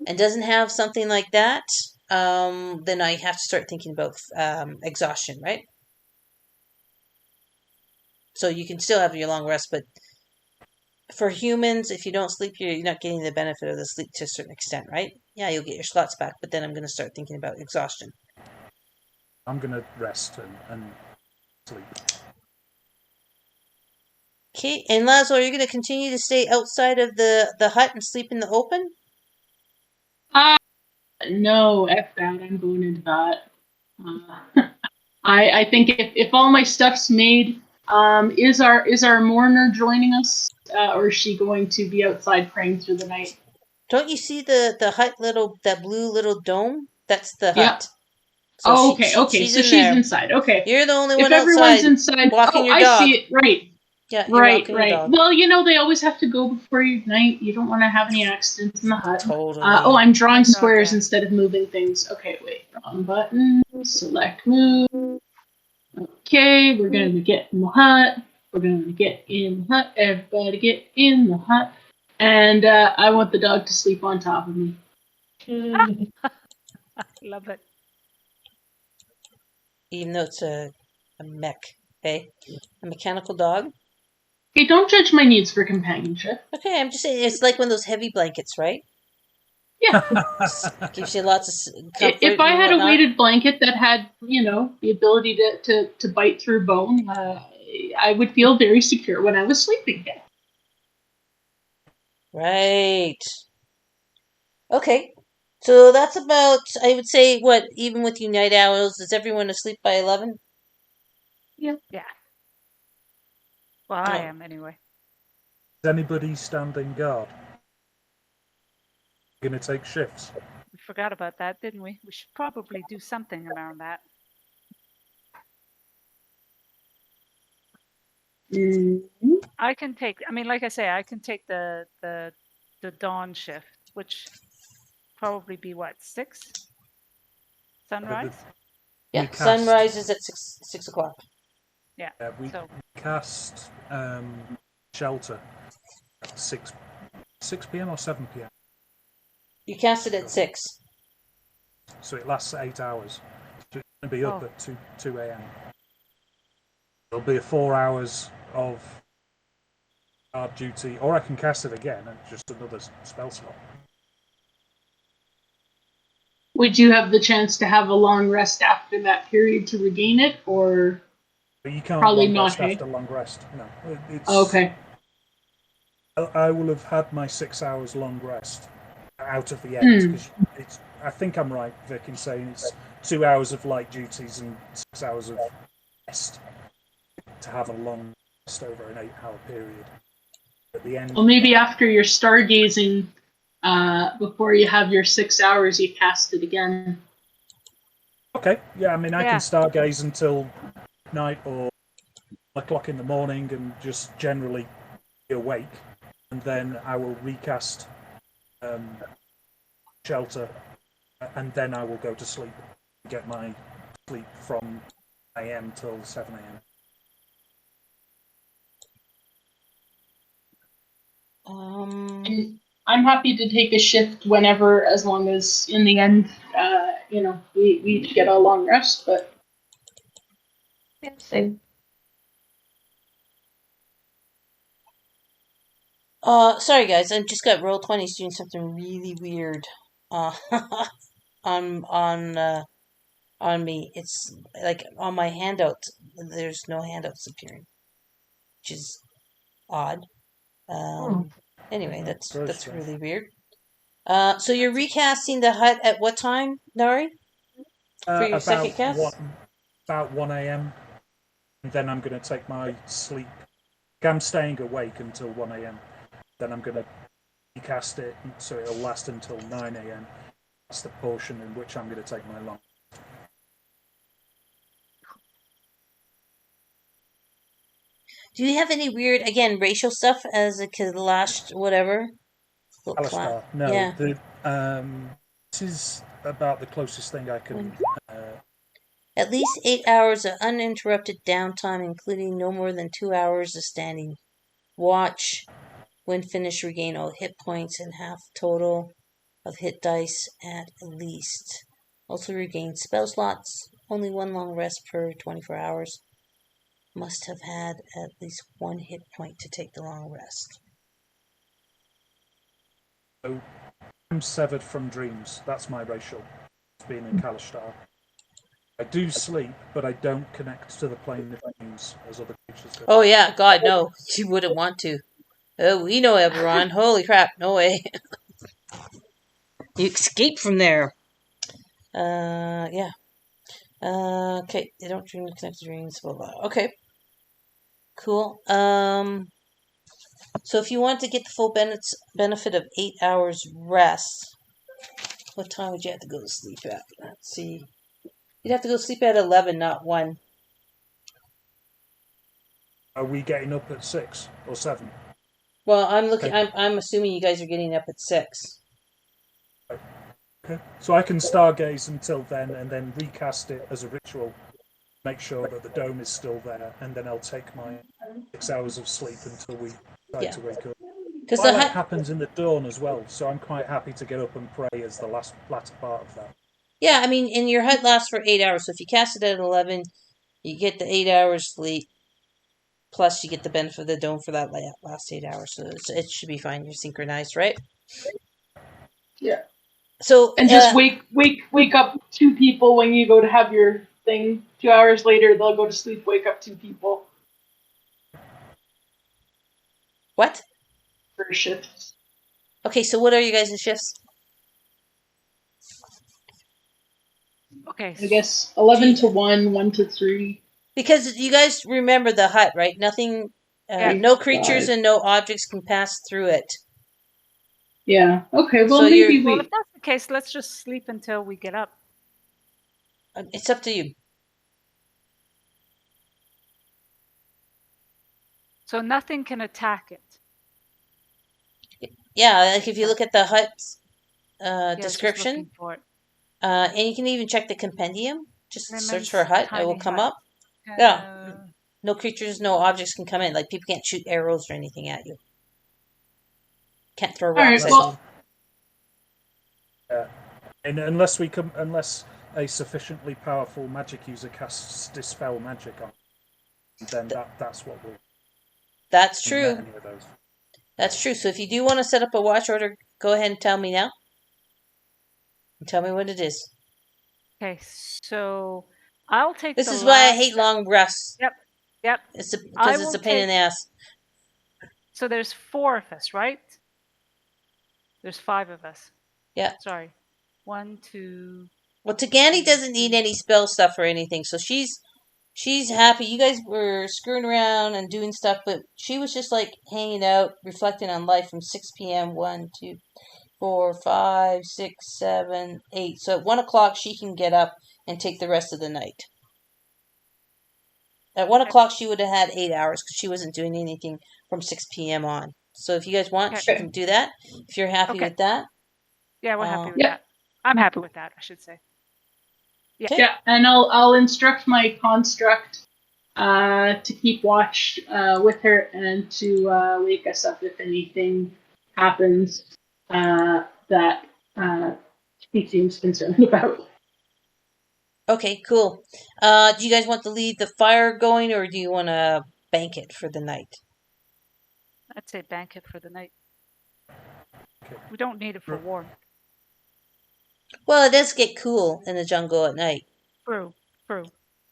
and doesn't have something like that, then I have to start thinking about exhaustion, right? So you can still have your long rest, but for humans, if you don't sleep, you're not getting the benefit of the sleep to a certain extent, right? Yeah, you'll get your slots back, but then I'm going to start thinking about exhaustion. I'm going to rest and sleep. Okay, and Lazlo, are you going to continue to stay outside of the hut and sleep in the open? No, F that. I'm going into that. I think if all my stuff's made, is our mourner joining us, or is she going to be outside praying through the night? Don't you see the hut that blue little dome? That's the Yeah. hut. So Okay. she's So in she's there. inside. Okay. You're the only If one everyone's outside inside, walking your I dog. see it. Right. Yeah, you're walking your dog. Well, they always have to go before night. You don't want to have any accidents in the hut. Totally. I'm drawing Like squares dog, instead of moving things. Okay, wait. Wrong button. Select move. Okay, we're going to get in the hut. We're going to get in the hut. Everybody get in the hut. And I want the dog to sleep on top of me. Love it. Even though it's a mech, okay? A mechanical dog. Okay, don't judge my needs for companionship. Okay, I'm just saying, it's like one of those heavy blankets, right? Yeah. Gives you lots of comfort. If I and had a whatnot. weighted blanket that had, the ability to bite through bone, I would feel very secure when I was sleeping. Right. Okay. So that's about, I would say, even with you night owls, is everyone asleep by 11? Yeah. Well, I Oh. am anyway. Is anybody standing guard? Going to take shifts? We forgot about that, didn't we? We should probably do something around that. Mm-hmm. I can take. I mean, like I say, I can take the dawn shift, which probably be what, 6? Sunrise. Yeah, We cast- sunrise is at 6 o'clock. Yeah. we So cast shelter at 6 p.m. or 7 p.m. You cast it at 6. So it lasts 8 hours. So it's going to be up at 2 a.m. There'll be 4 hours of guard duty, or I can cast it again and just another spell slot. Would you have the chance to have a long rest after that period to regain it, or But you can't probably long not? rest Hey? after long rest. No, it's Okay. I will have had my 6 hours long rest out of the 8 because it's. I think I'm right, Vic, in saying it's 2 hours of light duties and 6 hours of rest to have a long rest over an 8-hour period. At the end. Well, maybe after your stargazing, before you have your 6 hours, you cast it again. Okay, yeah, I mean, I Yeah. can stargaze until night or 1 o'clock in the morning and just generally be awake, and then I will recast shelter, and then I will go to sleep, get my sleep from a.m. till 7 a.m. I'm happy to take a shift whenever, as long as in the end, we get a long rest. But Yeah, same. Sorry guys, I just got Roll20's doing something really weird. On me. It's like on my handout. There's no handouts appearing, which is odd. Anyway, that's really weird. So you're recasting the hut at what time, Nari? For your second cast? About 1 a.m. And then I'm going to take my sleep. I'm staying awake until 1 a.m. Then I'm going to recast it so it'll last until 9 a.m. That's the portion in which I'm going to take my long. Do you have any weird, again, racial stuff as a Kalash, whatever? Alistar, no. Yeah. This is about the closest thing I can. At least 8 hours of uninterrupted downtime, including no more than 2 hours of standing watch. When finished, regain all hit points and half total of hit dice at least. Also regain spell slots. Only one long rest per 24 hours. Must have had at least one hit point to take the long rest. So I'm severed from dreams. That's my racial. Being in Kalashtar. I do sleep, but I don't connect to the plane of dreams as other creatures do. Oh yeah, God, no. You wouldn't want to. Oh, we know Eberron. Holy crap, no way. You escape from there. Yeah. Okay, they don't dream connect to dreams, blah blah. Okay. Cool. So if you want to get the full benefit of 8 hours rest, what time would you have to go to sleep at? Let's see. You'd have to go to sleep at 11, not 1. Are we getting up at 6 or 7? Well, I'm assuming you guys are getting up at 6. Okay. So I can stargaze until then, and then recast it as a ritual. Make sure that the dome is still there, and then I'll take my 6 hours of sleep until we decide to wake up. Because Twilight happens in the dawn as well, so I'm quite happy to get up and pray as the latter part of that. Yeah, I mean, and your hut lasts for 8 hours, so if you cast it at 11, you get the 8 hours sleep, plus you get the benefit of the dome for that last 8 hours, so it should be fine. You're synchronized, right? Yeah. So and just wake up 2 people when you go to have your thing. 2 hours later, they'll go to sleep. Wake up 2 people. What? For shifts. Okay, so what are you guys' shifts? Okay. I guess 11 to 1, 1 to 3. Because you guys remember the hut, right? Nothing, no creatures and no objects can pass through it. Yeah. Okay. Well, So maybe Well, if that's the case, let's just sleep until we get up. It's up to you. So nothing can attack it. Yeah, like if you look at the hut description, for it. and you can even check the compendium. Just search for a hut, it will come hut. up. Yeah. No creatures, no objects can come in. Like, people can't shoot arrows or anything at you. Can't throw rocks at you. Yeah. And unless a sufficiently powerful magic user casts Dispel Magic on, then that's what we'll... That's true. That's true. So if you do want to set up a watch order, go ahead and tell me now. And tell me what it is. Okay, so I'll take This is why I hate long rests. Yep. Because it's a pain in the ass. So there's 4 of us, right? There's 5 of us. Yeah. Sorry. 1, 2... Well, Tagani doesn't need any spell stuff or anything, so she's happy. You guys were screwing around and doing stuff, but she was just like hanging out, reflecting on life from 6 p.m. 1, 2, 4, 5, 6, 7, 8. So at 1 o'clock, she can get up and take the rest of the night. At 1 o'clock, she would have had 8 hours because she wasn't doing anything from 6 p.m. on. So if you guys want, she can do that. If you're happy with that. Yeah, we're happy with that. I'm happy with that, I should say. Yeah, and I'll instruct my construct to keep watch with her and to wake us up if anything happens that she seems concerned about. Okay, cool. Do you guys want to leave the fire going, or do you want to bank it for the night? I'd say bank it for the night. Okay. We don't need it for war. Well, it does get cool in the jungle at night. True.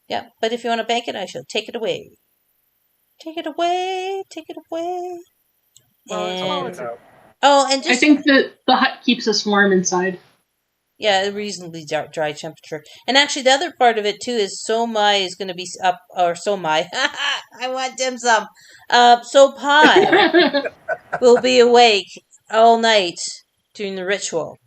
Yeah, but if you want to bank it, I shall take it away. Take it away. Take it away. Well, it's And politics. and I just think that the hut keeps us warm inside. yeah, a reasonably dry temperature. And actually, the other part of it too is Somai is going to be up, or Somai. I want dim sum. Sopai will be awake all night during the ritual.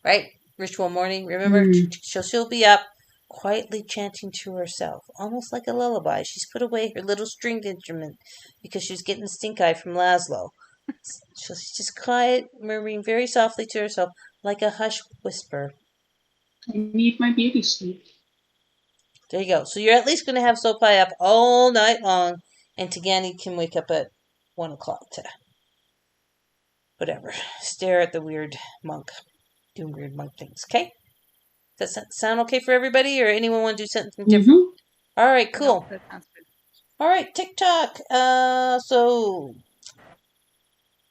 Right? Ritual morning. Remember, she'll be up quietly chanting to herself, almost like a lullaby. She's put away her little stringed instrument because she was getting stink eye from Lazlo. She's just quiet, murmuring very softly to herself, like a hush whisper. I need my beauty sleep. There you go. So you're at least going to have Sopai up all night long, and Tagani can wake up at 1 o'clock to whatever, stare at the weird monk doing weird monk things. Okay? Does that sound okay for everybody, or anyone want to do something different? All right, cool. No, that sounds good. All right, TikTok. So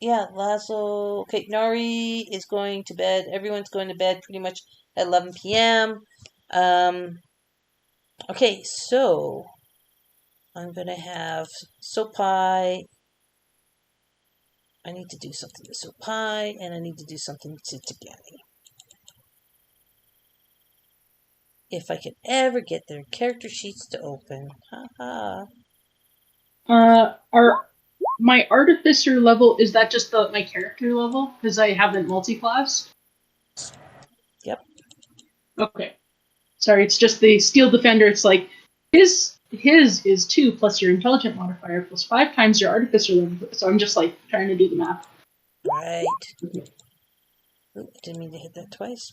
yeah, Lazlo. Okay, Nari is going to bed. Everyone's going to bed pretty much at 11 p.m. Okay, so I'm going to have Sopai. I need to do something to Sopai, and I need to do something to Tagani. If I could ever get their character sheets to open. Haha. My artificer level, is that just my character level? Because I haven't multi-classed? Yep. Okay. Sorry, it's just the steel defender. It's like his is 2 plus your intelligent modifier plus 5 times your artificer level. So I'm just like trying to do the math. Right. Ooh, I didn't mean to hit that twice.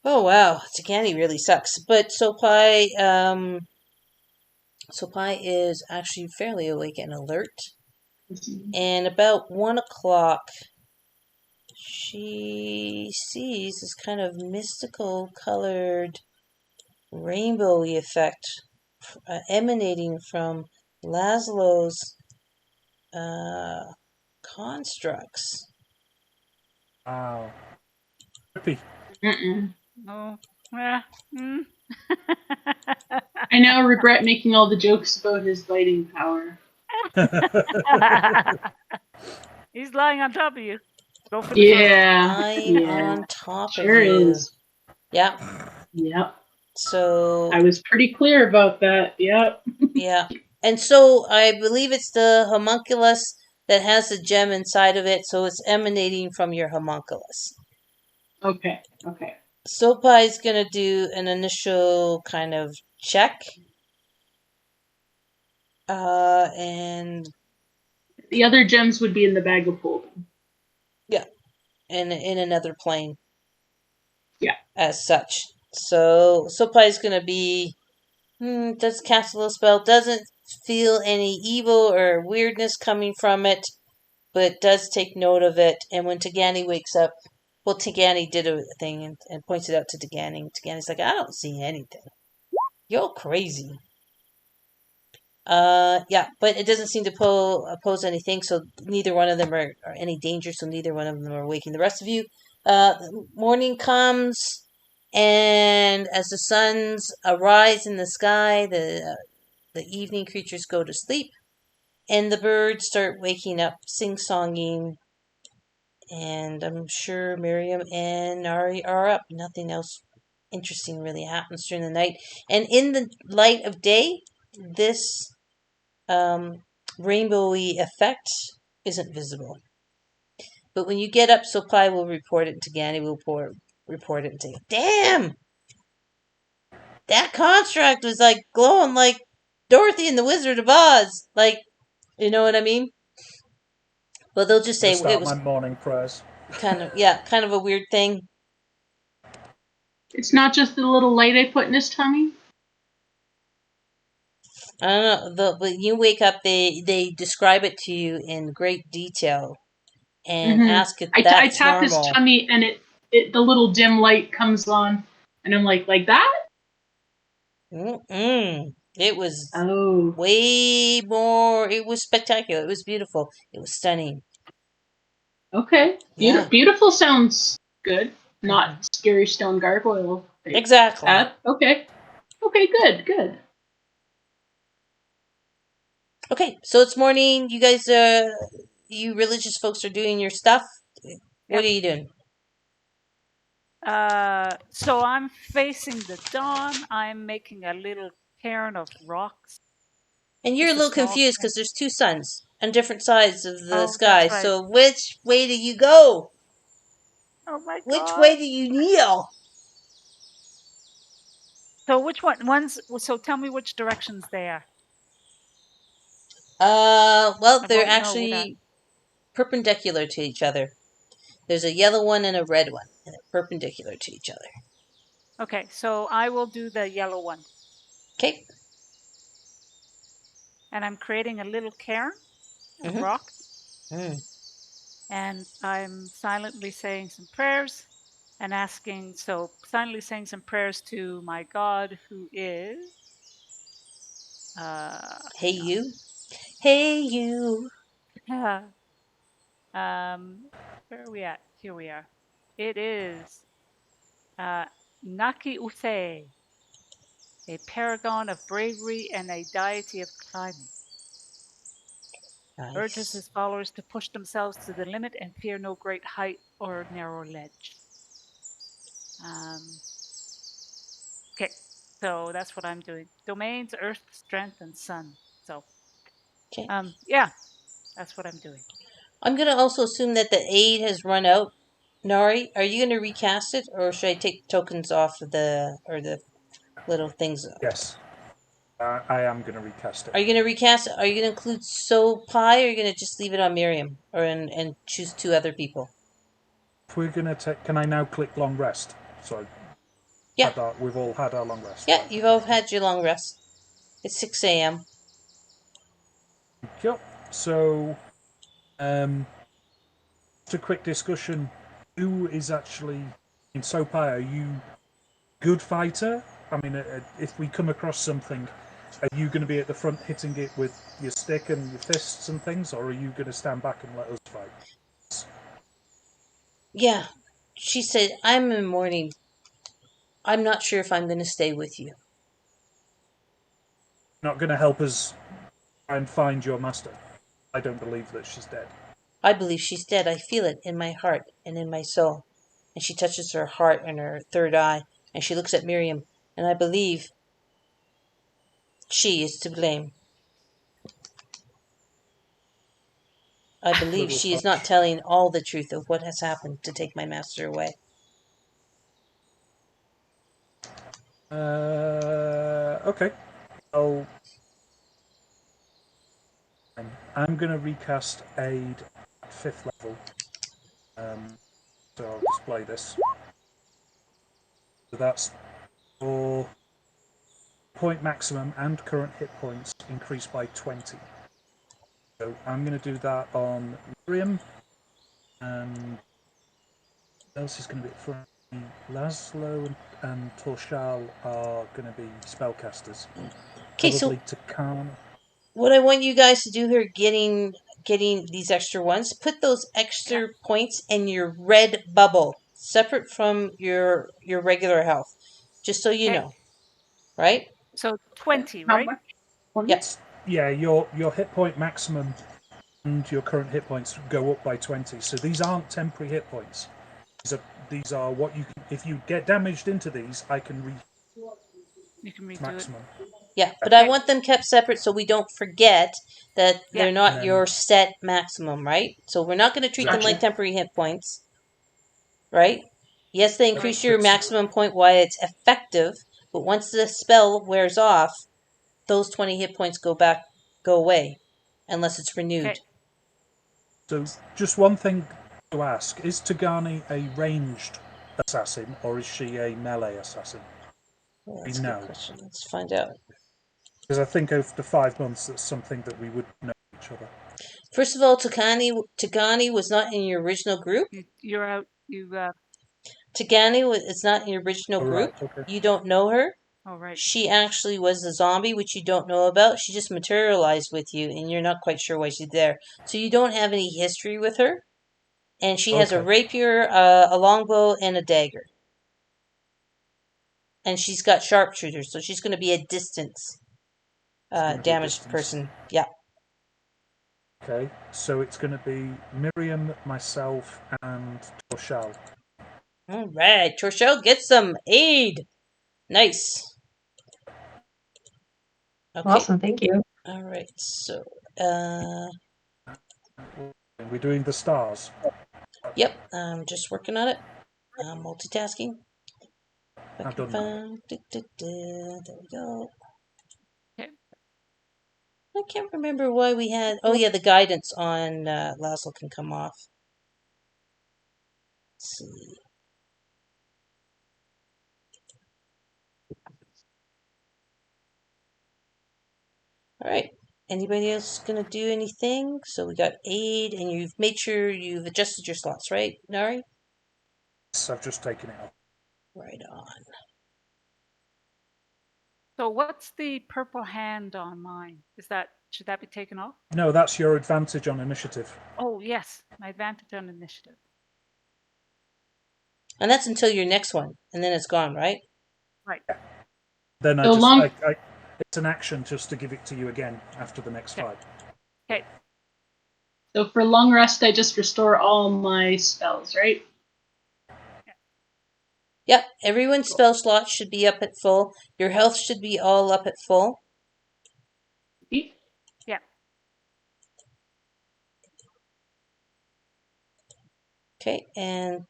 Oh wow, Tagani really sucks. But Sopai is actually fairly awake and alert. And about 1 o'clock, she sees this kind of mystical colored rainbowy effect emanating from Lazlo's constructs. Wow. Trippy. No. Yeah. I now regret making all the jokes about his biting power. He's lying on top of you. Go for the Lying on top sure of you. is. Yeah. Yep. So I was pretty clear about that. Yep. yeah. And so I believe it's the homunculus that has the gem inside of it, so it's emanating from your homunculus. Okay. Sopai is going to do an initial kind of check. And the other gems would be in the bag of holding. Yeah. In another plane. Yeah. As such. So Sopai is going to be does cast a little spell, doesn't feel any evil or weirdness coming from it, but does take note of it. And when Tagani wakes up, well, Tagani did a thing and points it out to Tagani. Tagani's like, I don't see anything. You're crazy. Yeah, but it doesn't seem to pose anything, so neither one of them are any danger, so neither one of them are waking the rest of you. Morning comes, and as the suns arise in the sky, the evening creatures go to sleep, and the birds start waking up, sing-songing, and I'm sure Miriam and Nari are up. Nothing else interesting really happens during the night. And in the light of day, this rainbowy effect isn't visible. But when you get up, Sopai will report it, and Tagani will report it and say, damn! That construct was like glowing like Dorothy and the Wizard of Oz. Like, you know what I mean? Well, they'll just say Start it was my morning prayers. kind of a weird thing. It's not just the little light I put in his tummy? I don't know. When you wake up, they describe it to you in great detail and ask if that's I tap normal. his tummy and it the little dim light comes on, and I'm like that? It was Oh, way more. It was spectacular. It was beautiful. It was stunning. okay. Yeah. Beautiful sounds good. Not Mhm. scary stone gargoyle. Exactly. Okay. Okay, good. Okay, so it's morning. You guys, you religious folks are doing your stuff. What Yep. are you doing? So I'm facing the dawn. I'm making a little cairn of rocks. And you're a Just a little small confused cairn. because there's two suns on different sides of the Oh, sky. that's right. So which way do you go? Oh my Which way god. do you kneel? So which ones? So tell me which directions they are. Well, I they're won't know that. actually perpendicular to each other. There's a yellow one and a red one, and they're perpendicular to each other. Okay, so I will do the yellow one. Okay. And I'm creating a little cairn of Mm-hmm. rocks. Mm. And I'm silently saying some prayers and silently saying some prayers to my God, who is, Hey hang you. Hey you. on. Where are we at? Here we are. It is Naki Use, a paragon of bravery and a deity of climbing. Urges Nice. his followers to push themselves to the limit and fear no great height or narrow ledge. Okay, so that's what I'm doing. Domains, earth, strength, and sun. So, Okay. yeah, that's what I'm doing. I'm gonna also assume that the aid has run out. Nari, are you gonna recast it, or should I take tokens off of the little things? Yes, I am going to recast it. Are you gonna recast it? Are you gonna include So Pi, or are you gonna just leave it on Miriam, or and choose two other people? If we're going to take, can I now click long rest? So Yeah, we've all had our long rest. yeah. You've all had your long rest. It's 6 a.m. Yep. So, just a quick discussion. Who is actually in Sopai? Are you good fighter? I mean, if we come across something, are you going to be at the front hitting it with your stick and your fists and things, or are you going to stand back and let us fight? Yeah, she said, I'm in mourning. I'm not sure if I'm gonna stay with you. Not going to help us try and find your master. I don't believe that she's dead. I believe she's dead. I feel it in my heart and in my soul. And she touches her heart and her third eye, and she looks at Miriam, and I believe she is to blame. I believe Little she is not touch. telling all the truth of what has happened to take my master away. Okay. Well, I'm going to recast Aid at 5th level. So I'll display this. So that's for point maximum and current hit points increased by 20. So I'm going to do that on Miriam, and else is going to be for Lazlo and Torshal are going to be spellcasters. Okay, so Probably Takana. what I want you guys to do here, getting these extra ones, put those Okay. extra points in your red bubble, separate from your regular health, just so you Okay. know, right? So 20, How right? much? Yep. Yeah, your hit point maximum and your current hit points go up by 20. So these aren't temporary hit points. These are what you can, if you get damaged into these, I can You can redo it. maximum. Yeah, but I Okay. want them kept separate so we don't forget that Yeah. they're And not then your set maximum, right? So we're not going to treat them exactly. like temporary hit points, right? Yes, they Right. increase your maximum point while it's effective, but once the spell wears off, those 20 hit points go away, unless it's renewed. Okay. So just one thing to ask: is Tagani a ranged assassin or is she a melee assassin? Well, We that's a good know, question. Let's find out. because I think after 5 months, that's something that we would know each other. First of all, Tagani was not in your original group. You're out. Tagani is not in your original All group. right. Okay. You don't know her. Oh, right. She actually was a zombie, which you don't know about. She just materialized with you, and you're not quite sure why she's there. So you don't have any history with her. And she has a Okay. rapier, a longbow, and a dagger. And she's got sharpshooters, so she's going to be a distance gonna be a damaged distance. person. Yeah. Okay, so it's going to be Miriam, myself, and Torshal. All right. Torshell, get some aid. Nice. Okay. Awesome, thank you. All right. So, We're doing the stars. yep. I'm just working on it. Multitasking. I've done that. There we go. Okay. I can't remember why we had. Oh yeah, the guidance on Lazlo can come off. Let's see. All right. Anybody else gonna do anything? So we got aid, and you've made sure you've adjusted your slots, right, Nari? Yes, I've just taken it off. Right on. So what's the purple hand on mine? Should that be taken off? No, that's your advantage on initiative. Oh, yes. My advantage on initiative. And that's until your next one, and then it's gone, right? Right. Then it's an action just to give it to you again after the next fight. Okay. So for long rest, I just restore all my spells, right? Yep. Everyone's spell slot should be up at full. Your health should be all up at full. Yeah. Okay, and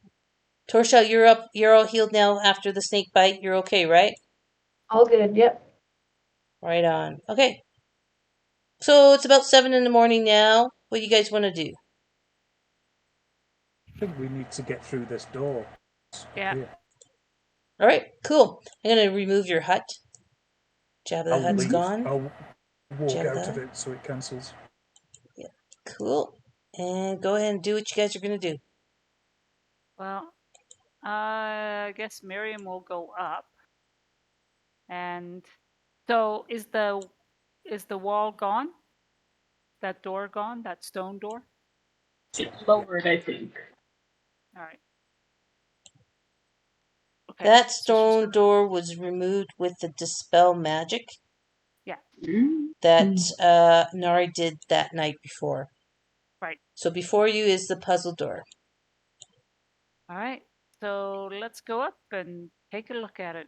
Torshell, you're up. You're all healed now after the snake bite. You're okay, right? All good, yep. Right on. Okay. So it's about 7 in the morning now. What do you guys want to do? I think we need to get through this door. Yeah. Here. All right, cool. I'm going to remove your hut. Jabba the I'll Hutt's leave. gone. I'll walk Jabba. out of it so it cancels. Yeah, cool. And go ahead and do what you guys are going to do. Well, I guess Miriam will go up. And so is the wall gone? That door gone? That stone door? It's lowered, I think. All right. Okay. That So she's stone gonna- door was removed with the dispel magic Mm. that Nari did that night before. Right. So before you is the puzzle door. All right. So let's go up and take a look at it.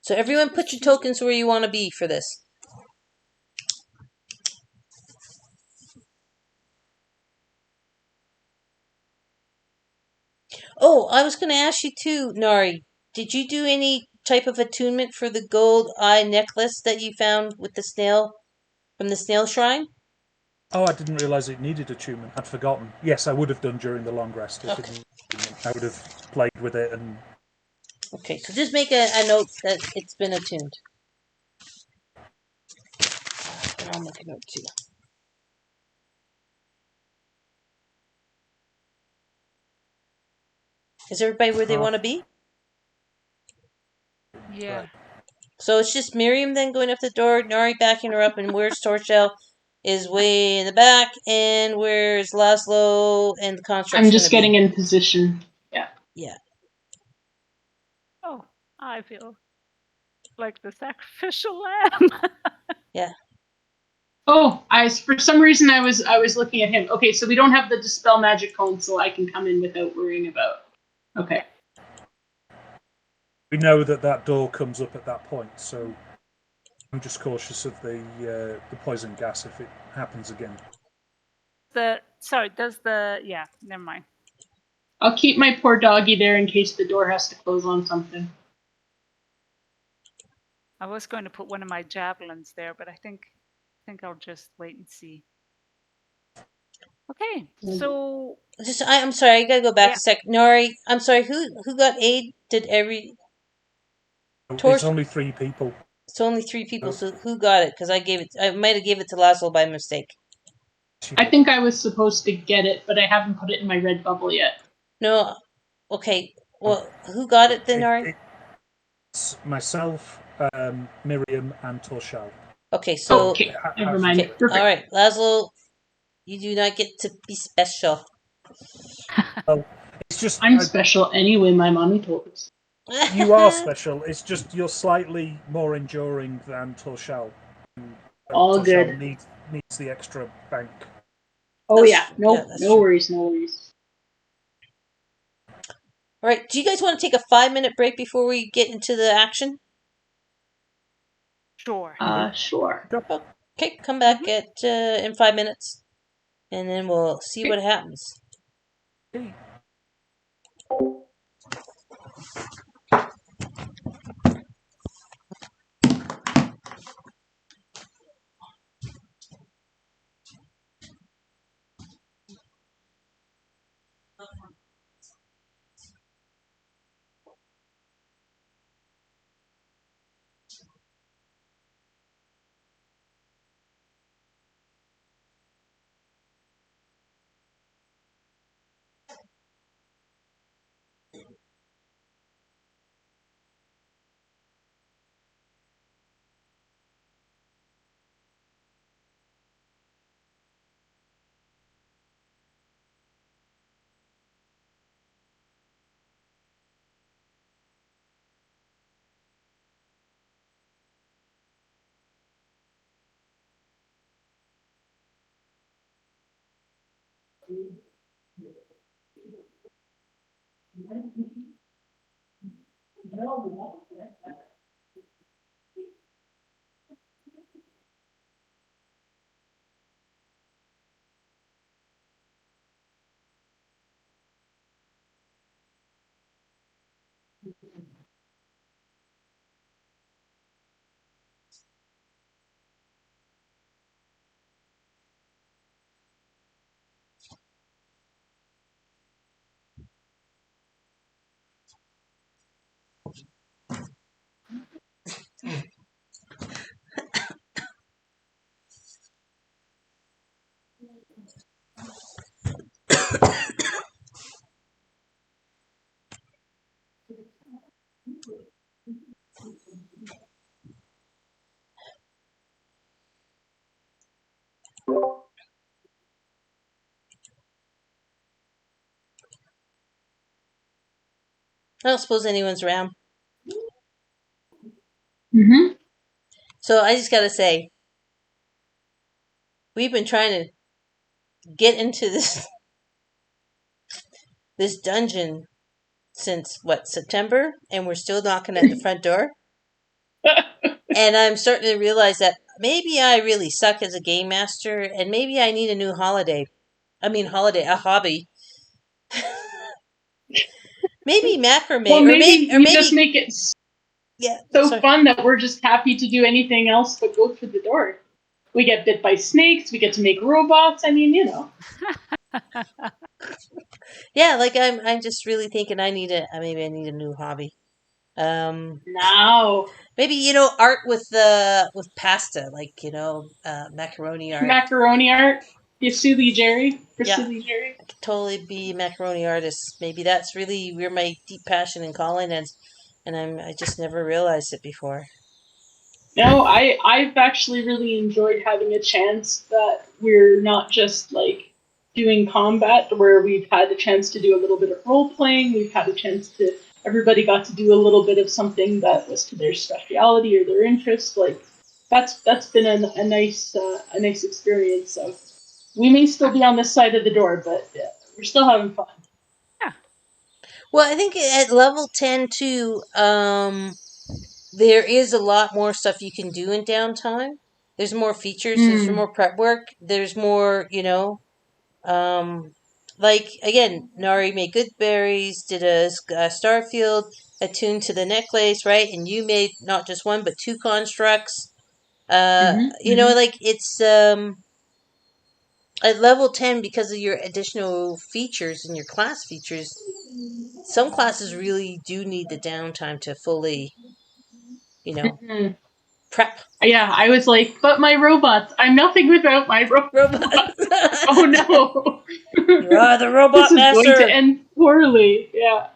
So everyone put your tokens where you want to be for this. Oh, I was going to ask you too, Nari. Did you do any type of attunement for the gold eye necklace that you found with the snail from the snail shrine? Oh, I didn't realise it needed attunement. I'd forgotten. Yes, I would have done during the long rest. If Okay. I would have played with it and. Okay, so just make a note that it's been attuned. And I'll make a note too. Is everybody where they want to be? Yeah. Right. So it's just Miriam then going up the door, Nari backing her up, and where's Torchell is way in the back, and where's Lazlo and the construct? I'm just getting in position. Yeah. Yeah. Oh, I feel like the sacrificial lamb. Yeah. Oh, for some reason I was looking at him. Okay, so we don't have the dispel magic cone, so I can come in without worrying about. Okay. We know that door comes up at that point, so I'm just cautious of the poison gas if it happens again. Yeah, never mind. I'll keep my poor doggy there in case the door has to close on something. I was going to put one of my javelins there, but I think I'll just wait and see. Okay, so I'm sorry, I gotta go back a sec. Nari, I'm sorry, who got aid? It's only 3 people. It's only 3 people, so who got it? Because I might have gave it to Lazlo by mistake. I think I was supposed to get it, but I haven't put it in my red bubble yet. No, okay. Well, who got it then, Ari? It's myself, Miriam, and Torshal. Okay, so Okay, never mind. okay, Perfect. all right, Lazlo, you do not get to be special. Oh, it's just I'm special anyway, my mommy told us. you are special. It's just you're slightly more enduring than Torshal. All Torshal good. needs the extra bank. Oh yeah, no, that's no true. worries, no worries. All right, do you guys want to take a 5-minute break before we get into the action? Sure. Sure. Okay, come back at in 5 minutes, and then we'll see what happens. Okay. I don't suppose anyone's around. Mm-hmm. So I just gotta say, we've been trying to get into this dungeon since what, September, and we're still knocking at the front door. And I'm starting to realize that maybe I really suck as a game master, and maybe I need a new hobby. Maybe macrame, Well, maybe or you maybe just make it yeah. so Sorry. fun that we're just happy to do anything else but go through the door. We get bit by snakes. We get to make robots. I mean, you know. Yeah, like I'm just really thinking maybe I need a new hobby. Now, Maybe art with pasta, like macaroni art. macaroni art. You silly Jerry. For Yeah, silly Jerry. I could totally be a macaroni artist. Maybe that's really where my deep passion and calling is, and I just never realized it before. No, I've actually really enjoyed having a chance that we're not just like doing combat, where we've had a chance to do a little bit of role playing. We've had a chance to everybody got to do a little bit of something that was to their speciality or their interest. Like that's been a nice experience. So we may still be on this side of the door, but we're still having fun. Yeah. Well, I think at level 10 too, there is a lot more stuff you can do in downtime. There's more features. There's more prep work. There's more, like again, Nari made good berries, did a starfield attuned to the necklace, right? And you made not just one but two constructs. Like it's at level 10 because of your additional features and your class features. Some classes really do need the downtime to fully, prep. Yeah, I was like, but my robots. I'm nothing without my robots. Oh no. You are the robot this is master. going to end poorly. Yeah.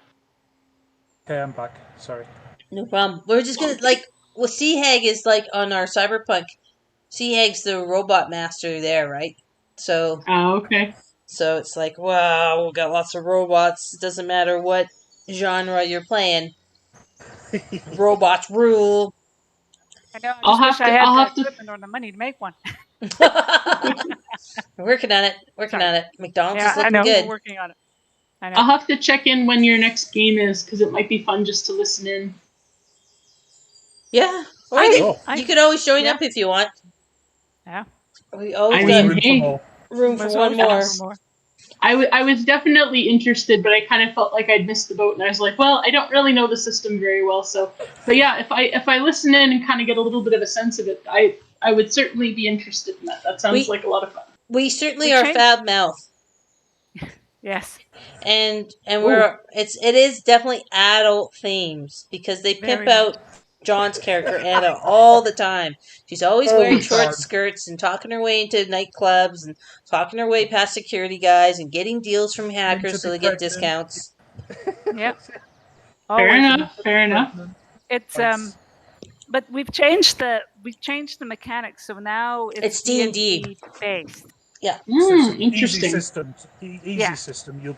Okay, I'm back. Sorry. No problem. We're just gonna Sea Hag is like on our cyberpunk. Sea Hag's the robot master there, right? So Okay. it's like, wow, we've got lots of robots. It doesn't matter what genre you're playing. Robots rule. I know. I I'll just wish have I to. had I'll the have to. equipment or the money to make one. Working on it. Working Sorry. on it. McDonald's Yeah, is looking I know. good. We're working on it. I know. I'll have to check in when your next game is because it might be fun just to listen in. Yeah. Or you could always join up if you want. Yeah. We always I got mean, room for hey, more. room for There's one always room more. for more. I was definitely interested, but I kind of felt like I'd missed the boat, and I was like, well, I don't really know the system very well, so. But yeah, if I listen in and kind of get a little bit of a sense of it, I would certainly be interested in that. That sounds like a lot of fun. We certainly We are changed- foul mouth. Yes. And it is definitely adult themes because they pimp Very out John's character Anna all the time. She's always All wearing the short time. skirts and talking her way into nightclubs and talking her way past security guys and getting deals from hackers to so be they get pregnant. discounts. Yep. Fair Always. enough. Fair enough. It's That's- but we've changed the mechanics, so now It's it's D&D. D&D based. Yeah. so it's an Interesting. easy system. Easy Yeah. system. You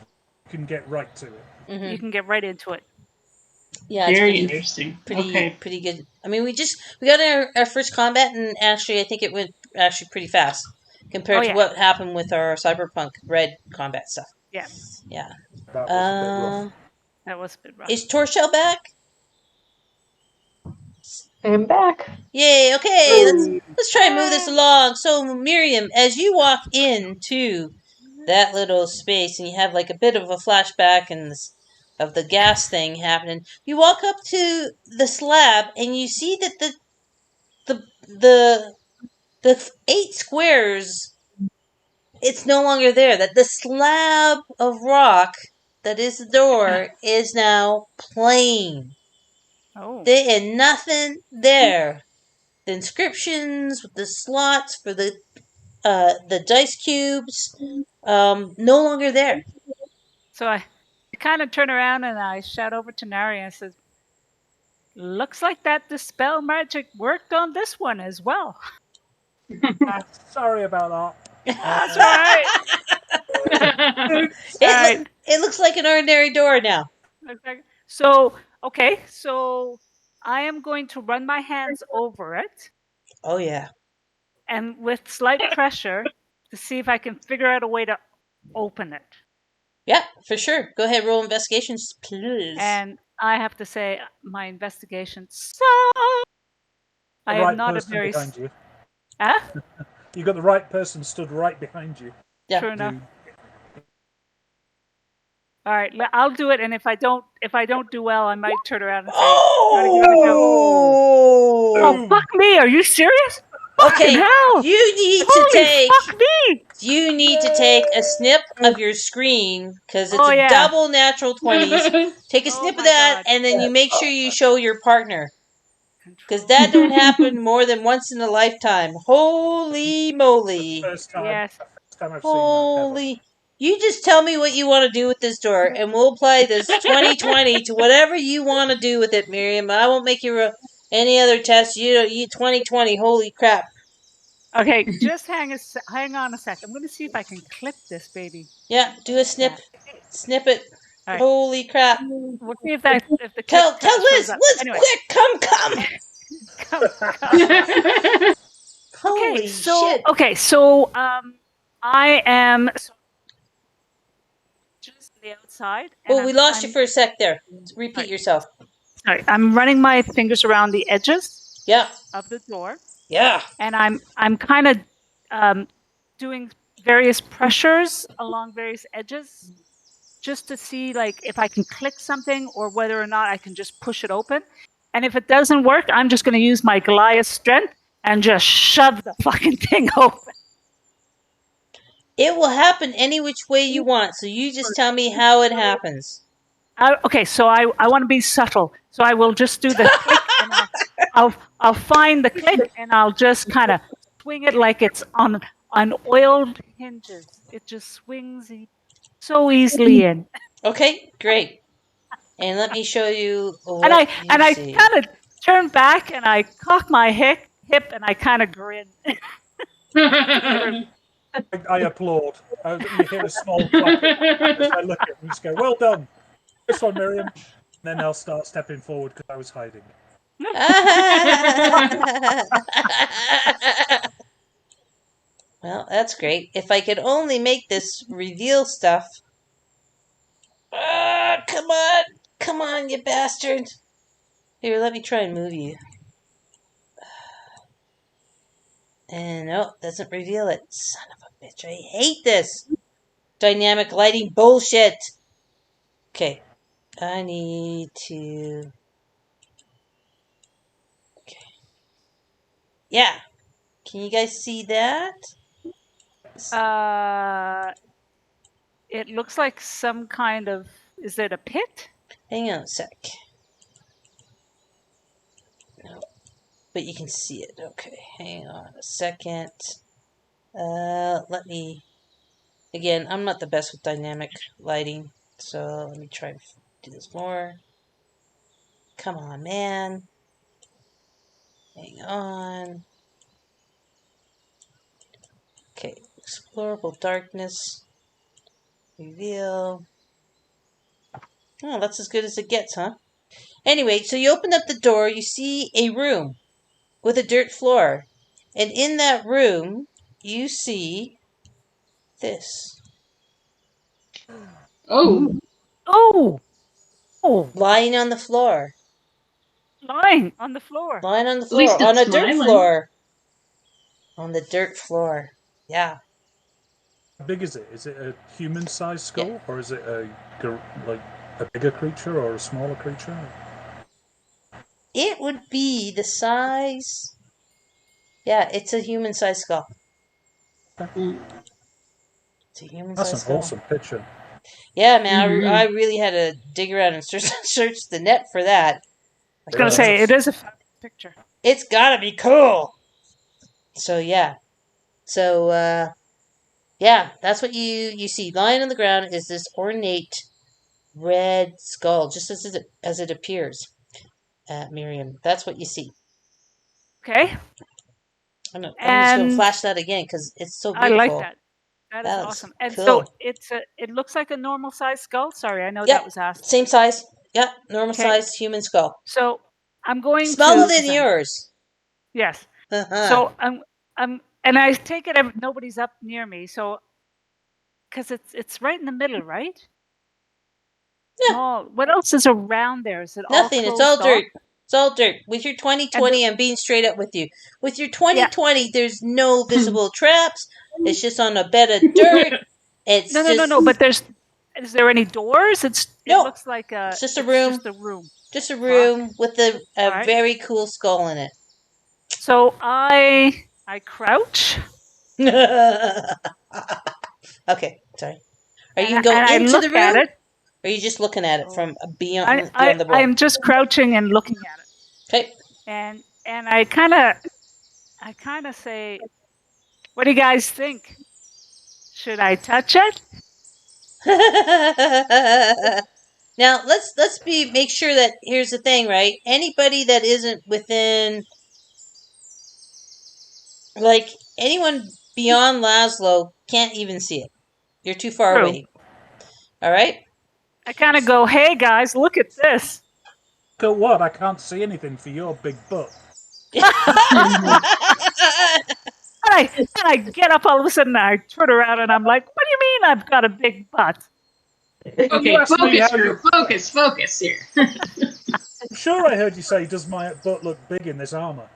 can get right to it. Mm-hmm. You can get right into it. Yeah, it's Very interesting. Okay. pretty good. I mean, we got our first combat, and actually, I think it went actually pretty fast compared to what happened with our Cyberpunk Red combat stuff. Yeah. Yeah. That was a bit rough. That was a bit rough. Is Torshell back? I'm back. Yay! Okay, let's try and move this along. So, Miriam, as you walk into that little space, and you have like a bit of a flashback and of the gas thing happening, you walk up to the slab, and you see that the 8 squares, it's no longer there. That the slab of rock that is the door is now plain. Oh. There is nothing there. The inscriptions with the slots for the dice cubes, no longer there. So I kind of turn around and I shout over to Nari and says, "Looks like that dispel magic worked on this one as well." Sorry about that. That's all right. It looks like an ordinary door now. So I am going to run my hands over it. Oh yeah. And with slight pressure to see if I can figure out a way to open it. Yeah, for sure. Go ahead, roll investigations, please. And I have to say, my investigation sucks. I right am not a person very. behind you. Huh? You got the right person stood right behind you. Yeah. True enough. All right, I'll do it, and if I don't do well, I might turn around and say, "Oh, fuck me! Are you serious? Okay, hell! You need to take a snip of your screen because it's double natural 20s. Take a snip of that, and then you make sure you show your partner because that don't happen more than once in a lifetime. Holy moly! First time. Yes. First time I've Holy. seen that. You just tell me what you want to do with this door, and we'll apply this 2020 to whatever you want to do with it, Miriam. I won't make you any other test. You 2020. Holy crap! Okay, just hang on a sec. I'm going to see if I can clip this baby. Yeah, do a snip. Snip it. Right. Holy crap! We'll see if the tell Liz. Liz, anyway. Quick, come. Holy shit! Okay, so I am just the outside. Oh, we lost you for a sec there. Repeat yourself. Sorry, I'm running my fingers around the edges. Yeah. Of the door. Yeah. And I'm kind of doing various pressures along various edges, just to see like if I can click something or whether or not I can just push it open. And if it doesn't work, I'm just going to use my Goliath strength and just shove the fucking thing open. It will happen any which way you want, so you just tell me how it happens. Okay, so I want to be subtle. So I will just do the click, and I'll find the click, and I'll just kind of swing it like it's on oiled hinges. It just swings so easily in. Okay, great. And let me show you what And I see. kind of turn back and I cock my hip and I kind of grin. I applaud. You hear a small clapping as I look at him and just go, "Well done. This one, Miriam." And then I'll start stepping forward because I was hiding. Well, that's great. If I could only make this reveal stuff. Come on, you bastard. Here, let me try and move you. And no, doesn't reveal it. Son of a bitch, I hate this dynamic lighting bullshit. Okay, I need to... Okay. Yeah, can you guys see that? It looks like some kind of... Is it a pit? Hang on a sec. No, but you can see it. Okay, hang on a second. Let me... Again, I'm not the best with dynamic lighting, so let me try to do this more. Come on, man. Hang on. Okay, explorable darkness. Reveal. Oh, that's as good as it gets, huh? Anyway, so you open up the door, you see a room with a dirt floor. And in that room, you see this. Oh. Oh! Oh! Lying on the floor. Lying on the floor. Lying on the At least floor. On it's a dirt smiling. floor. On the dirt floor. Yeah. How big is it? Is it a human-sized skull, or is it a bigger creature or a smaller creature? It would be the size... Yeah, it's a human-sized skull. Mm. It's a human-sized That's skull. an awesome picture. Yeah, man, Mhm. I really had to dig around and search the net for that. I was going to say, it is a picture. It's gotta be cool. So, yeah. So, yeah, that's what you see. Lying on the ground is this ornate red skull, just as it appears, Miriam. That's what you see. Okay. I'm just going to flash that again because it's so beautiful. I like that. That is awesome. And cool. So it looks like a normal size skull. Sorry, I know Yep, that was asked. same size. Yep, normal size human skull. So I'm going smaller to than yours. Yes. So I'm and I take it nobody's up near me. So because it's right in the middle, right? Yeah. Small. What else is around there? Is it Nothing. all It's all dirt. off? It's all dirt. With your 2020, I'm being straight up with you. With your 2020, there's no visible traps. It's just on a bed of dirt. It's no. But is there any doors? It looks like it's just a room. Just a room. Just a room with a very cool skull in it. So I crouch. Okay, sorry. Are you going into the room? At it. Or are you just looking at it from beyond the wall? I'm just crouching and looking at it. Okay. And I kind of say, "What do you guys think? Should I touch it?" Now let's make sure that here's the thing, right? Anybody that isn't within, like anyone beyond Lazlo can't even see it. You're too far away. All right. I kind of go, "Hey guys, look at this." Look at what? I can't see anything for your big butt. And I get up all of a sudden, I turn around and I'm like, "What do you mean I've got a big butt?" Okay, focus here. I'm sure I heard you say, "Does my butt look big in this armor?"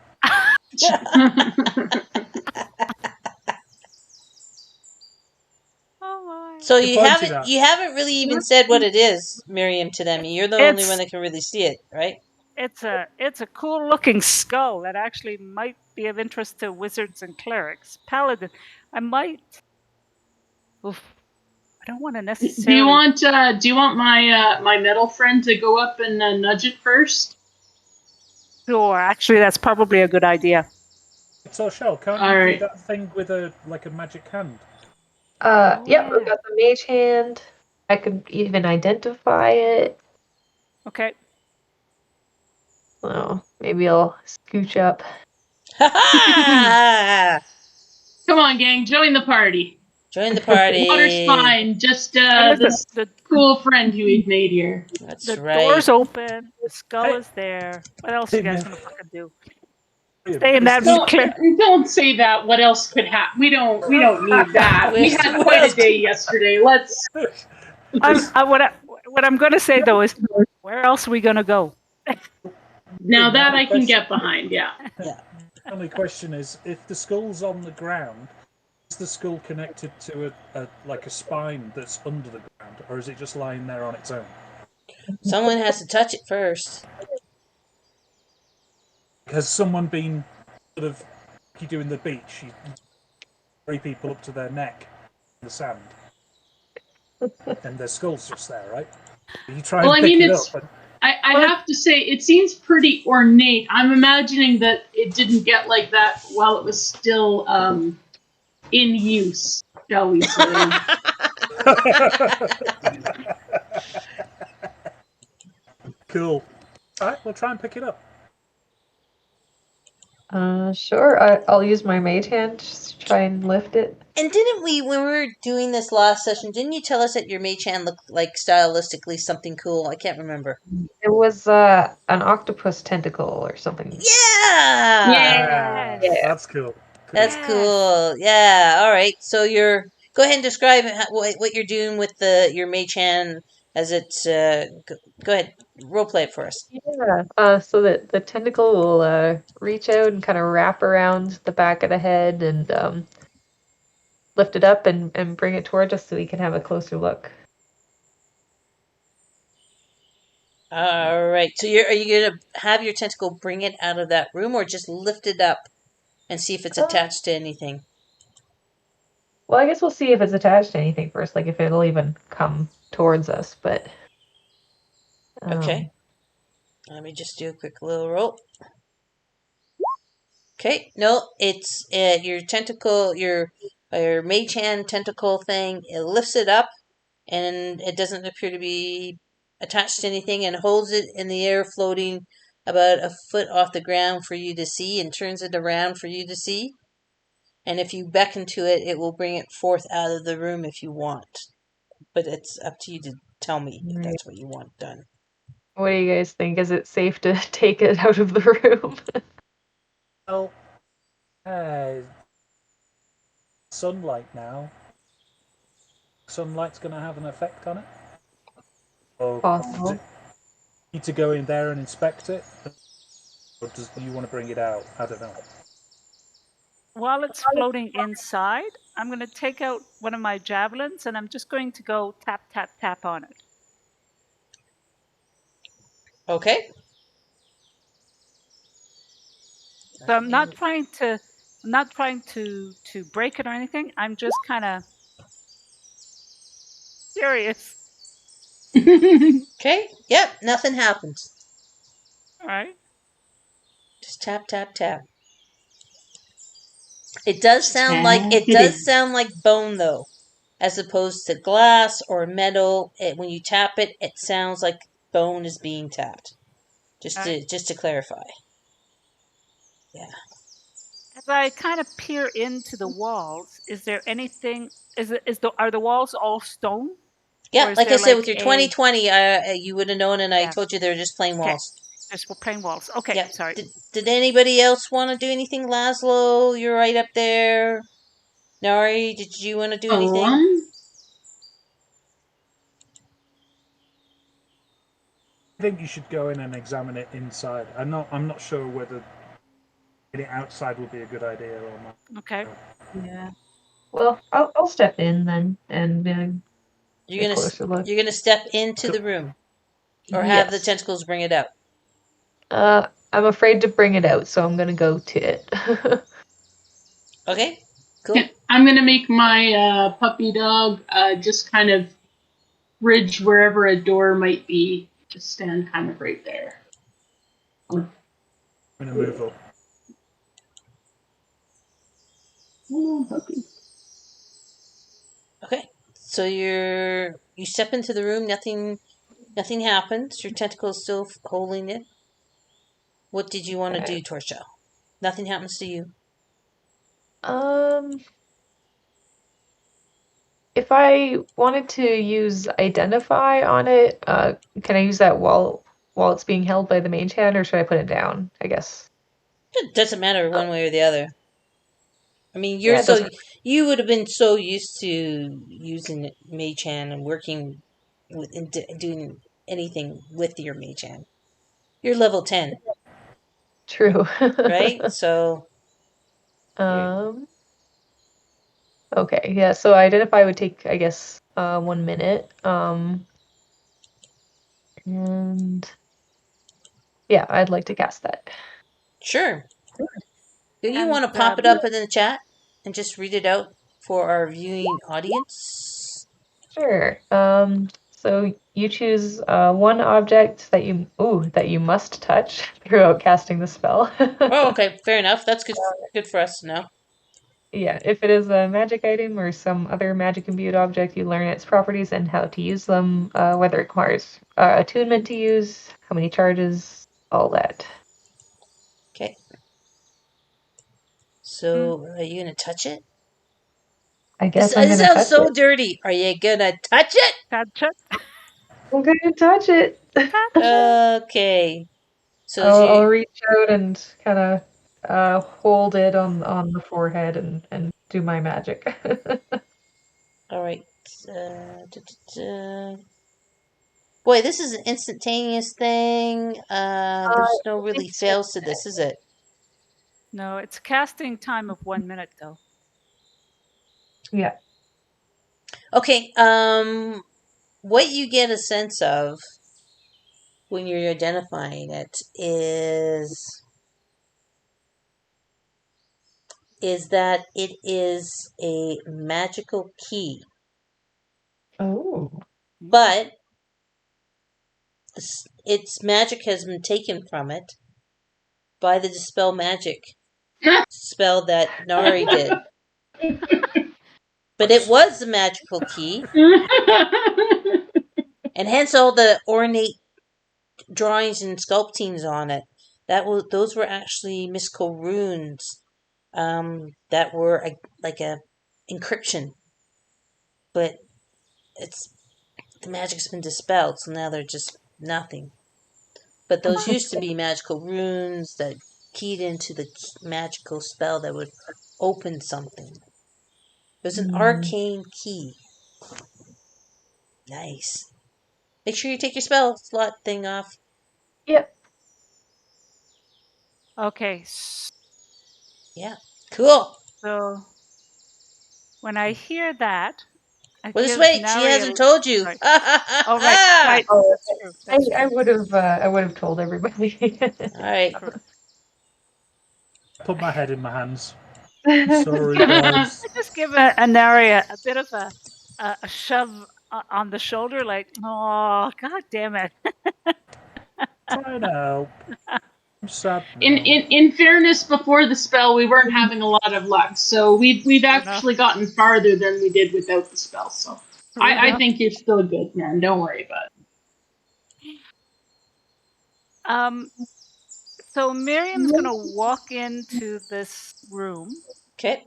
Oh my. So you haven't really even said what it is, Miriam, to them. You're the only one that can really see it, right? It's a cool looking skull that actually might be of interest to wizards and clerics. Paladin. I might. Oof. I don't want to necessarily. Do you want my metal friend to go up and nudge it first? Sure. Actually, that's probably a good idea. So, Shell, can't you do that thing with a magic hand? Yeah, we've got the mage hand. I could even identify it. Okay. So maybe I'll scooch up. Ha Come on, gang, join the party. Join the party. Water's fine. Just Hey, this cool friend who we've made here. That's the right. door's open. The skull Hey. is there. What else Hey, you guys man. gonna fucking do? Yeah, Stay in that Don't, clear. don't say that. What else could happen? We don't need that. We had quite a day yesterday. Let's. What I'm gonna say though is, where else are we gonna go? Now that I can get behind. Yeah. Yeah. The only question is, if the skull's on the ground, is the skull connected to a spine that's under the ground, or is it just lying there on its own? Someone has to touch it first. Has someone been sort of like you do in the beach? You carry people up to their neck in the sand, and their skull's just there, right? You try and pick it up. I have to say, it seems pretty ornate. I'm imagining that it didn't get like that while it was still in use, shall we say. Cool. All right, we'll try and pick it up. Sure. I'll use my mage hand just to try and lift it. And didn't we, when we were doing this last session, didn't you tell us that your mage hand looked like stylistically something cool? I can't remember. It was an octopus tentacle or something. Yeah! Yes. That's cool. That's Yes. cool. Yeah, all right. So go ahead and describe what you're doing with your mage hand as it's, go ahead, role play it for us. Yeah. So that the tentacle will reach out and kind of wrap around the back of the head and lift it up and bring it towards us so we can have a closer look. All right. So are you going to have your tentacle bring it out of that room or just lift it up and see if it's attached to anything? Well, I guess we'll see if it's attached to anything first, like if it'll even come towards us, but... Okay. Let me just do a quick little roll. Okay. No, it's your tentacle, your mage hand tentacle thing. It lifts it up and it doesn't appear to be attached to anything and holds it in the air floating about a foot off the ground for you to see and turns it around for you to see. And if you beckon to it, it will bring it forth out of the room if you want. But it's up to you to tell me if that's what you want done. What do you guys think? Is it safe to take it out of the room? Well, sunlight now. Sunlight's going to have an effect on it. Or Possible. does it need to go in there and inspect it? Or do you want to bring it out? I don't know. While it's floating inside, I'm going to take out one of my javelins and I'm just going to go tap, tap, tap on it. Okay. So I'm not trying to break it or anything. I'm just kind of curious. Okay. Yep. Nothing happens. All right. Just tap, tap, tap. It does sound like bone though, as opposed to glass or metal. When you tap it, it sounds like bone is being tapped. Just to clarify. Yeah. As I kind of peer into the walls, is there anything? Are the walls all stone? Yeah, like I said, with your 2020, you would have known, and I told you they're just plain walls. Just plain walls. Okay, Yep. sorry. Did anybody else want to do anything? Lazlo, you're right up there. Nari, did you want to do anything? I think you should go in and examine it inside. I'm not sure whether getting it outside would be a good idea or not. Okay. Yeah. Well, I'll step in then and You're gonna step into the room, or have the tentacles bring it out. I'm afraid to bring it out, so I'm gonna go to it. Okay, cool. I'm gonna make my puppy dog just kind of bridge wherever a door might be. Just stand kind of right there. I'm gonna move up. Oh, puppy. Okay, so you step into the room. Nothing Nothing happens. Your tentacle is still holding it. What did you want to Okay. do, Torcha? Nothing happens to you. If I wanted to use identify on it, can I use that while it's being held by the mage hand, or should I put it down? I guess. It doesn't matter one way or the other. I mean, Yeah, it doesn't. you would have been so used to using mage hand and working with and doing anything with your mage hand. You're level 10, True. right? So Okay, yeah, so identify would take, I guess, 1 minute. And yeah, I'd like to cast that. sure. Do you And want to pop it up in the chat and just read it out for our viewing audience? Sure. So you choose one object that you must touch throughout casting the spell. Oh, okay, fair enough. That's good for us to know. Yeah, if it is a magic item or some other magic imbued object, you learn its properties and how to use them, whether it requires attunement to use, how many charges, all that. Okay. So, are you gonna touch it? I guess I'm This gonna sounds touch so it. dirty. Are you gonna touch it? touch it. I'm gonna touch it. Okay. So as I'll you reach out and kind of hold it on the forehead and do my magic. all right. Da, da, da. Boy, this is an instantaneous thing. There's no really fails to this, is it? No, it's casting time of 1 minute though. Yeah. Okay. What you get a sense of when you're identifying it is that it is a magical key, Oh. but its magic has been taken from it by the dispel magic spell that Nari did. But it was a magical key, and hence all the ornate drawings and sculptings on it. Those were actually mystical runes that were like a encryption, but the magic's been dispelled, so now they're just nothing. But those used to be magical runes that keyed into the magical spell that would open something. It was an arcane key. Nice. Make sure you take your spell slot thing off. Yep. Okay. Yeah. Cool. So when I hear that, Well, just wait. She hasn't told you. Right. Oh, right. Oh, That's true. I would have told everybody. All right. Put my head in my hands. Sorry, guys. I just give Nari a bit of a shove on the shoulder, like, oh, god damn it. Trying to help. I'm sad. In fairness, before the spell, we weren't having a lot of luck, so we've actually gotten farther than we did without the spell. So I think you're still good, man. Don't worry about it. So Miriam's gonna walk into this room. Okay.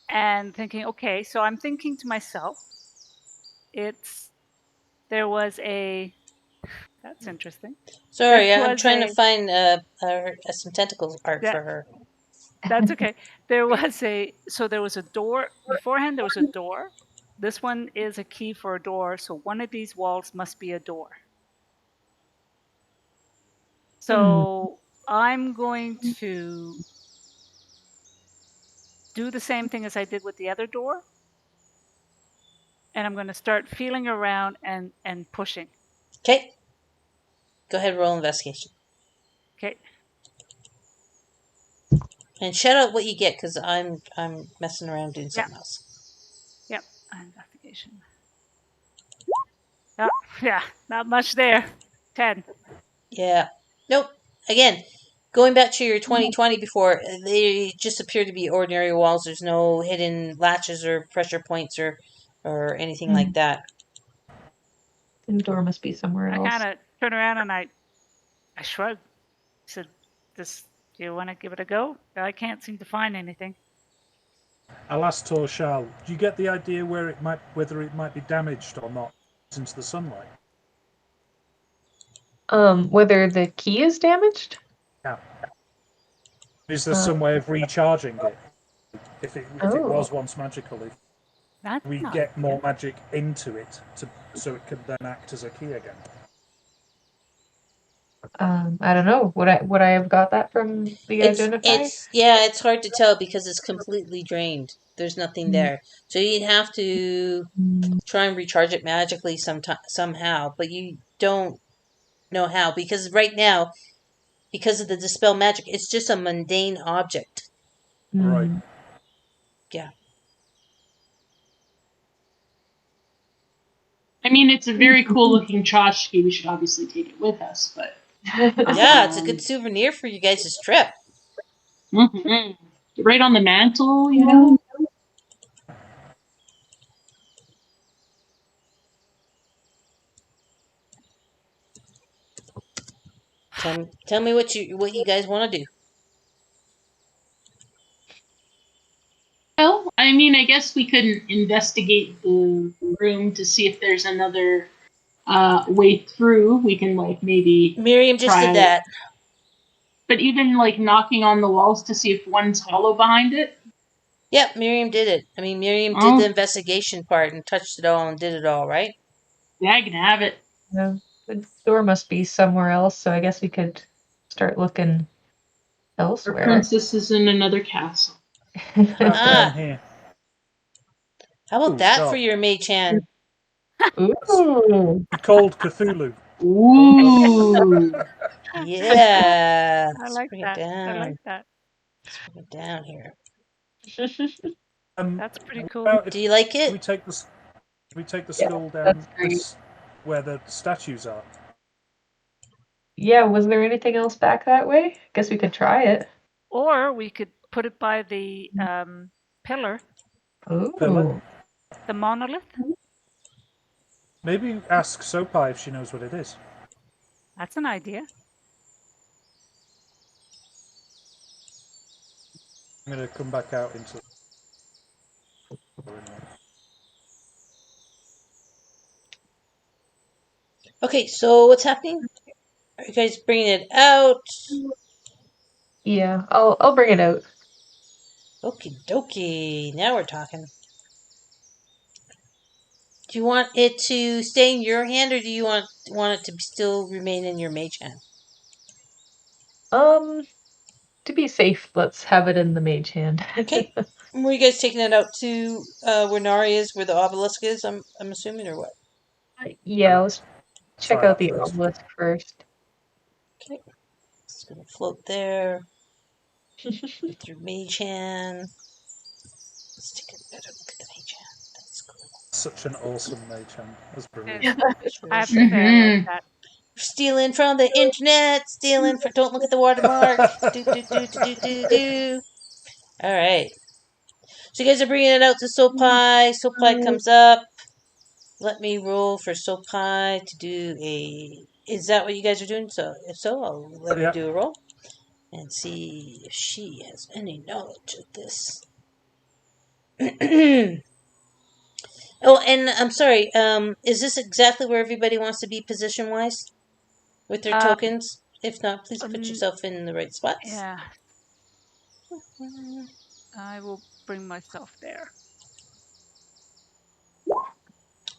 And thinking, okay, so I'm thinking to myself, there was that's interesting. Sorry, I'm trying to find some tentacles art for her. That's okay. There was a door beforehand. There was a door. This one is a key for a door. So one of these walls must be a door. So I'm going to do the same thing as I did with the other door. And I'm going to start feeling around and pushing. Okay. Go ahead, roll investigation. Okay. And shout out what you get, because I'm messing around doing something else. Yep. Investigation. Oh, yeah, not much there. 10. Yeah. Nope. Again, going back to your 2020 before, they just appear to be ordinary walls. There's no hidden latches or pressure points or anything like that. And the door must be somewhere I else. kind of turn around and I shrugged. I said, do you want to give it a go? I can't seem to find anything. I'll ask Torshal, do you get the idea whether it might be damaged or not into the sunlight? Whether the key is damaged? Yeah. Is there some way of recharging it? If it was once magical, if That's we not get more magic into it so it could then act as a key again. I don't know. Would I have got that from the identify? It's hard to tell because it's completely drained. There's nothing there. So you'd have to try and recharge it magically somehow, but you don't know how because right now, because of the dispel magic, it's just a mundane object. Right. Yeah. I mean, it's a very cool looking tchotchke. We should obviously take it with us, but Yeah, it's a good souvenir for you guys' trip. right on the mantle, you know. Tell me what you guys want to do. Well, I mean, I guess we could investigate the room to see if there's another way through. We can maybe Miriam just try, did that. but even knocking on the walls to see if one's hollow behind it. Yep, Miriam did it. I mean, Miriam did the investigation part and touched it all and did it all, right? Yeah, I can have it. Yeah, the door must be somewhere else, so I guess we could start looking Our elsewhere. princess is in another castle. Down here. How about that for your mage hand? Ooh. He called Cthulhu. Ooh. Yeah. I like that. I like that. Let's bring it down here. That's pretty cool. Do you like it? We take the skull down where the statues are. Yeah, was there anything else back that way? Guess we could try it. Or we could put it by the pillar. Ooh. Pillar. The monolith. Maybe ask Sopai if she knows what it is. That's an idea. I'm going to come back out into Okay, so what's happening? Are you guys bringing it out? Yeah, I'll bring it out. Okie dokie. Now we're talking. Do you want it to stay in your hand, or do you want it to still remain in your mage hand? To be safe, let's have it in the mage hand. Okay. Were you guys taking it out to where Nari is, where the obelisk is? I'm assuming, or what? Yeah, let's check out the obelisk first. Okay. It's gonna float there. With your mage hand. Let's take a better look at the mage hand. That's cool. Such an awesome mage hand. That's brilliant. I have to say, I like that. Stealing from the internet. Don't look at the watermark. do. All right. So you guys are bringing it out to Sopai. Sopai comes up. Let me roll for Sopai to do a... Is that what you guys are doing? So if so, I'll let her do a roll. And see if she has any knowledge of this. Oh, and I'm sorry. Is this exactly where everybody wants to be position-wise? With their tokens? If not, please put yourself in the right spots. Yeah. I will bring myself there.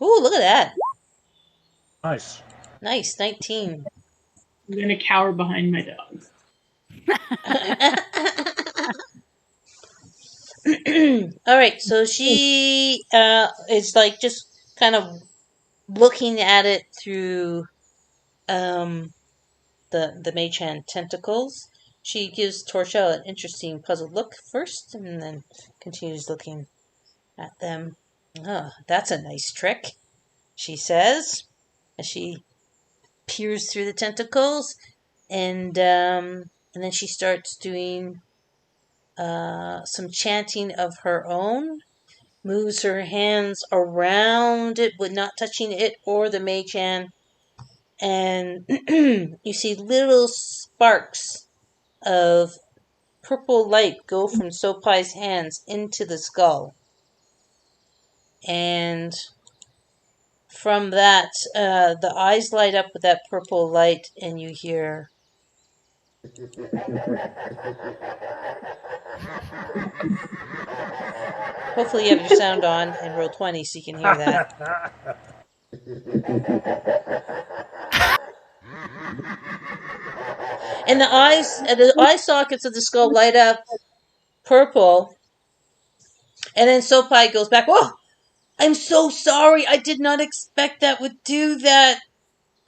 Ooh, look at that. Nice. Nice, 19. I'm gonna cower behind my dog. All right, so she is just kind of looking at it through the mage hand tentacles. She gives Torshell an interesting puzzled look first, and then continues looking at them. Oh, that's a nice trick, she says, as she peers through the tentacles, and then she starts doing some chanting of her own, moves her hands around it, but not touching it or the mage hand. And you see little sparks of purple light go from Sopai's hands into the skull. And from that, the eyes light up with that purple light, and you hear... Hopefully you have your sound on and roll 20 so you can hear that. And the eye sockets of the skull light up purple. And then Sopai goes back, "Oh, I'm so sorry. I did not expect that would do that."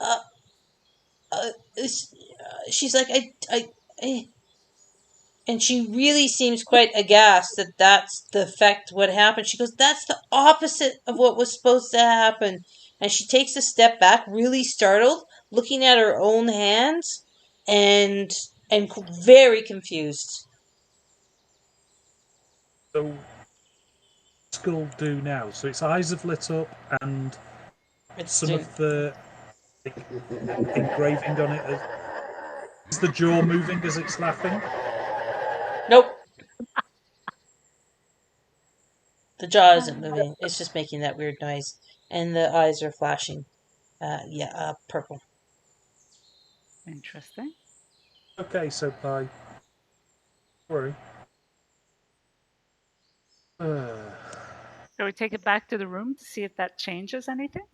Uh, uh, she's like, I, and she really seems quite aghast that that's the effect what happened. She goes, "That's the opposite of what was supposed to happen." And she takes a step back, really startled, looking at her own hands, and very confused. So, what's skull do now? So its eyes have lit up, and some of the engraving on it. Is the jaw moving as it's laughing? Nope. The jaw isn't moving. It's just making that weird noise. And the eyes are flashing. Purple. Interesting. Okay, so bye. Don't worry. Shall we take it back to the room to see if that changes anything?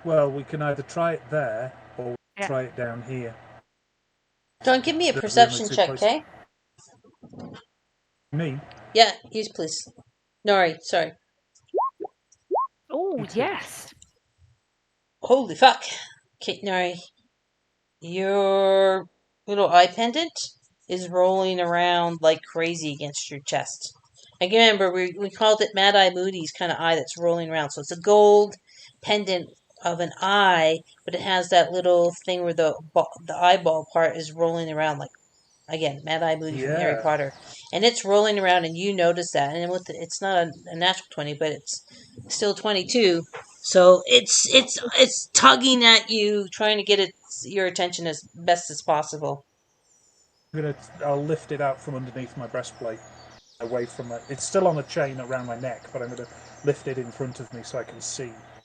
Well, we can either try it there or Yeah. try it down here. John, give me a The perception only two check, places- okay? Me? Yeah, use please. Nori, sorry. Oh, Me too. yes. Holy fuck. Okay, Nori. Your little eye pendant is rolling around like crazy against your chest. Again, remember, we called it Mad Moody's kind of eye that's rolling around. So it's a gold pendant of an eye, but it has that little thing where the eyeball part is rolling around like, again, Mad Moody from Harry Potter. And it's rolling around, and you notice that. And it's not a natural 20, but it's still 22. So it's tugging at you, trying to get your attention as best as possible. I'll lift it out from underneath my breastplate, away from it. It's still on a chain around my neck, but I'm going to lift it in front of me so I can see what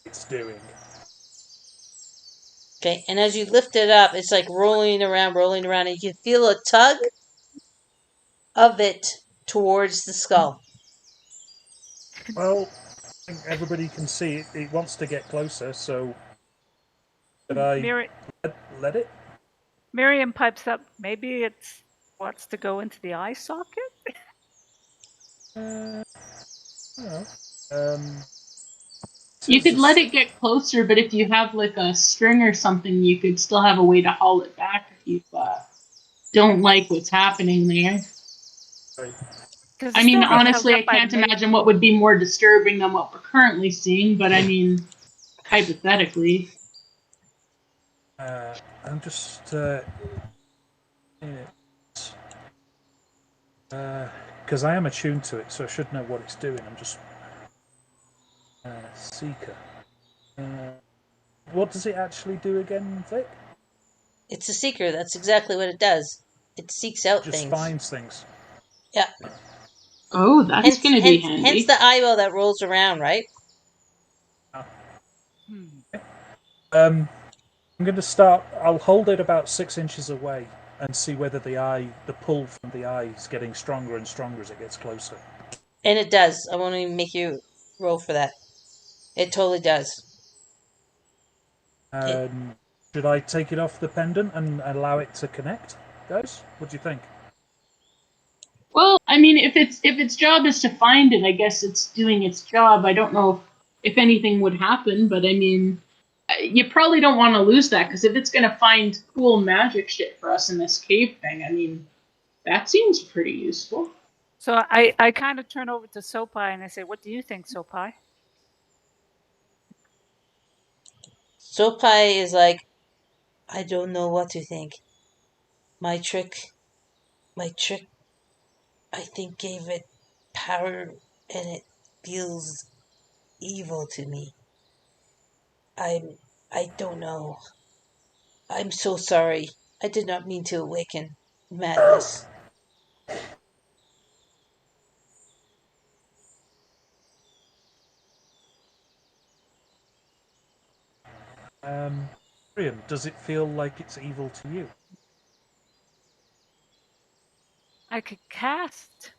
it's doing. Okay, and as you lift it up, it's like rolling around, and you feel a tug of it towards the skull. Well, I think everybody can see it. It wants to get closer, so should I let it? Miriam pipes up. Maybe it wants to go into the eye socket? You could let it get closer, but if you have like a string or something, you could still have a way to haul it back if you don't like what's happening there. I mean, honestly, I can't imagine what would be more disturbing than what we're currently seeing, but I mean, hypothetically. I'm just because I am attuned to it, so I should know what it's doing. I'm just Seeker. What does it actually do again, Vic? It's a seeker. That's exactly what it does. It seeks out things. Just finds things. Yeah. Oh, that's going to be handy. Hence the eyeball that rolls around, right? I'm going to start. I'll hold it about 6 inches away and see whether the pull from the eye is getting stronger and stronger as it gets closer. And it does. I won't even make you roll for that. It totally does. Should I take it off the pendant and allow it to connect, guys? What do you think? Well, I mean, if its job is to find it, I guess it's doing its job. I don't know if anything would happen, but I mean, you probably don't want to lose that, because if it's going to find cool magic shit for us in this cave thing, I mean, that seems pretty useful. So I kind of turn over to Sopai and I say, "What do you think, Sopai?" Sopai is like, "I don't know what to think. My trick, I think gave it power and it feels evil to me. I don't know. I'm so sorry. I did not mean to awaken madness. Miriam, does it feel like it's evil to you? I could cast.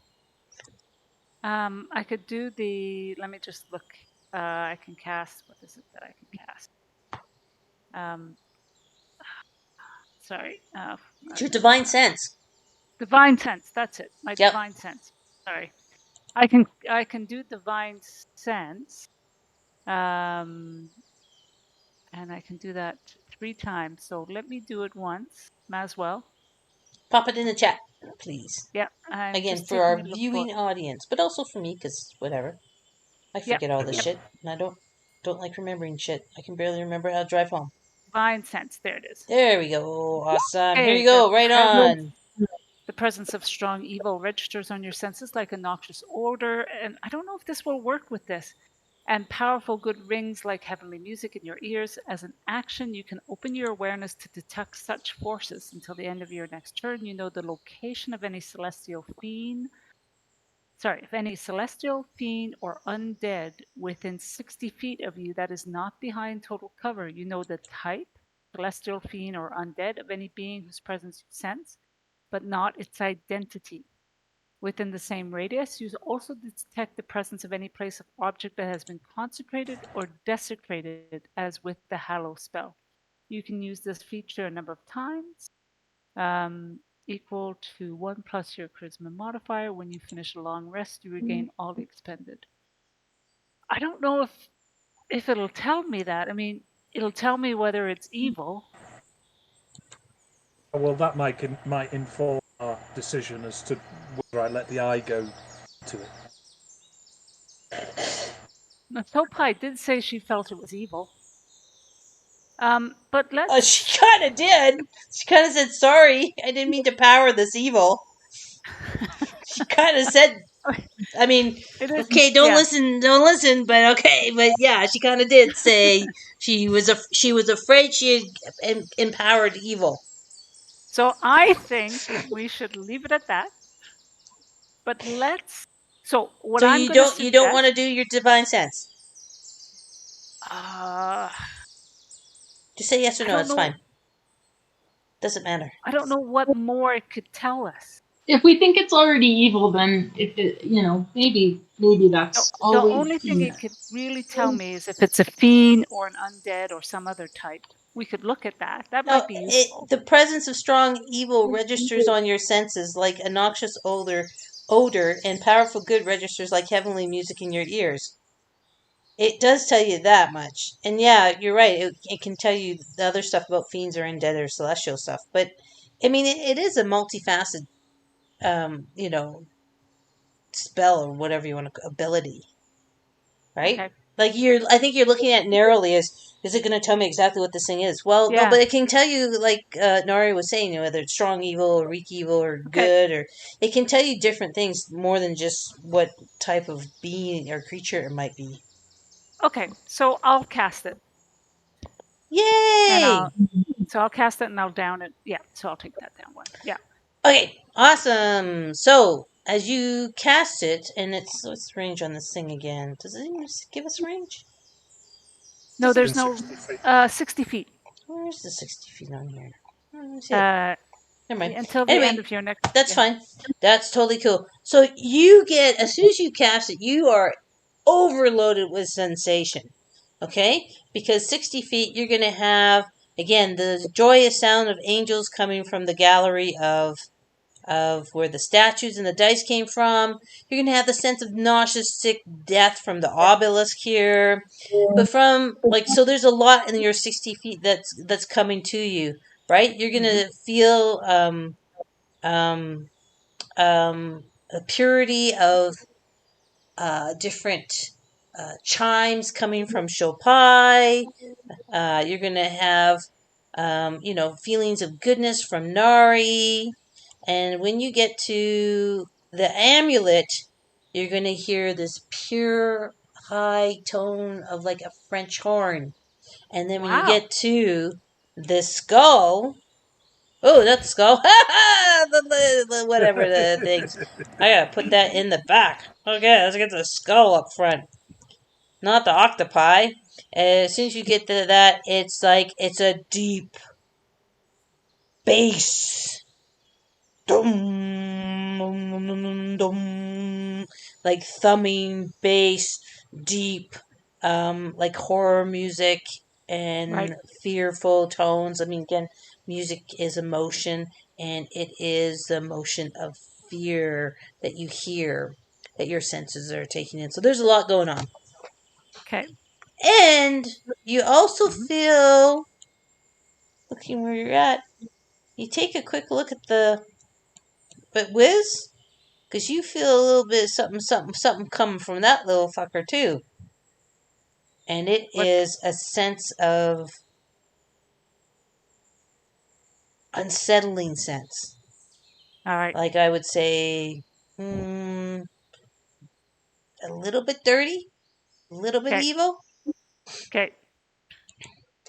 I could do the. Let me just look. I can cast. What is it that I can cast? Sorry. It's your divine sense. Divine sense. That's it. My Yep. divine sense. Sorry. I can do divine sense. And I can do that 3 times. So let me do it once. Might as well. Pop it in the chat, please. Yeah. I'm Again, just for our taking a look viewing audience, but also for me, because whatever. I Yep. forget all this Yep. shit, and I don't like remembering shit. I can barely remember how to drive home. Divine sense. There it is. There we go. Awesome. Here Okay, you go. Right on. The presence of strong evil registers on your senses like a noxious odor, and I don't know if this will work with this. And powerful good rings like heavenly music in your ears. As an action, you can open your awareness to detect such forces. Until the end of your next turn, you know the location of any celestial fiend. If any celestial fiend or undead within 60 feet of you that is not behind total cover, you know the type, celestial fiend or undead, of any being whose presence you sense, but not its identity. Within the same radius, you also detect the presence of any place or object that has been consecrated or desecrated, as with the Hallow spell. You can use this feature a number of times, equal to 1 plus your charisma modifier. When you finish a long rest, you regain all expended. I don't know if it'll tell me that. I mean, it'll tell me whether it's evil. Well, that might inform our decision as to whether I let the eye go to it. Now, Topai did say she felt it was evil. But let's. She kind of did. She kind of said, "Sorry, I didn't mean to power this evil." She kind of said, I mean, okay, don't listen, but okay, but yeah, she kind of did say she was afraid she had empowered evil. So I think we should leave it at that. But let's. So what So I'm going to suggest. You don't want to do your divine sense. Just say yes or no. It's fine. Doesn't matter. I don't know what more it could tell us. If we think it's already evil, then if it, maybe that's the only thing it could really tell me is if it's a fiend or an undead or some other type. We could look at that. That might be useful. The presence of strong evil registers on your senses like a noxious odor, and powerful good registers like heavenly music in your ears. It does tell you that much. And yeah, you're right. It can tell you the other stuff about fiends or undead or celestial stuff. But, I mean, it is a multifaceted, spell or whatever you want to, ability. Right? Okay. Like I think you're looking at narrowly as, is it going to tell me exactly what this thing is? Well, Yeah. no, but it can tell you, like Nari was saying, whether it's strong evil or weak evil or good, or it can tell you different things more than just what type of being or creature it might be. Okay, so I'll cast it. Yay! So I'll cast it and I'll down it. Yeah, so I'll take that down one. Yeah. Okay, awesome. So as you cast it, and what's the range on this thing again? Does it even give us range? No, there's no 60 feet. Where's the 60 feet on here? Never mind. Until the end of your next. That's fine. That's totally cool. So you get, as soon as you cast it, you are overloaded with sensation. Okay? Because 60 feet, you're going to have, again, the joyous sound of angels coming from the gallery of where the statues and the dice came from. You're going to have the sense of nauseous, sick death from the obelisk here. But so there's a lot in your 60 feet that's coming to you, right? You're going to feel a purity of different chimes coming from Shopai. You're going to have, feelings of goodness from Nari. And when you get to the amulet, you're going to hear this pure high tone of like a French horn. And then when you Wow. get to the skull, oh, not the skull, whatever the things. I gotta put that in the back. Okay, let's get the skull up front, not the octopi. As soon as you get to that, it's like it's a deep bass. Dum, dum, dum, dum, like thumbing bass, deep, like horror music and Right. fearful tones. I mean, again, music is emotion, and it is the emotion of fear that you hear, that your senses are taking in. So there's a lot going on. Okay. And you also Mhm. feel, looking where you're at, you take a quick look at but Wiz, because you feel a little bit of something coming from that little fucker too. And it What? is a sense of unsettling sense. All right. Like I would say, a little bit dirty, a little bit Okay. evil. Okay.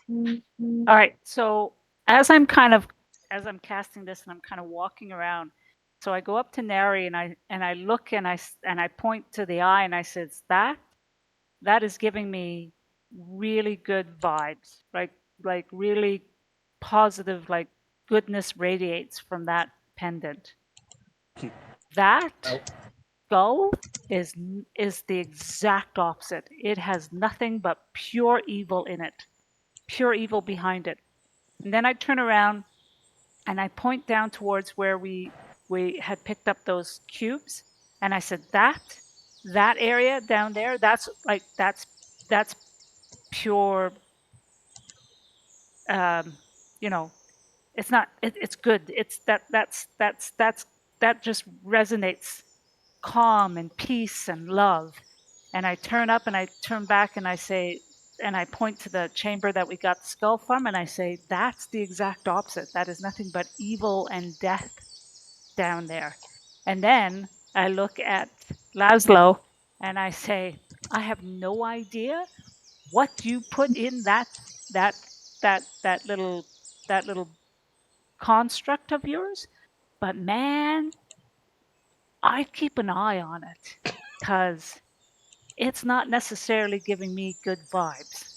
All right. So as I'm casting this and I'm kind of walking around, so I go up to Neri and I look and I point to the eye and I said, that is giving me really good vibes, like really positive, like goodness radiates from that pendant. That Oh, skull is the exact opposite. It has nothing but pure evil in it, pure evil behind it. And then I turn around and I point down towards where we had picked up those cubes, and I said, that area down there, that's pure. You know, it's not. It's good. It's that just resonates calm and peace and love. And I turn up and I turn back and I say, and I point to the chamber that we got the skull from, and I say, that's the exact opposite. That is nothing but evil and death down there. And then I look at Lazlo and I say, I have no idea what you put in that little construct of yours, but man, I'd keep an eye on it because it's not necessarily giving me good vibes.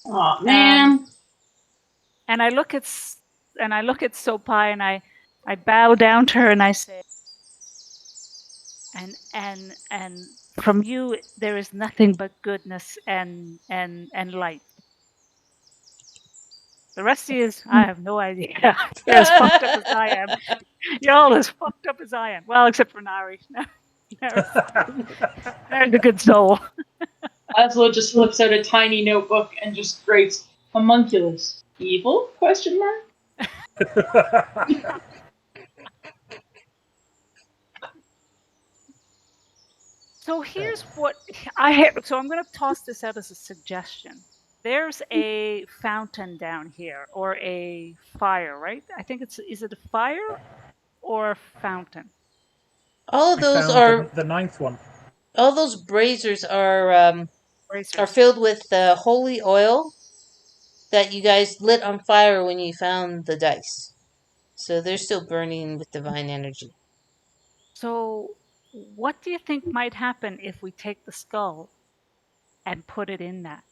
Oh man. And I look at Sopai and I bow down to her and I say, and from you there is nothing but goodness and light. The rest of you is, I have no idea. You're as fucked up as I am. You're all as fucked up as I am. Well, except for Nari. Nari's a good soul. Lazlo just flips out a tiny notebook and just writes homunculus. Evil? Question mark? So here's what so I'm going to toss this out as a suggestion. There's a fountain down here, or a fire, right? I think is it a fire or a fountain? All of I those found are the ninth one. all those braziers are filled with holy oil that you guys lit on fire when you found the dice. So they're still burning with divine energy. So what do you think might happen if we take the skull and put it in that?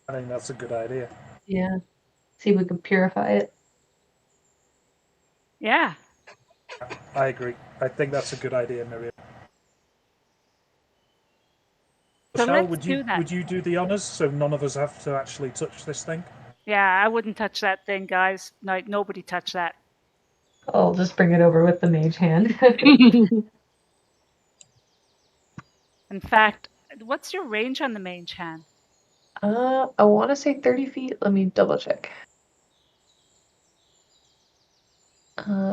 I think that's a good idea. Yeah. See if we can purify it. Yeah. I agree. I think that's a good idea, Miriam. So Michelle, let's do that. Would you do the honors so none of us have to actually touch this thing? Yeah, I wouldn't touch that thing, guys. Like, nobody touch that. I'll just bring it over with the mage hand. In fact, what's your range on the mage hand? I want to say 30 feet. Let me double check.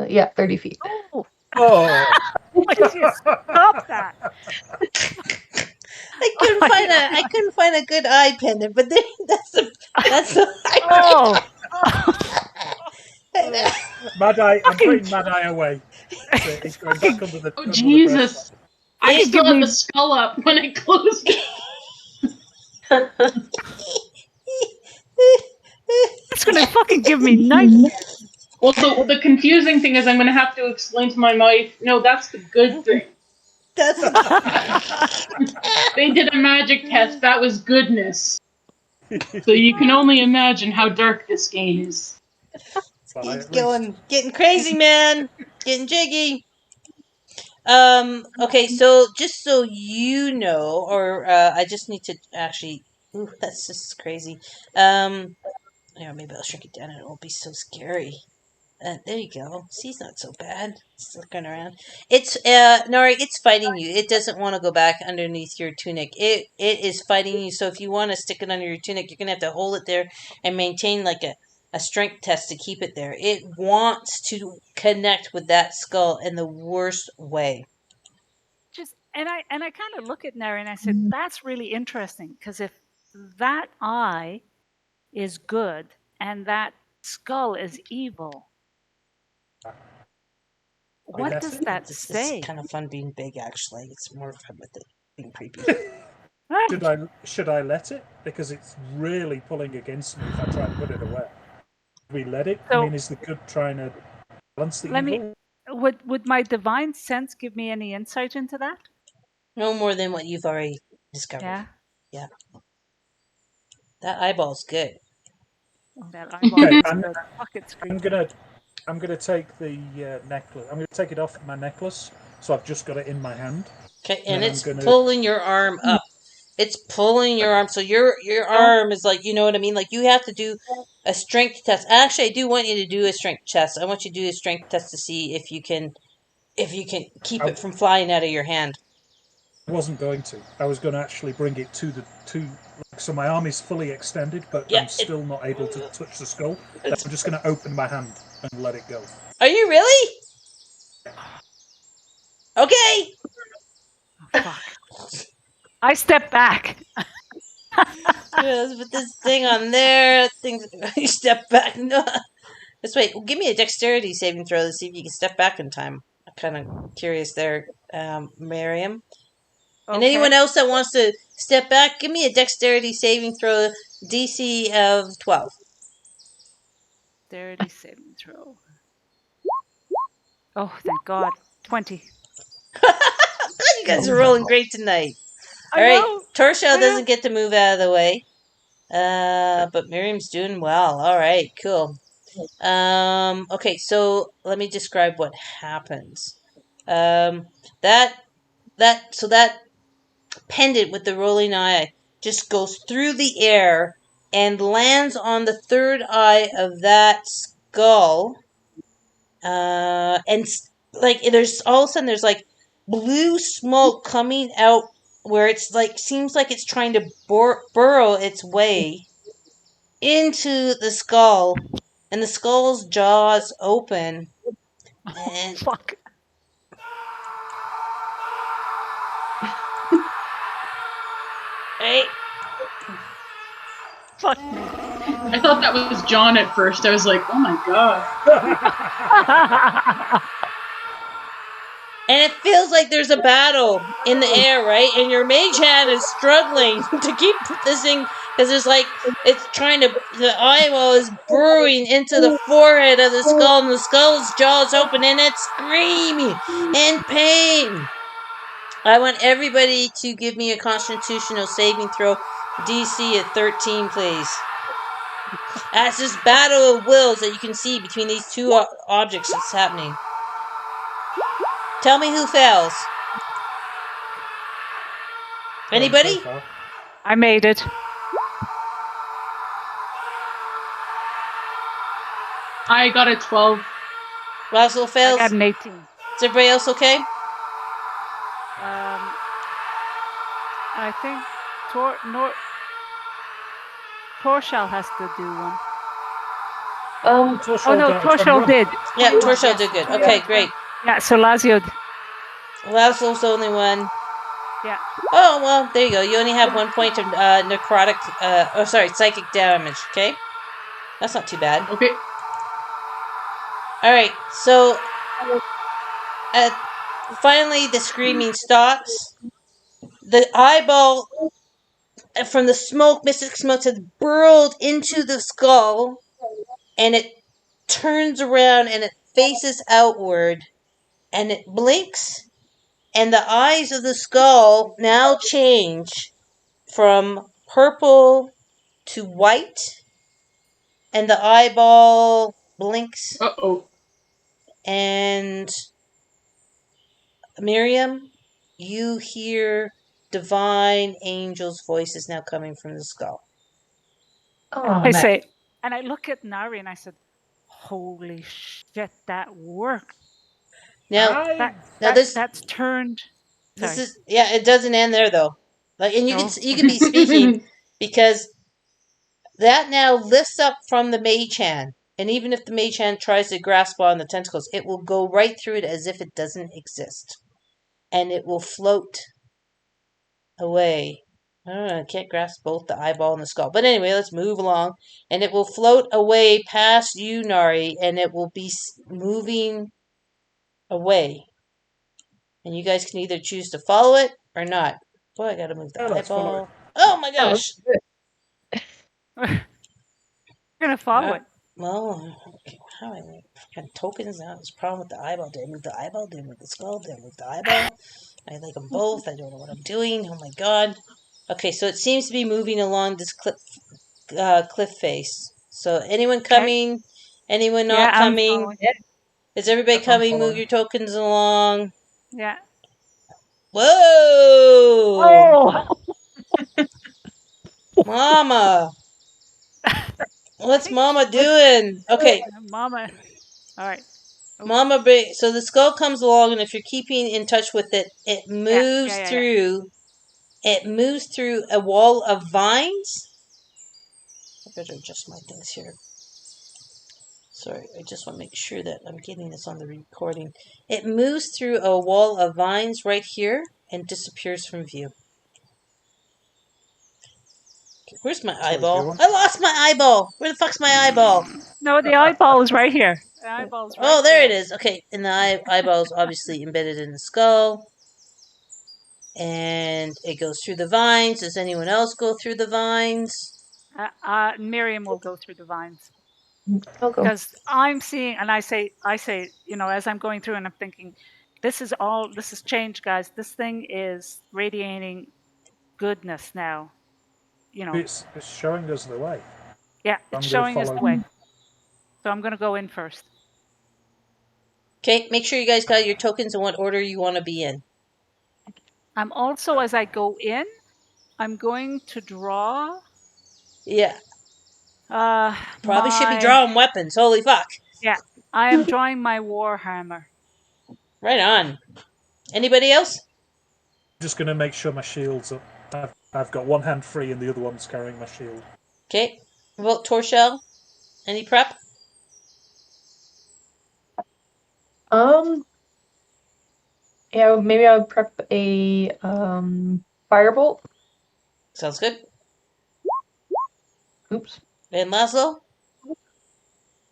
Yeah, 30 feet. Oh! Oh! Why did you stop that? I couldn't find a good eye pendant, but that's the Oh! Mad Eye, I'm putting Mad Eye away. So he's going back under the. Oh, under Jesus. I Hey, still give had me- the skull up when I closed it. It's gonna fucking give me nightmares. Well, the confusing thing is I'm going to have to explain to my wife, no, that's the good thing. That's They did a magic test. That was goodness. So you can only imagine how dark this game is. he's going, getting crazy, man. Getting jiggy. Okay, so just so you know, or I just need to actually. Ooh, that's just crazy. Yeah, maybe I'll shrink it down and it won't be so scary. There you go. See, it's not so bad. It's looking around. It's Nori. It's fighting you. It doesn't want to go back underneath your tunic. It is fighting you. So if you want to stick it under your tunic, you're gonna have to hold it there and maintain like a strength test to keep it there. It wants to connect with that skull in the worst way. And I kind of look at Nary and I said, that's really interesting, because if that eye is good and that skull is evil, what does that say? It's kind of fun being big. Actually, it's more fun with it being creepy. Should I let it? Because it's really pulling against me if I try to put it away. Do we let it? So, I mean, is the good trying to balance the evil? Would my divine sense give me any insight into that? No more than what you've already discovered. Yeah. That eyeball's good. That eyeball Okay, is I'm- good. Fuck, it's I'm gonna take the necklace. I'm gonna take it off my necklace, so I've just got it in my hand. Okay, and Then it's I'm gonna- pulling your arm up. It's pulling your arm, so your arm is like, you know what I mean? Like you have to do a strength test. Actually, I do want you to do a strength test. I want you to do a strength test to see if you can keep it from flying out of your hand. I wasn't going to. I was going to actually bring it to so my arm is fully extended, but Yeah, I'm still not able to touch the skull. I'm just going to open my hand and let it go. Are you really? Okay. Oh, fuck. I step back. Let's put this thing on there. You step back. No. Let's wait. Give me a dexterity saving throw to see if you can step back in time. I'm kind of curious there, Miriam. And anyone else that wants to step back, give me a dexterity saving throw, DC of 12. Dexterity saving throw. Oh, thank God. 20. You guys are rolling great tonight. I All right, know. Torshell I know. doesn't get to move out of the way. But Miriam's doing well. All right, cool. Okay, so let me describe what happens. That pendant with the rolling eye just goes through the air and lands on the third eye of that skull. And like there's all of a sudden there's like blue smoke coming out where it's like seems like it's trying to burrow its way into the skull, and the skull's jaws open. And Fuck. right. Fuck. I thought that was John at first. I was like, oh my god. And it feels like there's a battle in the air, right? And your mage hand is struggling to keep this thing, because it's like it's trying to. The eyeball is burrowing into the forehead of the skull, and the skull's jaws open, and it's screaming in pain. I want everybody to give me a Constitutional saving throw, DC at 13, please. As this battle of wills that you can see between these two objects that's happening. Tell me who fails. Anybody? I made it. I got a 12. Lazlo fails. I got an 18. Is everybody else okay? I think Torshell has to do one. Torshell Oh no, got a Torshell 21. did. Yeah, Torshell did good. Okay, great. Yeah, so Lazio. Lazlo's the only one. Yeah. Oh, well, there you go. You only have 1 point of psychic damage, okay? That's not too bad. Okay. All right, so finally the screaming stops. The eyeball from the smoke, mystic smoke, has burrowed into the skull, and it turns around and it faces outward, and it blinks, and the eyes of the skull now change from purple to white, and the eyeball blinks, Uh-oh. and Miriam, you hear divine angels' voices now coming from the skull. Oh, I nice. say, and I look at Nari and I said, "Holy shit, that worked! Now, That's turned." this Sorry. is it doesn't end there though. Like, and you Oh, can be speaking because that now lifts up from the mage hand, and even if the mage hand tries to grasp on the tentacles, it will go right through it as if it doesn't exist, and it will float away. I don't know, I can't grasp both the eyeball and the skull. But anyway, let's move along. And it will float away past you, Nari, and it will be moving away. And you guys can either choose to follow it or not. Boy, I gotta move the let's follow eyeball. it. Oh my Oh, gosh! we're gonna follow it. Well, how I had tokens now. There's a problem with the eyeball. Did I move the eyeball? Did I move the skull? Did I move the eyeball? I like them both. I don't know what I'm doing. Oh my god. Okay, so it seems to be moving along this cliff face. So anyone coming? Anyone Yeah, not I'm coming? following. Is everybody Yep, I'm coming? Move following. your tokens along. Yeah. Whoa! Oh, Mama! What's Mama What's doing? Okay, Mama. All right. Oh, Mama. So the skull comes along, and if you're keeping in touch with it, it moves yeah. through. It moves through a wall of vines. I better adjust my things here. Sorry, I just want to make sure that I'm getting this on the recording. It moves through a wall of vines right here and disappears from view. Okay, where's my Sorry, eyeball? everyone. I lost my eyeball. Where the fuck's my eyeball? No, the eyeball is right here. The eyeball's right Oh, there it is. Okay, and the eyeball is obviously embedded in the skull. And it goes through the vines. Does anyone else go through the vines? Miriam will go through the vines I'll go. because I'm seeing, and I say, as I'm going through, and I'm thinking, this has changed, guys. This thing is radiating goodness now. It's showing us the way. Yeah, it's I'm going to showing us the follow. way. So I'm going to go in first. Okay, make sure you guys got your tokens in what order you want to be in. I'm also, as I go in, I'm going to draw. Yeah. Probably should be drawing weapons. Holy fuck. Yeah, I am drawing my warhammer. Right on. Anybody else? Just going to make sure my shield's up. I've got one hand free and the other one's carrying my shield. Okay. Vote Torshell. Any prep? Yeah, maybe I would prep a firebolt. Sounds good. Oops. And Lazlo?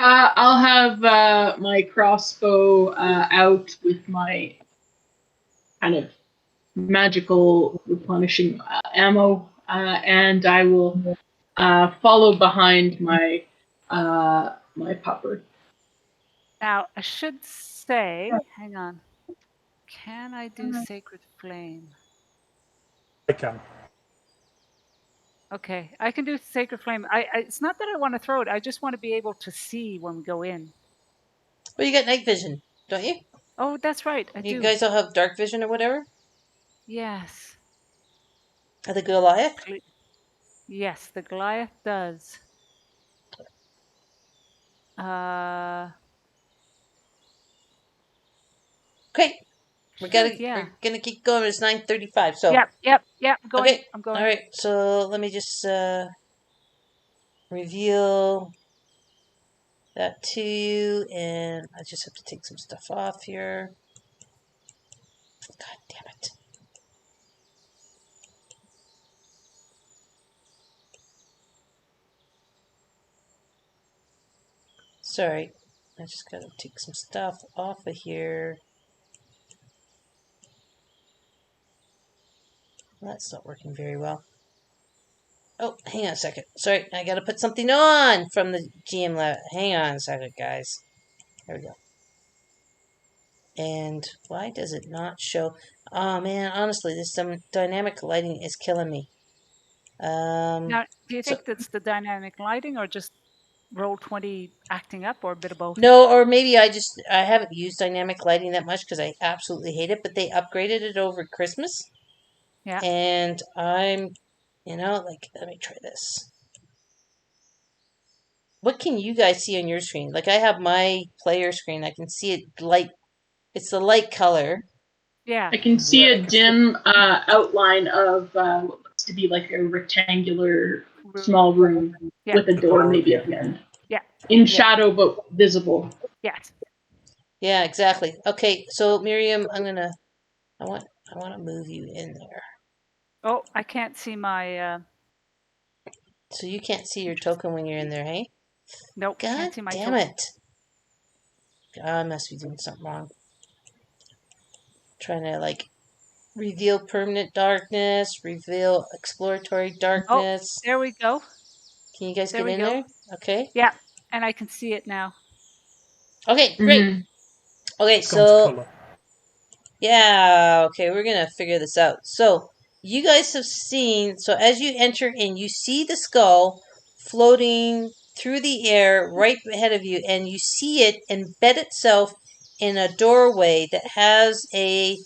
I'll have my crossbow out with my kind of magical replenishing ammo, and I will follow behind my my pupper. Now, I should say, hang on. Can I do Sacred Flame? I can. Okay, I can do Sacred Flame. It's not that I want to throw it. I just want to be able to see when we go in. Well, you got night vision, don't you? Oh, that's right. I You do. guys all have dark vision or whatever? Yes. The Goliath? Yes, the Goliath does. Okay. We're gonna keep going. It's 9:35. So Yep. I'm going. okay. I'm going. All right. So let me just reveal that to you, and I just have to take some stuff off here. God damn it. Sorry. I just gotta take some stuff off of here. Well, that's not working very well. Oh, hang on a second. Sorry, I gotta put something on from the GM lab. Hang on a second, guys. There we go. And why does it not show? Oh man, honestly, this dynamic lighting is killing me. Now, do you so- think that's the dynamic lighting or just Roll20 acting up or a bit of both? No, or maybe I haven't used dynamic lighting that much because I absolutely hate it, but they upgraded it over Christmas. Yeah. And I'm, let me try this. What can you guys see on your screen? Like I have my player screen. I can see it light. It's the light color. Yeah. I can see a dim outline of what looks to be like a rectangular small room with a door maybe at the end. Yeah. In shadow but visible. Yes. Yeah, exactly. Okay, so Miriam, I want to move you in there. Oh, I can't see my. So you can't see your token when you're in there, hey? Nope. God can't see my damn token. it! I must be doing something wrong. Trying to reveal permanent darkness, reveal exploratory darkness. Oh, there we go. Can you guys get in there? Okay. Yeah, and I can see it now. Okay, great. Mm-hmm. Okay, It's gone to colour. yeah, okay, we're gonna figure this out. So you guys have seen. So as you enter in, you see the skull floating through the air right ahead of you, and you see it embed itself in a doorway that has a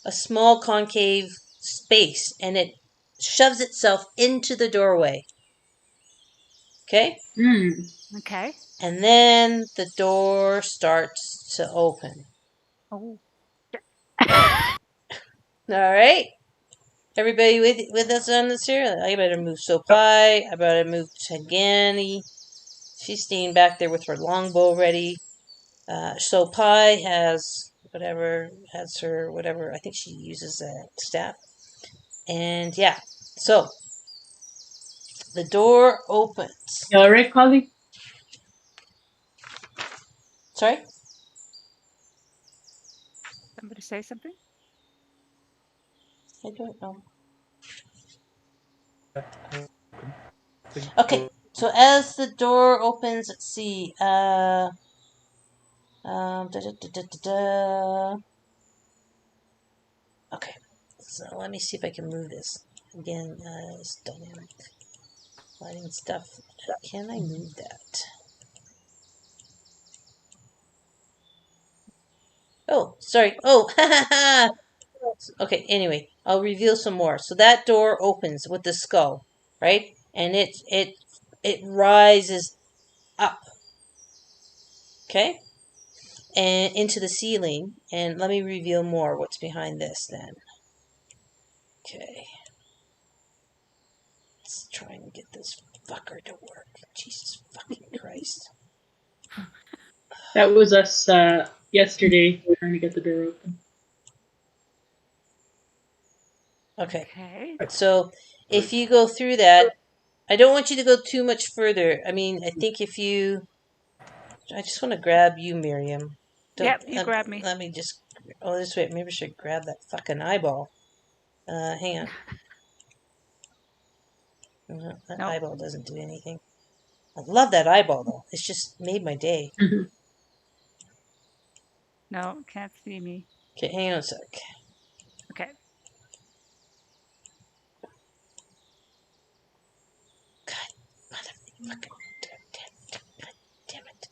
small concave space, and it shoves itself into the doorway. Okay? Okay. And then the door starts to open. Oh. All right? Everybody with us on this here? I better move Sopai. I better move Tagani. She's staying back there with her longbow ready. Sopai has her whatever. I think she uses a staff. And yeah, so the door opens. You all right, Polly? Sorry? Somebody say something? I don't know. Think- Okay, so as the door opens, let's see. Okay, so let me see if I can move this. Again, it's dynamic lighting stuff. Can I move that? Oh, sorry. Oh, ha ha ha! Okay, anyway, I'll reveal some more. So that door opens with the skull, right? And it rises up. Okay? And into the ceiling. And let me reveal more what's behind this then. Okay. Let's try and get this fucker to work. Jesus fucking Christ. That was us yesterday trying to get the door open. Okay. Okay. So if you go through that, I don't want you to go too much further. I mean, I think if you... I just want to grab you, Miriam. Yep, you grab me. Let me just... Oh, this way. Maybe I should grab that fucking eyeball. Hang on. That Nope. eyeball doesn't do anything. I love that eyeball, though. It's just made my day. No, can't see me. Okay, hang on a sec. Okay. Motherfucker. Damn it.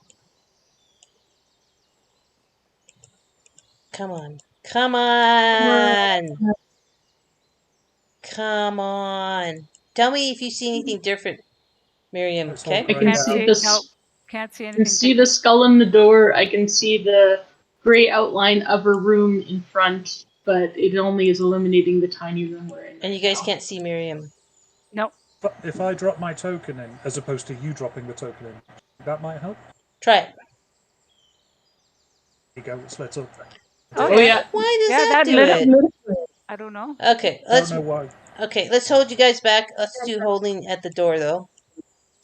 Come on. Come on! Come on. Tell me if you see anything different, Miriam, Let's okay? hope I can right see now. this. Nope. Can't see I anything. can see the skull in the door. I can see the gray outline of a room in front, but it only is illuminating the tiny room we're in. And you guys can't see Miriam. Nope. But if I drop my token in, as opposed to you dropping the token in, that might help. Try it. There you go, it's lit up. Oh yeah. Why does Yeah, that that do lit it? I don't know. Okay, I don't know why. let's hold you guys back. Let's do holding at the door though.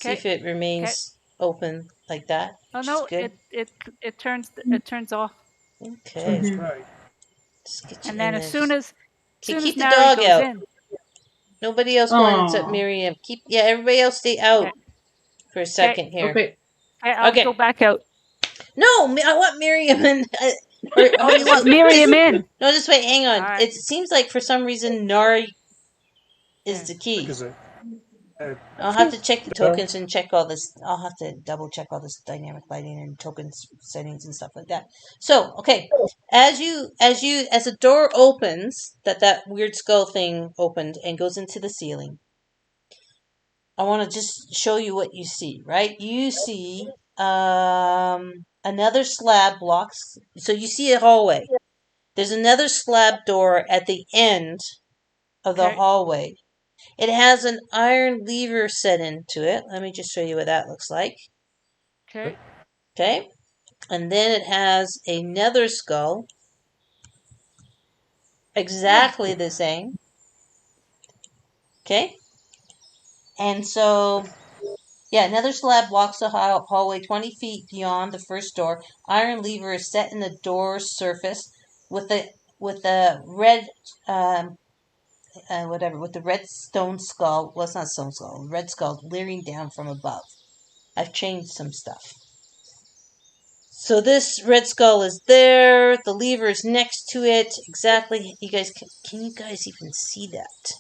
See Okay. if it remains open like that. Oh which no, is good. it turns off. Okay. Sounds great. Let's get you And then in as this. soon as Okay, keep the Nari dog goes out. in, Nobody else going except Aw. Miriam. Everybody else stay out okay, for a second here. Okay. I'll Okay. go back out. No, I want Miriam and. Oh, you want Miriam in? No, just wait. Hang on. All right. It seems like for some reason Nari is the key. Because I'll have to check the tokens and check all this. I'll have to double check all this dynamic lighting and tokens settings and stuff like that. So, okay, as the door opens, that weird skull thing opened and goes into the ceiling. I want to just show you what you see. Right, you see another slab blocks. So you see a hallway. There's another slab door at the end of the Okay. hallway. It has an iron lever set into it. Let me just show you what that looks like. Okay. Okay. And then it has a nether skull. Exactly the same. Okay. And so, another slab blocks the hallway 20 feet beyond the first door. Iron lever is set in the door's surface with the red with the red stone skull. Well, it's not stone skull. Red skull leering down from above. I've changed some stuff. So this red skull is there. The lever is next to it. Exactly. You guys, can you guys even see that?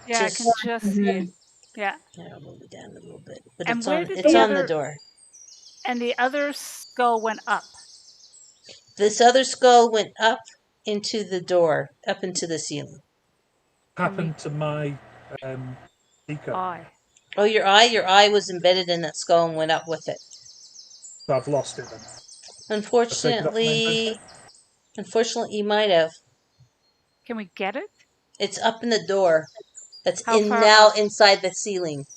Yeah, I can just see it. Yeah. I'll move it down a little bit, but And it's where on. did It's the on the other- door. And the other skull went up. This other skull went up into the door, up into the ceiling. Happened to my Eco. Eye. Oh, your eye was embedded in that skull and went up with it. So I've lost it then. Unfortunately, you might have. Can we get it? It's up in the door. That's How far now up? inside the ceiling.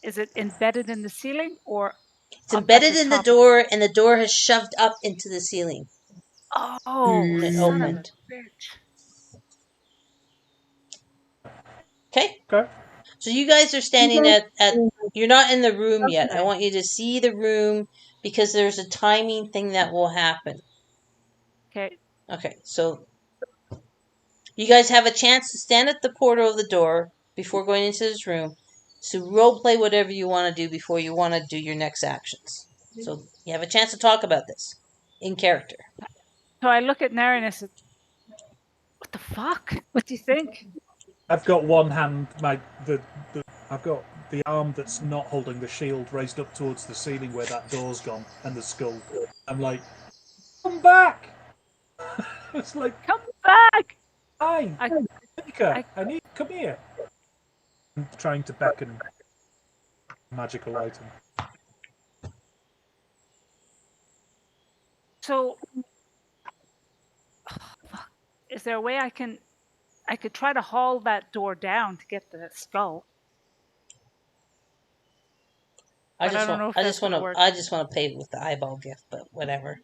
Is it embedded in the ceiling or? It's embedded in the door, and the door has shoved up into the ceiling. Oh, It son opened. of a bitch. Okay. Okay. So you guys are standing at you're not in the room yet. I want you to see the room because there's a timing thing that will happen. Okay. Okay, so you guys have a chance to stand at the portal of the door before going into this room. So role play whatever you want to do before you want to do your next actions. So you have a chance to talk about this in character. So I look at Nary and I said, "What the fuck? What do you think?" I've got one hand, I've got the arm that's not holding the shield raised up towards the ceiling where that door's gone and the skull. I'm like, come back! It's like, come back! Hi, Mika, I need come here. I'm trying to beckon a magical item. So, is there a way I could try to haul that door down to get the skull? I just want to pay with the eyeball gift, but whatever.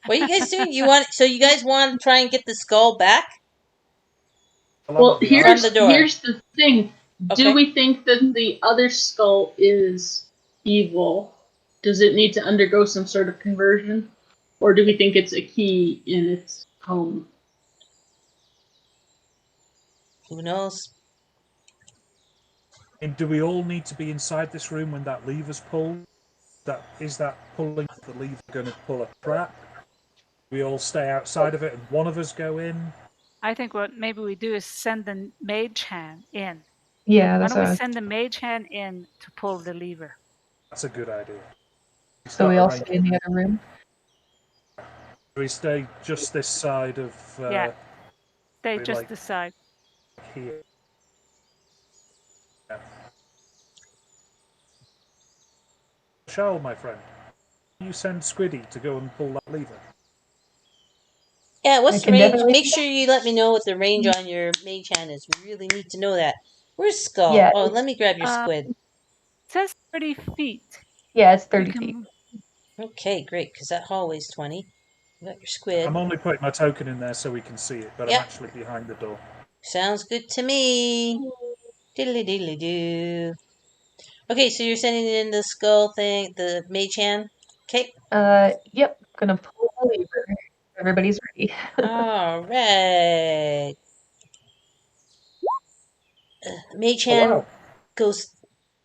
What are you guys doing? So you guys want to try and get the skull back? Well, here's the thing. Okay. Do we think that the other skull is evil? Does it need to undergo some sort of conversion? Or do we think it's a key in its home? Who knows? And do we all need to be inside this room when that lever's pulled? Is that pulling the lever going to pull a trap? We all stay outside of it and one of us go in? I think what maybe we do is send the mage hand in. Yeah, Why that's don't we send the mage hand in to pull the lever? That's a good idea. So we all stay in the other room? Do we stay just this side of... yeah. Stay just this side. Here. Yeah. Charles, my friend, you send Squiddy to go and pull that lever? Yeah, what's the range? Make sure you let me know what the range on your mage hand is. We really need to know that. Where's Skull? Yeah, let me grab your squid. It says 30 feet. Yeah, it's 30 feet. Okay, great, because that hallway's 20. You got your squid. I'm only putting my token in there so we can see it, but I'm actually behind the door. Sounds good to me. Diddly diddly doo. Okay, so you're sending in the skull thing, the mage hand. Okay. Yep. Gonna pull the lever. Everybody's ready. All right. Mage Oh, hand wow. goes.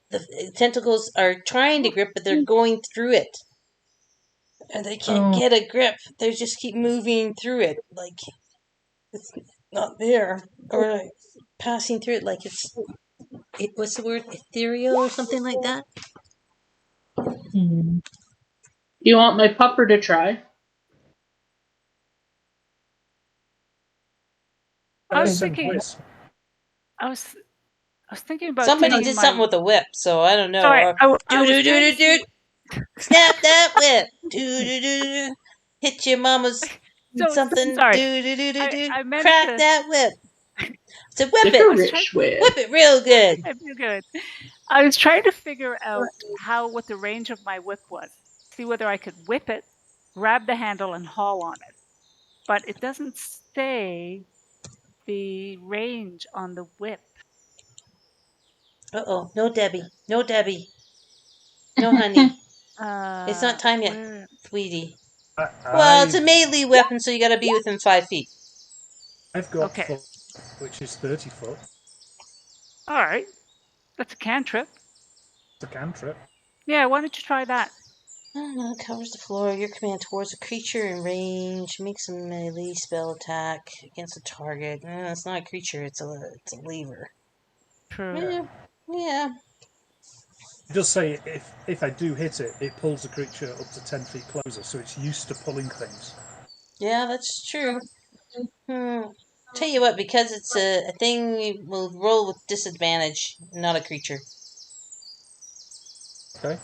The tentacles are trying to grip, but they're going through it, and they can't Oh. get a grip. They just keep moving through it, like it's not there, or like passing through it, like it's. What's the word? Ethereal or something like that. Hmm. Do you want my pupper to try? I was Send thinking. Bliss. I was thinking about Somebody taking did my. something with a whip, so I don't know. Sorry, Or I do was do do trying to do do. see. Snap that whip. Do do do do. Hit your mama's So something. sorry. Do do do do do. I meant Crack to. that whip. So whip it. I was trying. Licorice whip. Whip it real good. I feel good. I was trying to figure out what the range of my whip was. See whether I could whip it, grab the handle, and haul on it. But it doesn't say the range on the whip. Uh-oh. No Debbie. No Debbie. No honey. It's not time yet, Where? sweetie. I, Well, it's a I've, melee weapon, so you gotta be within 5 feet. I've got Okay. foot, which is 30 foot. All right. That's a cantrip. It's a cantrip. Yeah. Why don't you try that? I don't know, covers the floor. Your command towards a creature in range. Makes a melee spell attack against a target. It's not a creature, it's a lever. True. Yeah. It does say if I do hit it, it pulls the creature up to 10 feet closer, so it's used to pulling things. Yeah, that's true. Tell you what, because it's a thing, we will roll with disadvantage, not a creature. Okay.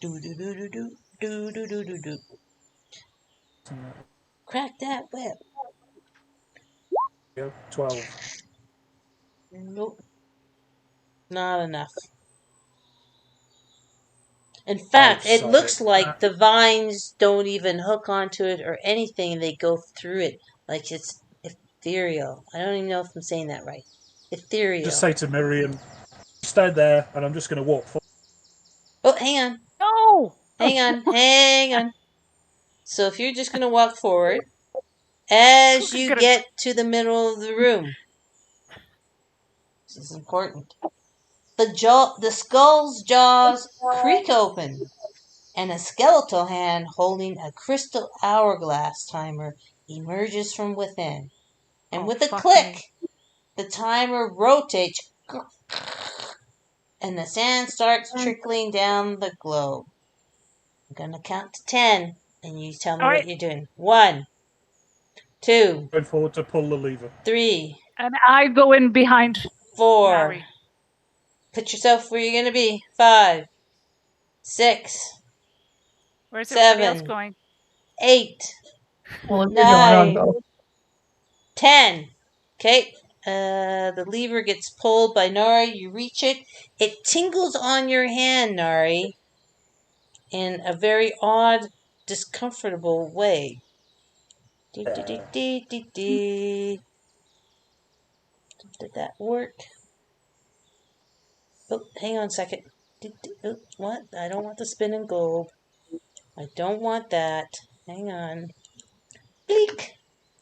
Do do do do do do do do do do. Crack that whip. 12. Nope. Not enough. In fact, it sod looks it. like the vines don't even hook onto it or anything. They go through it like it's ethereal. I don't even know if I'm saying that right. Ethereal. Just say to Miriam, stay there, and I'm just going to walk forward. Oh, hang on. No. Hang on. So if you're just going to walk forward, as you get to the middle of the room, this is important. The skull's jaws creak open, and a skeletal hand holding a crystal hourglass timer emerges from within. And with a click, the timer rotates, and the sand starts trickling down the globe. I'm going to count to 10, and you tell me what you're doing. 1, 2, Going forward to pull the lever. 3, And I go in behind 4. Mary. Put yourself where you're going to be. 5, 6. Where's 7, everybody else going? 8. Well, if you're going, I'll 9, go. 10. Okay. The lever gets pulled by Nari. You reach it. It tingles on your hand, Nari, in a very odd, discomfortable way. Did that work? Oh, hang on a second. What? I don't want the spinning globe. I don't want that. Hang on. Bleak.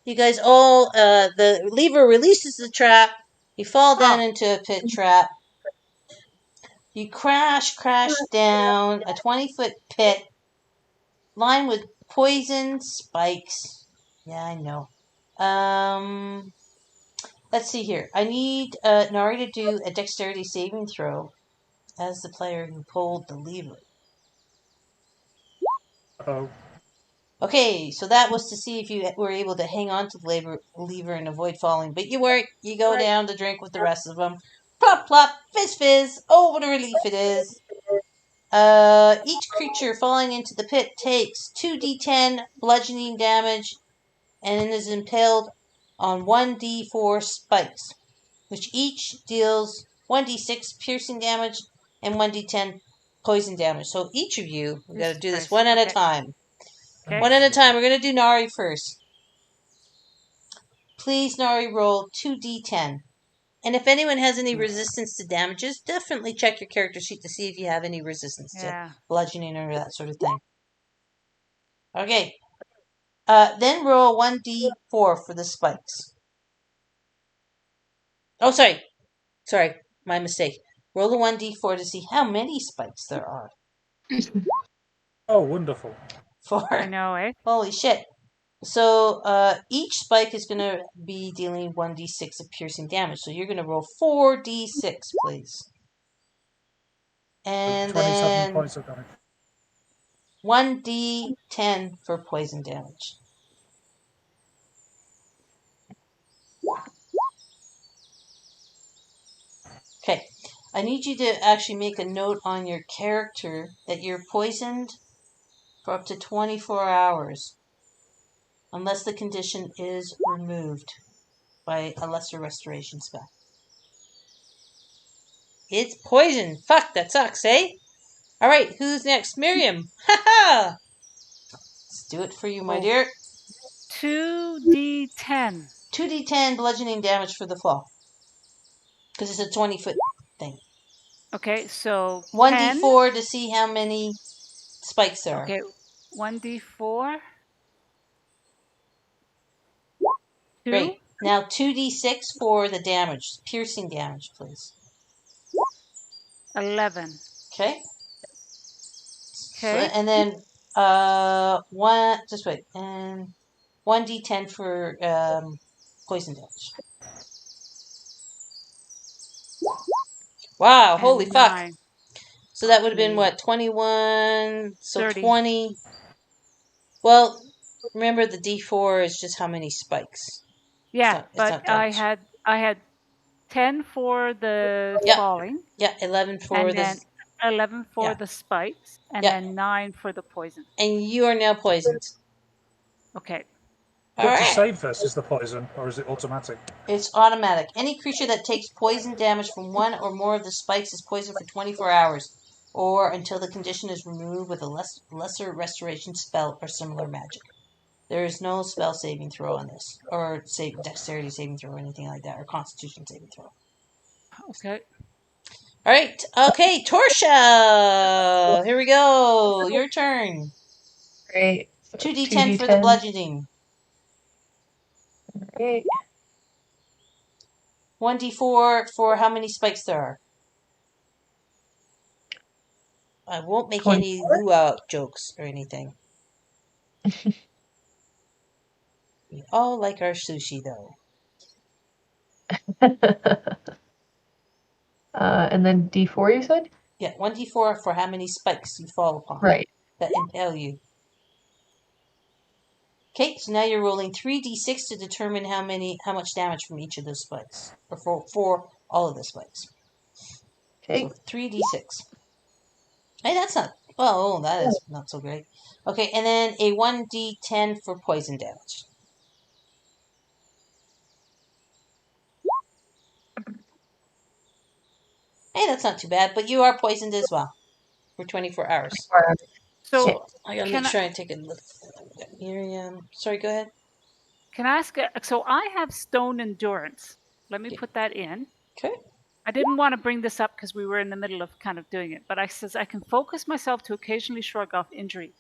You guys all, the lever releases the trap. You fall down into a pit trap. You crash down a 20-foot pit lined with poison spikes. Yeah, I know. Let's see here. I need Nari to do a dexterity saving throw as the player who pulled the lever. Oh. Okay, so that was to see if you were able to hang on to the lever and avoid falling. But you weren't. You go down to drink with the rest of them. Plop, plop, fizz, fizz. Oh, what a relief it is. Each creature falling into the pit takes 2d10 bludgeoning damage and is impaled on 1d4 spikes, which each deals 1d6 piercing damage and 1d10 poison damage. So each of you, we got to do this one at a time. Okay. One at a time. We're going to do Nari first. please, Nari, roll 2d10. And if anyone has any resistance to damages, definitely check your character sheet to see if you have any resistance to bludgeoning or that sort of thing. Okay. Then roll 1d4 for the spikes. Oh, sorry. Sorry, my mistake. Roll a 1d4 to see how many spikes there are. Oh, wonderful. 4. I know, eh? Holy shit. So each spike is going to be dealing 1d6 of piercing damage. So you're going to roll 4d6, please. And 27 then points of damage. 1d10 for poison damage. Okay. I need you to actually make a note on your character that you're poisoned for up to 24 hours. Unless the condition is removed by a lesser restoration spell. It's poison. Fuck, that sucks, eh? Alright, who's next? Miriam. Ha-ha! Let's do it for you, my dear. 2d10. 2d10 bludgeoning damage for the fall. Because it's a 20-foot thing. Okay, so 1d4 to see how many spikes there are. Okay, 1d4. 2. Great. Now 2d6 for the damage. Piercing damage, please. 11. Okay. Okay. So, and then just wait, and 1d10 for poison damage. Wow, And holy 9. fuck. So that would have been Okay. what, 21, so 30. 20. Well, remember the d4 is just how many spikes. Yeah, It's not I damage. had 10 for the falling. Yeah, 11 for and the... then 11 for the spikes, and then 9 for the poison. And you are now poisoned. Okay. Do you have to save versus the poison, or is it automatic? It's automatic. Any creature that takes poison damage from one or more of the spikes is poisoned for 24 hours, or until the condition is removed with a lesser restoration spell or similar magic. There is no spell saving throw on this, or dexterity saving throw or anything like that, or constitution saving throw. Okay. All right. Okay, Torsia. Here we go. Your turn. Great. So 2d10 for the bludgeoning. Great. 1d4 for how many spikes there are. I won't make 24? any luau jokes or anything. We all like our sushi, though. And then D4, you said? Yeah, 1d4 for how many spikes you fall upon. Right. That impale you. Okay, so now you're rolling 3d6 to determine how much damage from each of those spikes. Or for all of the spikes. Okay. So 3d6. Hey, that's not... Well, that is not so great. Okay, and then a 1d10 for poison damage. Hey, that's not too bad, but you are poisoned as well. For 24 hours. So I gotta make sure I take a look. Miriam. Sorry, go ahead. Can I ask? So I have stone endurance. Let me put that in. Okay. I didn't want to bring this up because we were in the middle of kind of doing it, but I says I can focus myself to occasionally shrug off injury.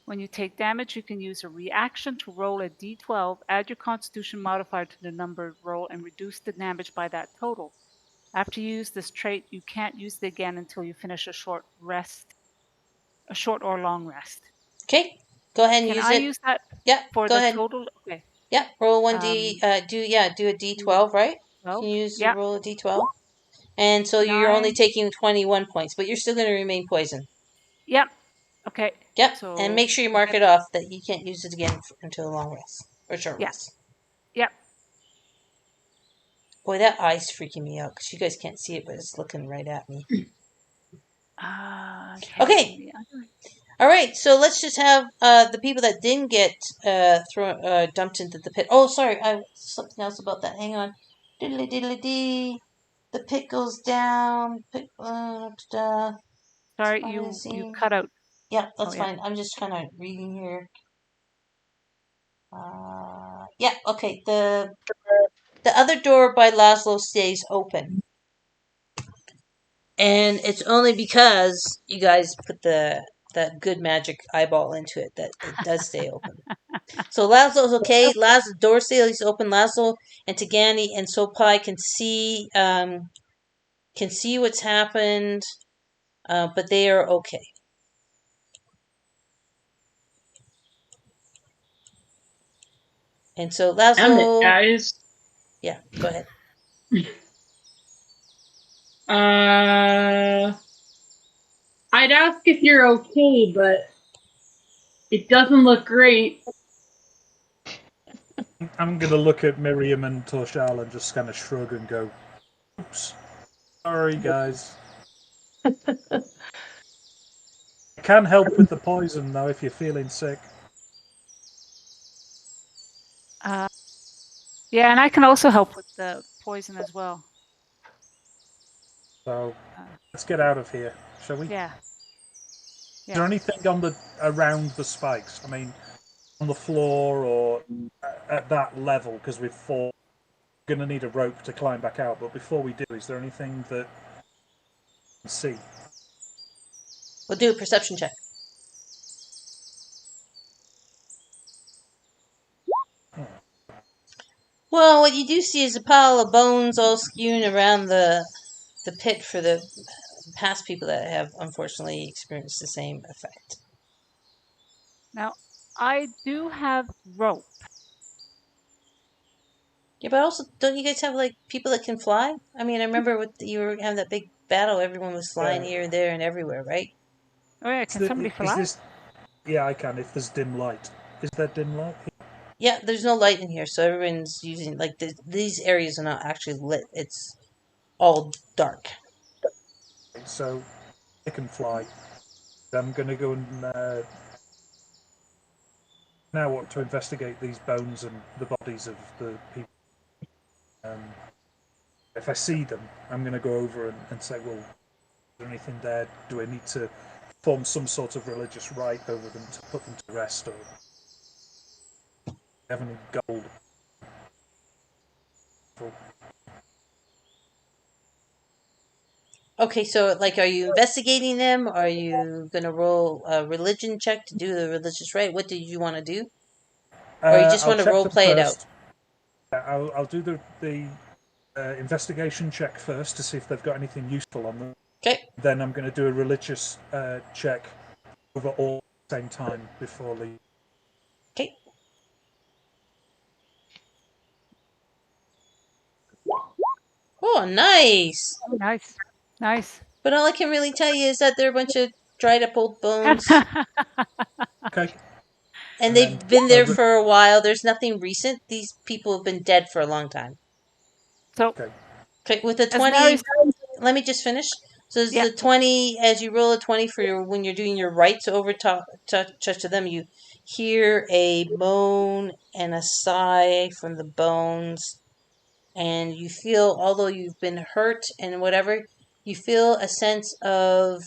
When you take damage, you can use a reaction to roll a d12, add your constitution modifier to the number roll, and reduce the damage by that total. After you use this trait, you can't use it again until you finish a short or long rest. Okay, go ahead and use it. Can I use that for the total? Okay. Yeah, roll 1d. Do a d12, right? 12? Can you roll a d12? And so 9. you're only taking 21 points, but you're still going to remain poisoned. Yep. Okay. Yep. So and make sure you mark it off that you can't use it again until a long rest or short rest. Yep. Boy, that eye's freaking me out because you guys can't see it, but it's looking right at me. Okay. All right. So let's just have the people that didn't get dumped into the pit. Oh, sorry. Something else about that. Hang on. Diddly diddly dee. The pit goes down. Sorry, you cut out. Yeah, that's fine. I'm just kind of reading here. Yeah, okay. The other door by Lazlo stays open. And it's only because you guys put that good magic eyeball into it that it does stay open. So Lazlo's okay. Lazlo door stays open. Lazlo and Tagani and Sopai can see what's happened, but they are okay. And so Damn it, Lazlo, guys. yeah, go ahead. I'd ask if you're okay, but it doesn't look great. I'm going to look at Miriam and Torshal and just kind of shrug and go, oops. Sorry, guys. I can help with the poison, though, if you're feeling sick. Yeah, and I can also help with the poison as well. So let's get out of here, shall we? Yeah. Is there anything around the spikes? I mean, on the floor or at that level? Because we're going to need a rope to climb back out. But before we do, is there anything that you can see? We'll do a perception check. Well, what you do see is a pile of bones all skewing around the pit for the past people that have unfortunately experienced the same effect. Now, I do have rope. Yeah, but also, don't you guys have like people that can fly? I mean, I remember you were having that big battle. Everyone was flying here, there, and everywhere, right? Oh yeah, can somebody fly? Yeah, I can. If there's dim light, is there dim light? Yeah, there's no light in here, so everyone's using like these areas are not actually lit. It's all dark. So I can fly. I'm going to go and now want to investigate these bones and the bodies of the people. If I see them, I'm going to go over and say, well, is there anything there? Do I need to form some sort of religious rite over them to put them to rest, or have any gold? Okay, so like, are you investigating them? Are you gonna roll a religion check to do the religious rite? What did you want to do? Or you just I'll want to check role them play it out? first. I'll do the investigation check first to see if they've got anything useful on them. Okay. Then I'm going to do a religious check over all at the same time before leaving. Okay. Oh, nice. Nice. Nice. But all I can really tell you is that they're a bunch of dried up old bones. Okay. And they've been there for a while. There's nothing recent. These people have been dead for a long time. So, okay, with the 20, let me just finish. So there's the 20, as you roll a 20 for when you're doing your rites over touch to them, you hear a moan and a sigh from the bones. And you feel, although you've been hurt and whatever, you feel a sense of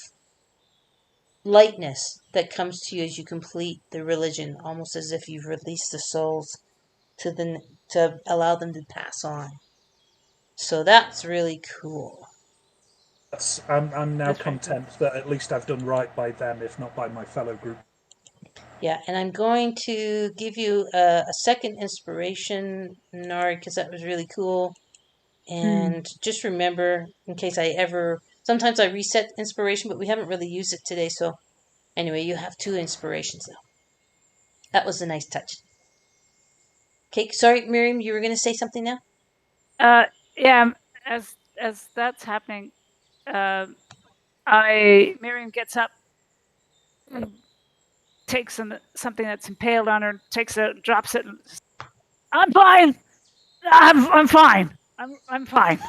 lightness that comes to you as you complete the religion, almost as if you've released the souls to allow them to pass on. So that's really cool. I'm now content that at least I've done right by them, if not by my fellow group. Yeah, and I'm going to give you a second inspiration, Nari, because that was really cool. And just remember, in case sometimes I reset inspiration, but we haven't really used it today. So anyway, you have 2 inspirations now. That was a nice touch. Okay, sorry, Miriam, you were going to say something now? Yeah, as that's happening, Miriam gets up, takes something that's impaled on her, takes it, drops it, and I'm fine. I'm fine. I'm fine.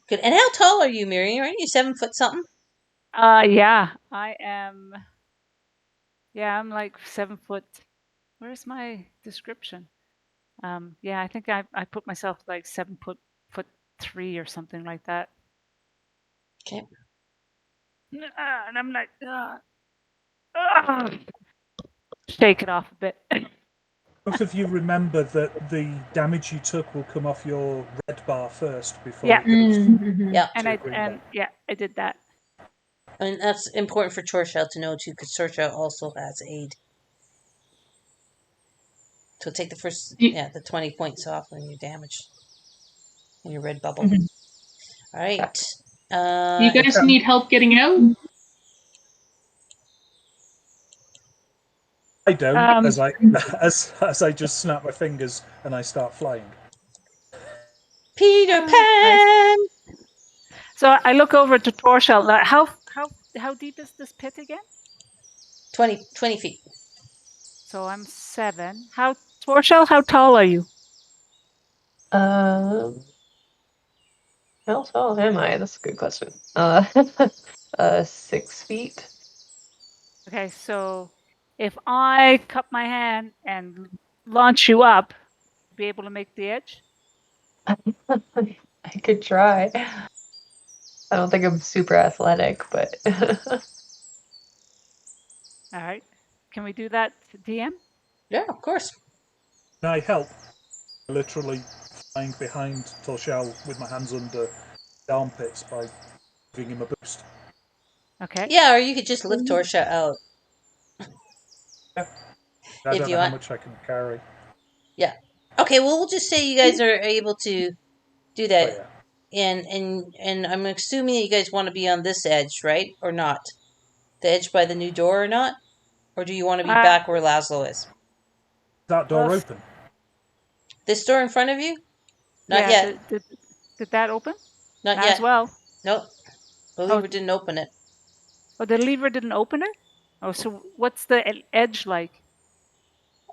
Good. And how tall are you, Miriam? Aren't you 7 foot something? Yeah, I am. Yeah, I'm like 7 foot. Where's my description? Yeah, I think I put myself like 7 foot 3 or something like that. Okay. And I'm like, Shake it off a bit. Both of you remember that the damage you took will come off your red bar first before Yeah. it goes Mm-hmm. Yeah. And to I a green bar. I did that. And that's important for Torshell to know too, because Torshell also has aid. So take the first, the 20 points off when you're damaged. In your red bubble. Mhm. All right. You guys need help getting out? I don't, Um, as I as I just snap my fingers and I start flying. Peter Pan! So I look over to Torshell. How deep is this pit again? 20 feet. So I'm 7. Torshell, how tall are you? How tall am I? That's a good question. 6 feet. Okay, so if I cup my hand and launch you up, be able to make the edge? I could try. I don't think I'm super athletic, but All right. Can we do that, DM? Yeah, of course. Can I help? Literally flying behind Torshell with my hands under the armpits by giving him a boost. Okay. Yeah, or you could just lift Torshell out. Yeah. I If don't you know how want. much I can carry. Yeah. Okay, well, we'll just say you guys are able to do that. But yeah. And I'm assuming you guys want to be on this edge, right? Or not? The edge by the new door or not? Or do you want to be back where Lazlo is? That door open? This door in front of you? Not Yeah, yet. Did that open? Not Might yet. as well. Nope. The lever didn't open it. Oh, the lever didn't open it? Oh, so what's the edge like?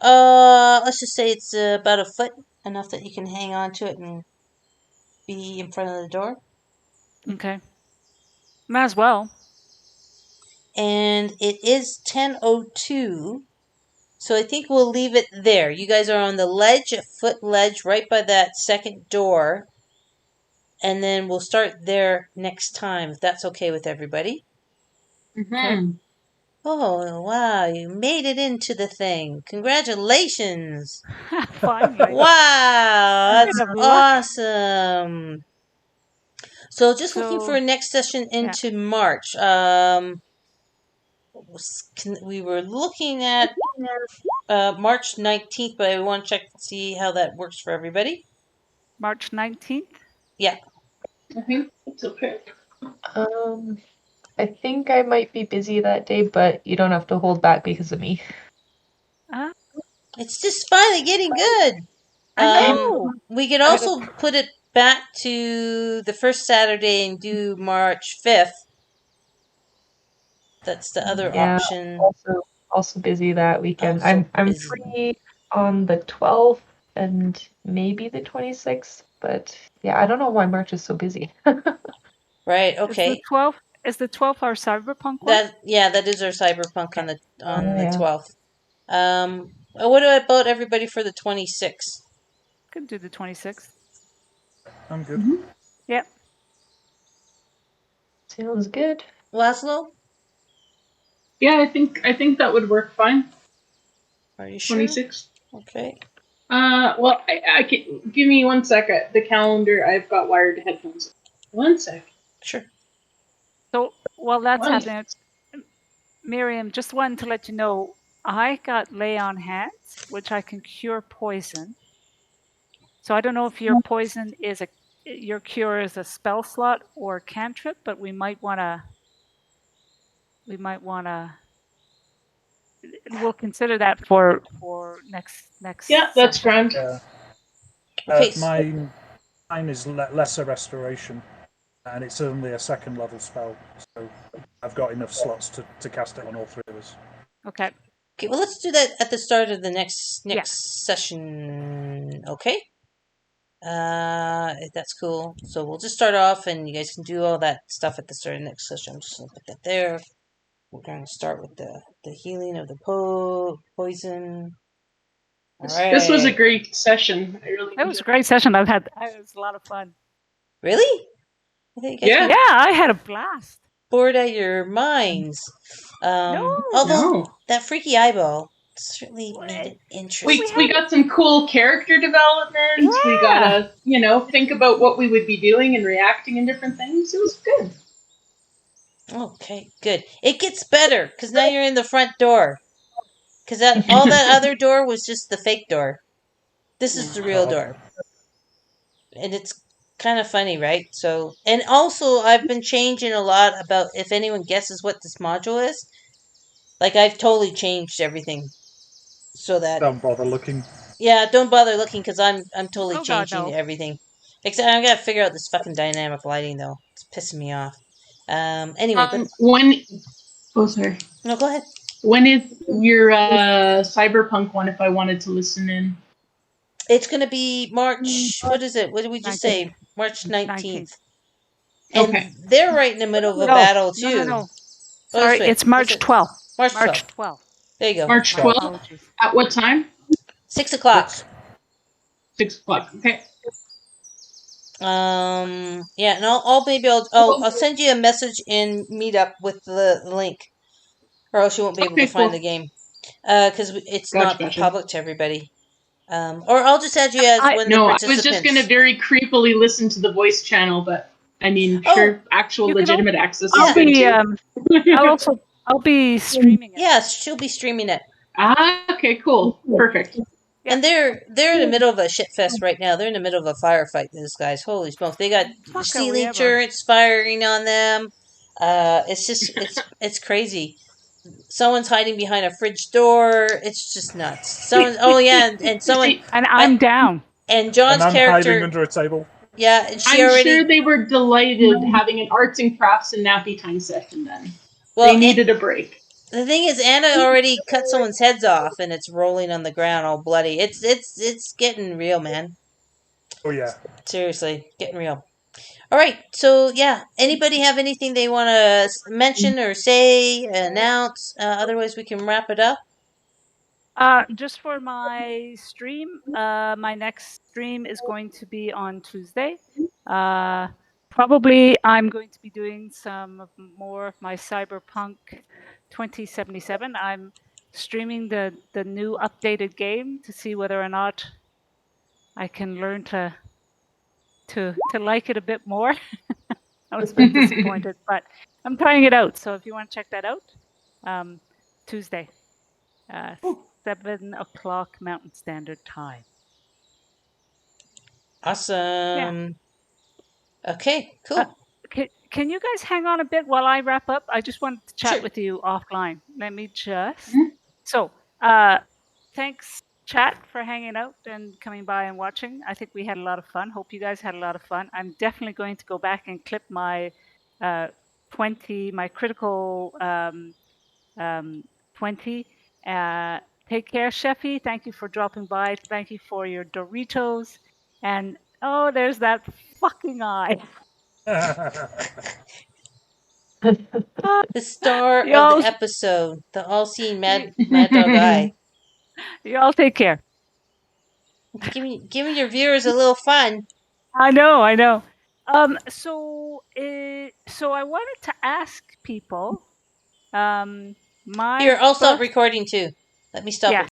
Let's just say it's about a foot, enough that you can hang on to it and be in front of the door. Okay. Might as well. And it is 10:02, so I think we'll leave it there. You guys are on the ledge, a foot ledge, right by that second door. And then we'll start there next time, if that's okay with everybody. Mm-hmm. Oh, wow, you made it into the thing. Congratulations. Finally. Wow, that's Bit of luck. awesome. So just looking for a next session into March. We were looking at March 19th, but I want to check to see how that works for everybody. March 19th? Yeah. I think it's okay. I think I might be busy that day, but you don't have to hold back because of me. It's just finally getting good. I know. We could also put it back to the first Saturday and do March 5th. That's the other option. Also busy that weekend. Also I'm busy. free on the 12th and maybe the 26th, but yeah, I don't know why March is so busy. Right. Okay. Is the 12th our cyberpunk one? That is our cyberpunk on the 12th. What about everybody for the 26th? Could do the 26th. I'm good. Mm-hmm. Yep. Sounds good. Lazlo? Yeah, I think that would work fine. Are you sure? 26. Okay. Well, I can give me 1 second. The calendar, I've got wired headphones. 1 sec. Sure. So while that's happening, Miriam, just wanted to let you know, I got lay on hands, which I can cure poison. So I don't know if your poison your cure is a spell slot or cantrip, but we might want to. We'll consider that for next. Yeah, that's grand. Yeah. Okay. Mine is lesser restoration, and it's only a 2nd level spell, so I've got enough slots to cast it on all 3 of us. Okay. Okay. Well, let's do that at the start of the next session. Okay. That's cool. So we'll just start off, and you guys can do all that stuff at the start of the next session. I'm just gonna put that there. We're going to start with the healing of the poison. All right. This was a great session. That was a great session. It was a lot of fun. Really? Yeah, I had a blast. Bored out your minds. Although No. that freaky eyeball certainly made it interesting. We got some cool character development. We Yeah. gotta, think about what we would be doing and reacting in different things. It was good. Okay, good. It gets better because now you're in the front door. Because all that other door was just the fake door. This is the real door, and it's kind of funny, right? So, and also I've been changing a lot about if anyone guesses what this module is. Like I've totally changed everything so that Don't bother looking. yeah, don't bother looking because I'm totally Oh, God, changing no. everything. Except I gotta figure out this fucking dynamic lighting though. It's pissing me off. Anyway, but Sorry. no, go ahead. When is your cyberpunk one? If I wanted to listen in. It's gonna be March. What is it? What did we just say? 19th. March 19th. 19th. And Okay. they're right in the middle of a No, battle no, too. no. Oh, Sorry, that's right. it's March 12th. March March 12th. 12th. There you go. March My 12th. apologies. At what time? 6 o'clock. 6 o'clock. Okay. Yeah, and I'll send you a message in Meetup with the link, or else you won't be able to find the game, because it's not public to everybody. Or I'll just add you as one of the participants. I was just gonna very creepily listen to the voice channel, but I mean, sure, actual legitimate access is good too. I'll be streaming it. Yes, she'll be streaming it. Okay, cool, perfect. And they're in the middle of a shit fest right now. They're in the middle of a firefight. These guys, holy smokes! They got ceiling turrets firing on them. It's just it's crazy. Someone's hiding behind a fridge door. It's just nuts. And someone and I'm down. And John's and I'm character hiding under a table. Yeah, and I'm sure they were delighted having an arts and crafts and nappy time session. Then they needed a break. The thing is, Anna already cut someone's heads off, and it's rolling on the ground all bloody. It's getting real, man. Oh yeah. Seriously, getting real. All right, so yeah, anybody have anything they want to mention or say, announce? Otherwise, we can wrap it up. Just for my stream, my next stream is going to be on Tuesday. Probably I'm going to be doing some more of my Cyberpunk 2077. I'm streaming the new updated game to see whether or not I can learn to like it a bit more. I was a bit disappointed, but I'm trying it out. So if you want to check that out, Tuesday, 7 o'clock Mountain Standard Time. Awesome. Yeah. Okay, cool. Can you guys hang on a bit while I wrap up? I just wanted to chat with you offline. Let me just... So, thanks, chat, for hanging out and coming by and watching. I think we had a lot of fun. Hope you guys had a lot of fun. I'm definitely going to go back and clip my my critical 20. Take care, Sheffy. Thank you for dropping by. Thank you for your Doritos. And, oh, there's that fucking eye. The star of the episode, the all-seeing mad dog eye. You all take care. Give me your viewers a little fun. I know. So I wanted to ask people. Here, I'll stop recording too. Let me stop it.